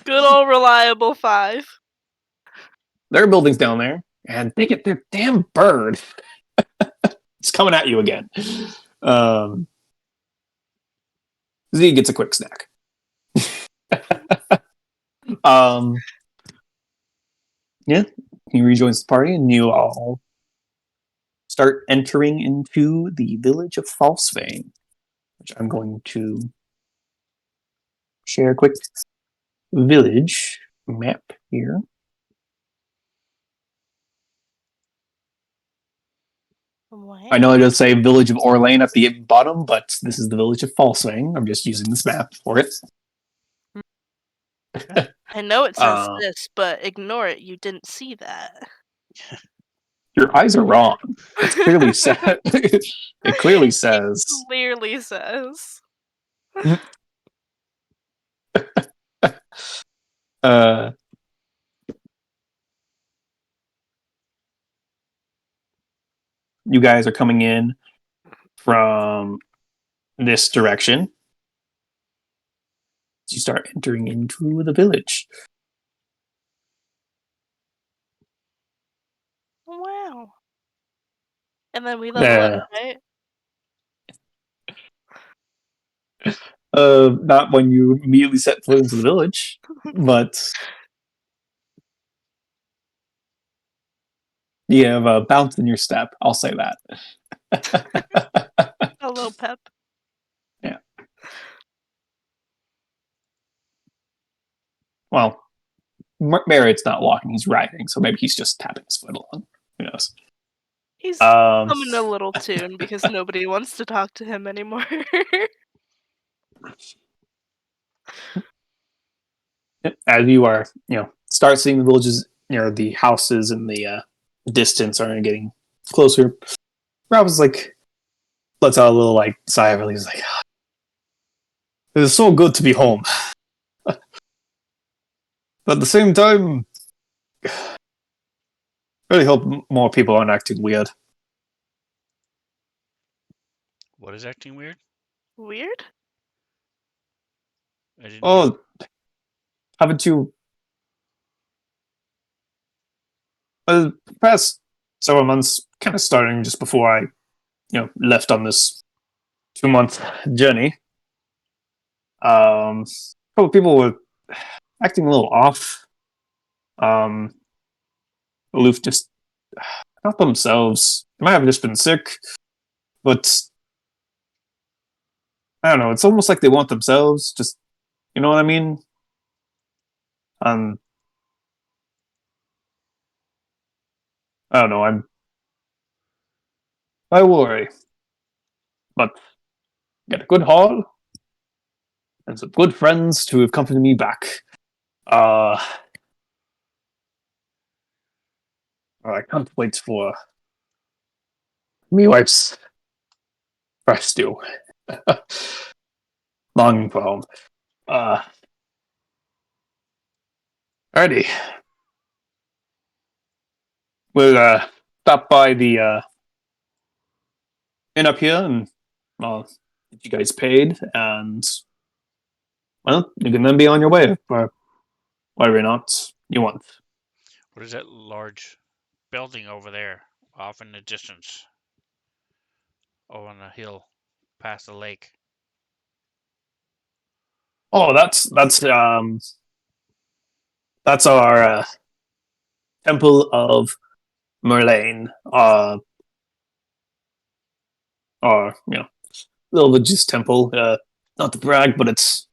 Good old reliable 5. There are buildings down there, and they get their damn bird. It's coming at you again. Z gets a quick snack. Yeah, he rejoins the party, and you all start entering into the village of Falsefane, which I'm going to share a quick village map here. I know Wow. it does say village of Orlane at the bottom, but this is the village of Falsefane. I'm just using this map for it. I know it says Uh, this, but ignore it. You didn't see that. your eyes are wrong. It's clearly said. It clearly says. Clearly says. Uh, you guys are coming in from this direction. You start entering into the village. Wow. And then we level up, right? Not when you immediately set foot into the village, but you have a bounce in your step. I'll say that. A little pep. Yeah. Well, Merritt's not walking; he's riding, so maybe he's just tapping his foot along. Who knows? He's Um, humming a little tune because nobody wants to talk to him anymore. as you are, start seeing the villages, the houses in the distance are getting closer. Rob was like, lets out a little like sigh of relief. He's like, it is so good to be home. But at the same time, really hope more people aren't acting weird. What is acting weird? Weird? I didn't hear. Oh, haven't you? The past several months, kind of starting just before I, left on this 2-month journey. A couple people were acting a little off. Um, aloof, just not themselves. They might have just been sick, but I don't know. It's almost like they want themselves. Just you know what I mean? Um, I don't know. I worry, but got a good haul and some good friends to accompany me back. Uh, I can't wait for me wife's fresh stew. Longing for home. Uh, Alrighty. We'll stop by the inn up here and get you guys paid, and well, you can then be on your way for whatever or not you want. What is that large building over there, off in the distance, over on the hill, past the lake? Oh, that's our temple of Merlane. Our religious temple. Not to brag, but it's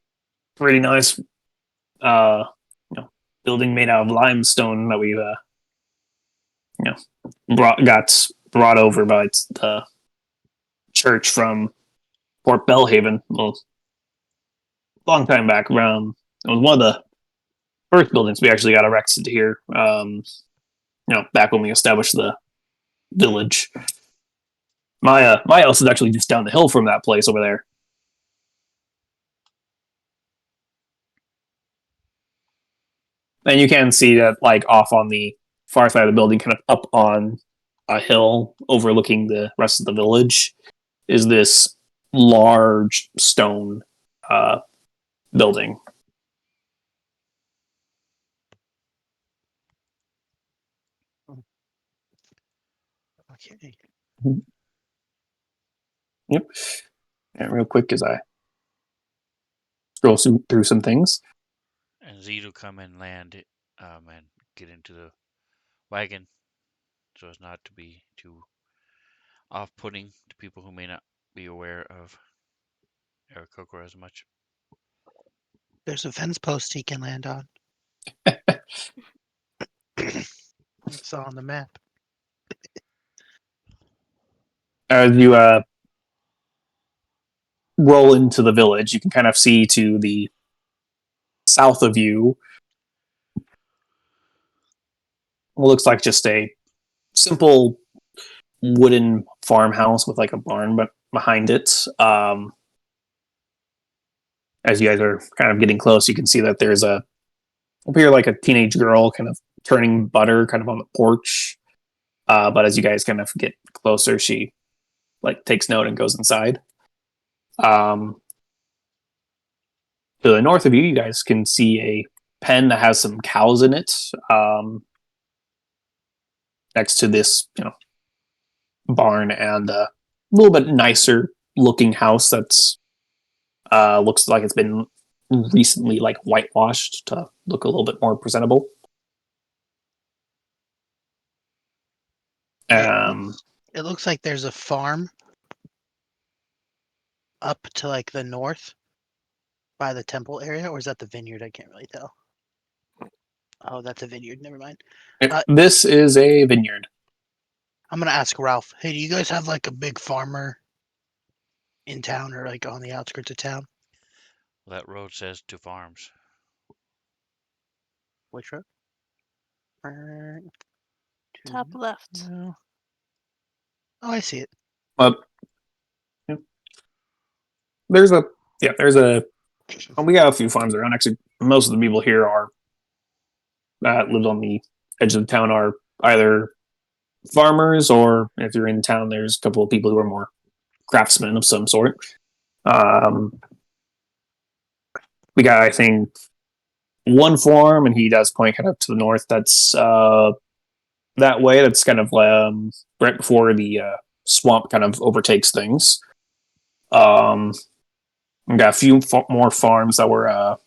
pretty nice. Uh, building made out of limestone that we've you know got brought over by the church from Port Belhaven. Well, long time back. Around it was one of the first buildings we actually got erected here. Back when we established the village. My house is actually just down the hill from that place over there. And you can see that, like, off on the far side of the building, kind of up on a hill overlooking the rest of the village, is this large stone uh, building. Okay. Yep. And real quick as I scroll through some things. And Zed will come and land it, and get into the wagon, so as not to be too off-putting to people who may not be aware of Aarakocra as much. There's a fence post he can land on. It's on the map. As you roll into the village, you can kind of see to the south of you what looks like just a simple wooden farmhouse with like a barn but behind it. As you guys are kind of getting close, you can see that there's up here like a teenage girl kind of turning butter kind of on the porch. But as you guys kind of get closer, she like takes note and goes inside. To the north of you, you guys can see a pen that has some cows in it. Next to this, barn and a little bit nicer looking house that's looks like it's been recently like whitewashed to look a little bit more presentable. It looks like there's a farm up to like the north by the temple area, or is that the vineyard? I can't really tell. Oh, that's a vineyard. Never mind. This is a vineyard. I'm gonna ask Ralph. Hey, do you guys have like a big farmer in town or like on the outskirts of town? Well, that road says to farms. Which road? Top left. No. Oh, I see it. Yeah. There's a well, we got a few farms around. Actually, most of the people here are that live on the edge of the town are either farmers, or if you're in town, there's a couple of people who are more craftsmen of some sort. Um, we got, I think, one farm, and he does point kind of to the north. That's that way. That's kind of right before the swamp kind of overtakes things. We got a few more farms that were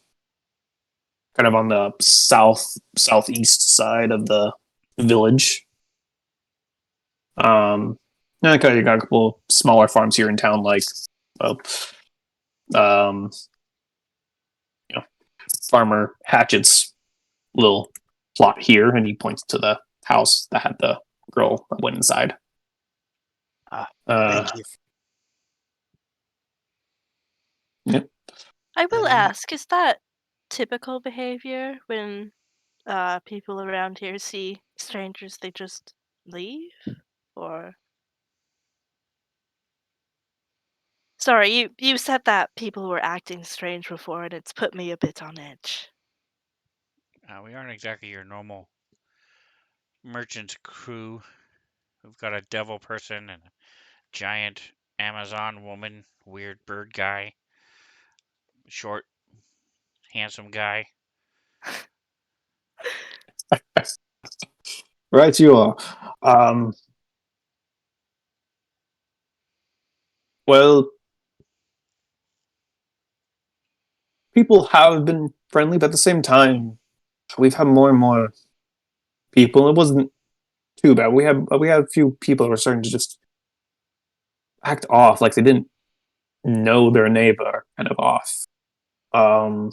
kind of on the southeast side of the village. Okay, you got a couple of smaller farms here in town, like well, um, you know, Farmer Hatchet's little plot here, and he points to the house that had the girl that went inside. Thank you. Yep. I will And ask, is that typical behavior when people around here see strangers, they just leave? Or sorry, you said that people were acting strange before, and it's put me a bit on edge. We aren't exactly your normal merchant crew. We've got a devil person and a giant Amazon woman, weird bird guy, short, handsome guy. Right, you are. Well, people have been friendly, but at the same time, we've had more and more people. It wasn't too bad. We had a few people who were starting to just act off, like they didn't know their neighbor, kind of off, um,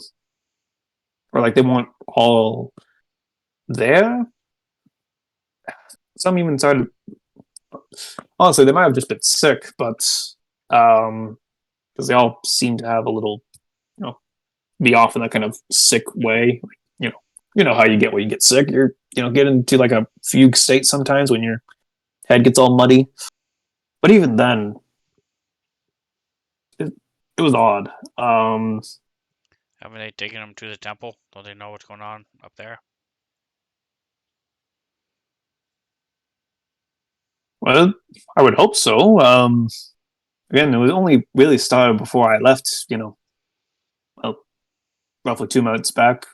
or like they weren't all there. Some even started. Honestly, they might have just been sick, but because they all seem to have a little, be off in that kind of sick way. You know how you get when you get sick. You're get into like a fugue state sometimes when your head gets all muddy. But even then, it was odd. Haven't they taken him to the temple? Don't they know what's going on up there? Well, I would hope so. Again, it was only really started before I left. Well, roughly 2 months back.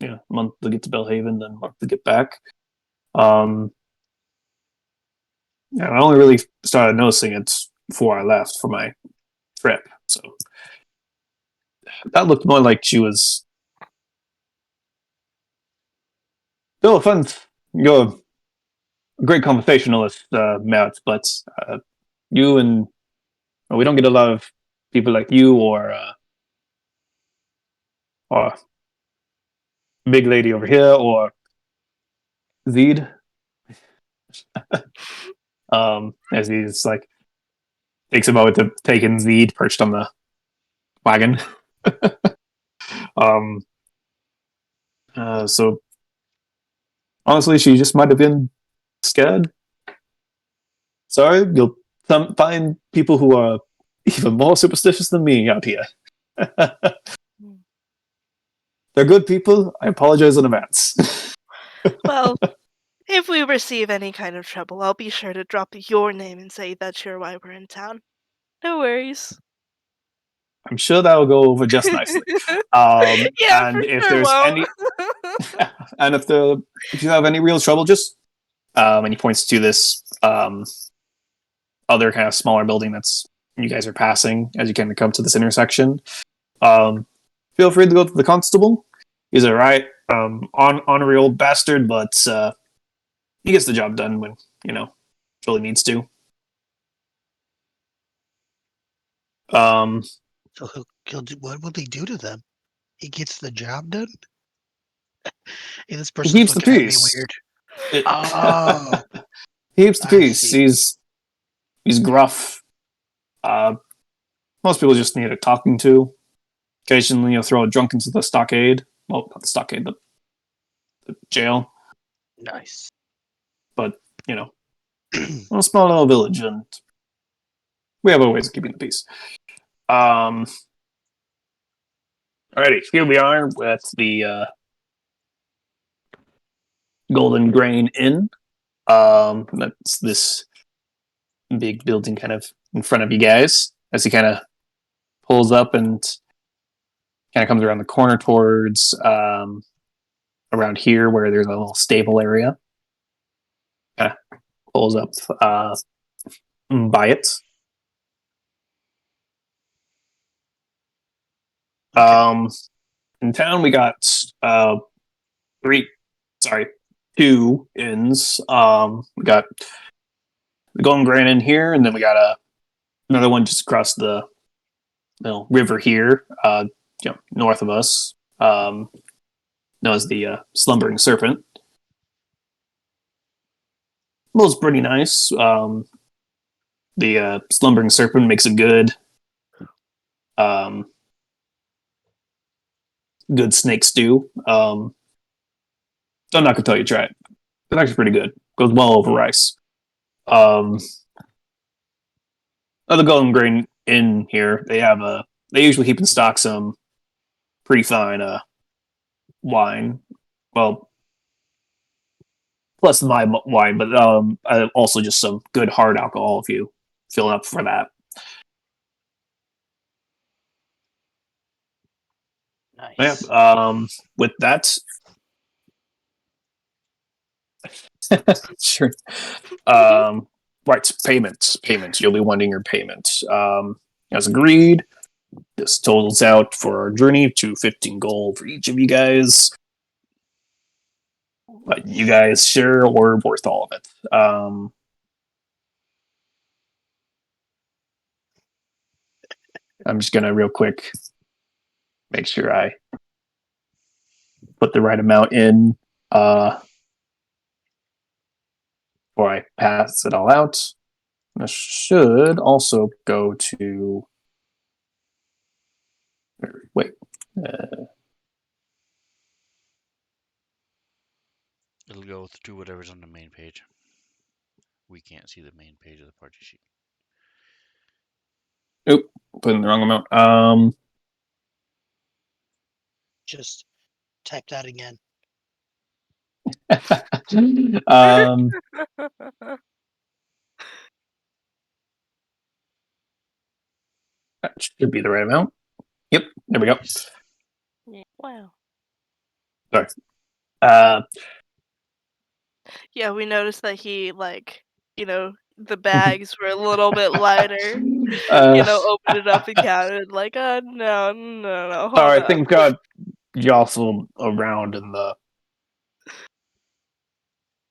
A month to get to Belhaven, then a month to get back. Yeah, I only really started noticing it before I left for my trip. So that looked more like she was. No offense, you're a great conversationalist, Matt, but you and well, we don't get a lot of people like you or big lady over here or Zed. As he's like takes a moment to take in Zed perched on the wagon. um, so honestly, she just might have been scared. Sorry, you'll find people who are even more superstitious than me out here. They're good people. I apologize in advance. Well, if we receive any kind of trouble, I'll be sure to drop your name and say that's you're why we're in town. No worries. I'm sure that'll go over just nicely. Yeah, for And if sure there's won't. any, and if you have any real trouble, just and he points to this other kind of smaller building that's you guys are passing as you kind of come to this intersection. Feel free to go to the constable. He's a right honorary old bastard, but he gets the job done when really needs to. So he'll do. What will he do to them? He gets the job done. Hey, this He person's keeps the looking at me peace. weird. Oh, He keeps the I peace. see. He's gruff. Most people just need a talking to. Occasionally, you'll throw a drunk into the stockade. Well, not the stockade, the jail. Nice. But a small little village, and we have our ways of keeping the peace. Alrighty, here we are with the Golden Grain Inn. That's this big building kind of in front of you guys as he kind of pulls up and kind of comes around the corner towards around here where there's a little stable area. Kind of pulls up by it. Okay. In town we got two inns. We got the Golden Grand Inn here, and then we got another one just across the river here, north of us, known as the Slumbering Serpent. Well, it's pretty nice. The Slumbering Serpent makes a um, good snake stew. So I'm not gonna tell you try it. It's actually pretty good. Goes well over rice. Other Golden Grain Inn here, they usually keep in stock some pretty fine wine. Well, plus my wine, but also just some good hard alcohol if you fill up for that. Nice. Yeah. With that, sure. Right, payment. You'll be wanting your payment. As agreed, this totals out for our journey to 15 gold for each of you guys. But you guys sure were worth all of it. I'm just gonna real quick make sure I put the right amount in before I pass it all out. This should also go to. Wait. It'll go to whatever's on the main page. We can't see the main page of the party sheet. Oop, put in the wrong amount. Just type that again. That should be the right amount. Yep, there we go. Wow. Sorry. Yeah, we noticed that he the bags were a little bit lighter. Opened it up and counted no, hold Sorry, I up. think got jostled around in the.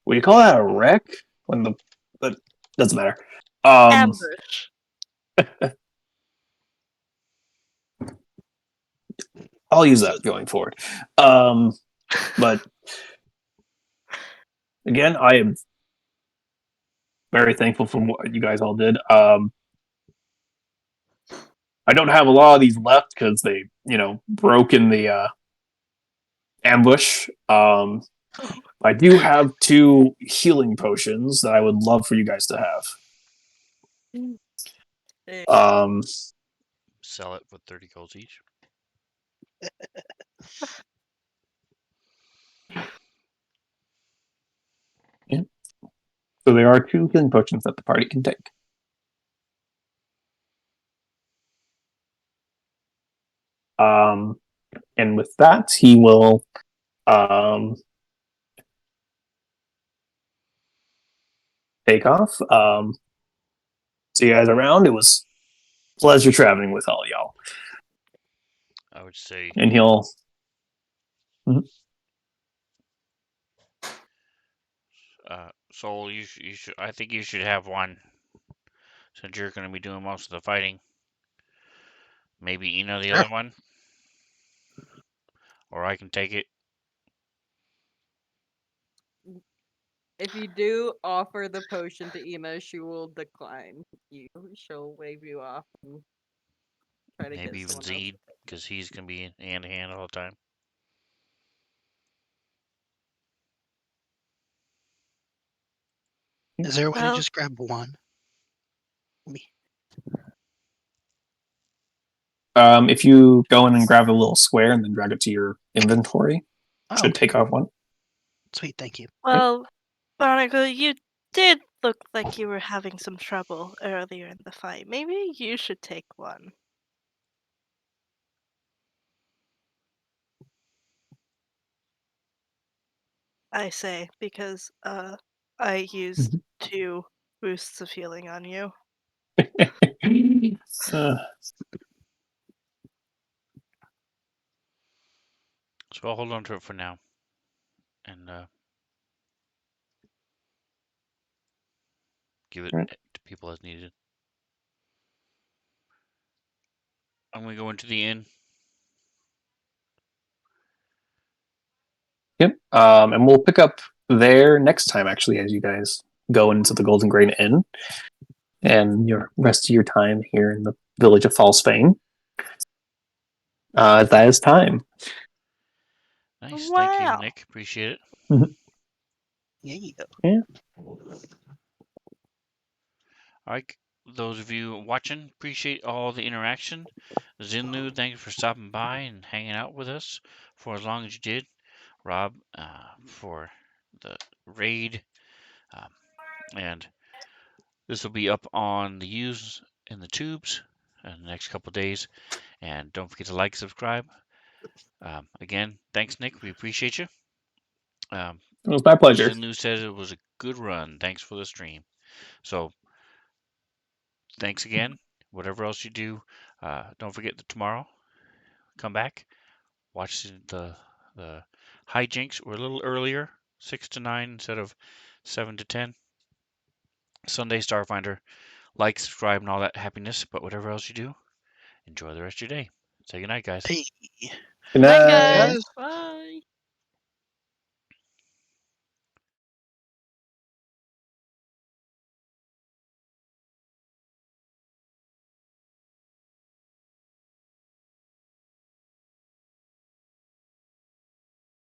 What do you call that? A wreck? When the. But doesn't matter. Ambush. I'll use that going forward. But again, I am very thankful for what you guys all did. I don't have a lot of these left because they, broke in the ambush. I do have 2 healing potions that I would love for you guys to have. Sell it for 30 golds each. Yeah. So there are 2 healing potions that the party can take. And with that, he will take off. See you guys around. It was a pleasure traveling with all y'all. I would say. And he'll. Soul, you should. I think you should have one, since you're going to be doing most of the fighting. Maybe the other one, or I can take it. If you do offer the potion to Ina, she will decline you. She'll wave you off and try to Maybe get even someone Zed, else. because he's going to be hand to hand all the time. Is there a way to Well, just grab one? If you go in and grab a little square and then drag it to your inventory, Oh, should take off one. Sweet, thank you. Well, Barnacle, you did look like you were having some trouble earlier in the fight. Maybe you should take one. I say, because I used 2 boosts of healing on you. Uh, So I'll hold on to it for now, and give it Right. to people as needed. I'm gonna go into the inn. Yep. And we'll pick up there next time, actually, as you guys go into the Golden Grain Inn and your rest of your time here in the village of Falsfane. That is time. Nice, thank you, Wow. Nick. Appreciate it. Yeah. Yeah. All right, those of you watching, appreciate all the interaction. Zinlu, thank you for stopping by and hanging out with us for as long as you did. Rob, for the raid, um, and this will be up on the U's and the tubes in the next couple of days. And don't forget to like, subscribe. Again, thanks, Nick. We appreciate you. It was my pleasure. Zinlu says it was a good run. Thanks for the stream. So thanks again. Whatever else you do, don't forget that tomorrow, come back, watch the hijinks. We're a little earlier, 6 to 9 instead of 7 to 10. Sunday Starfinder. Like, subscribe, and all that happiness. But whatever else you do, enjoy the rest of your day. Say goodnight, guys. Hey. Good Night, night. guys. Guys. Bye.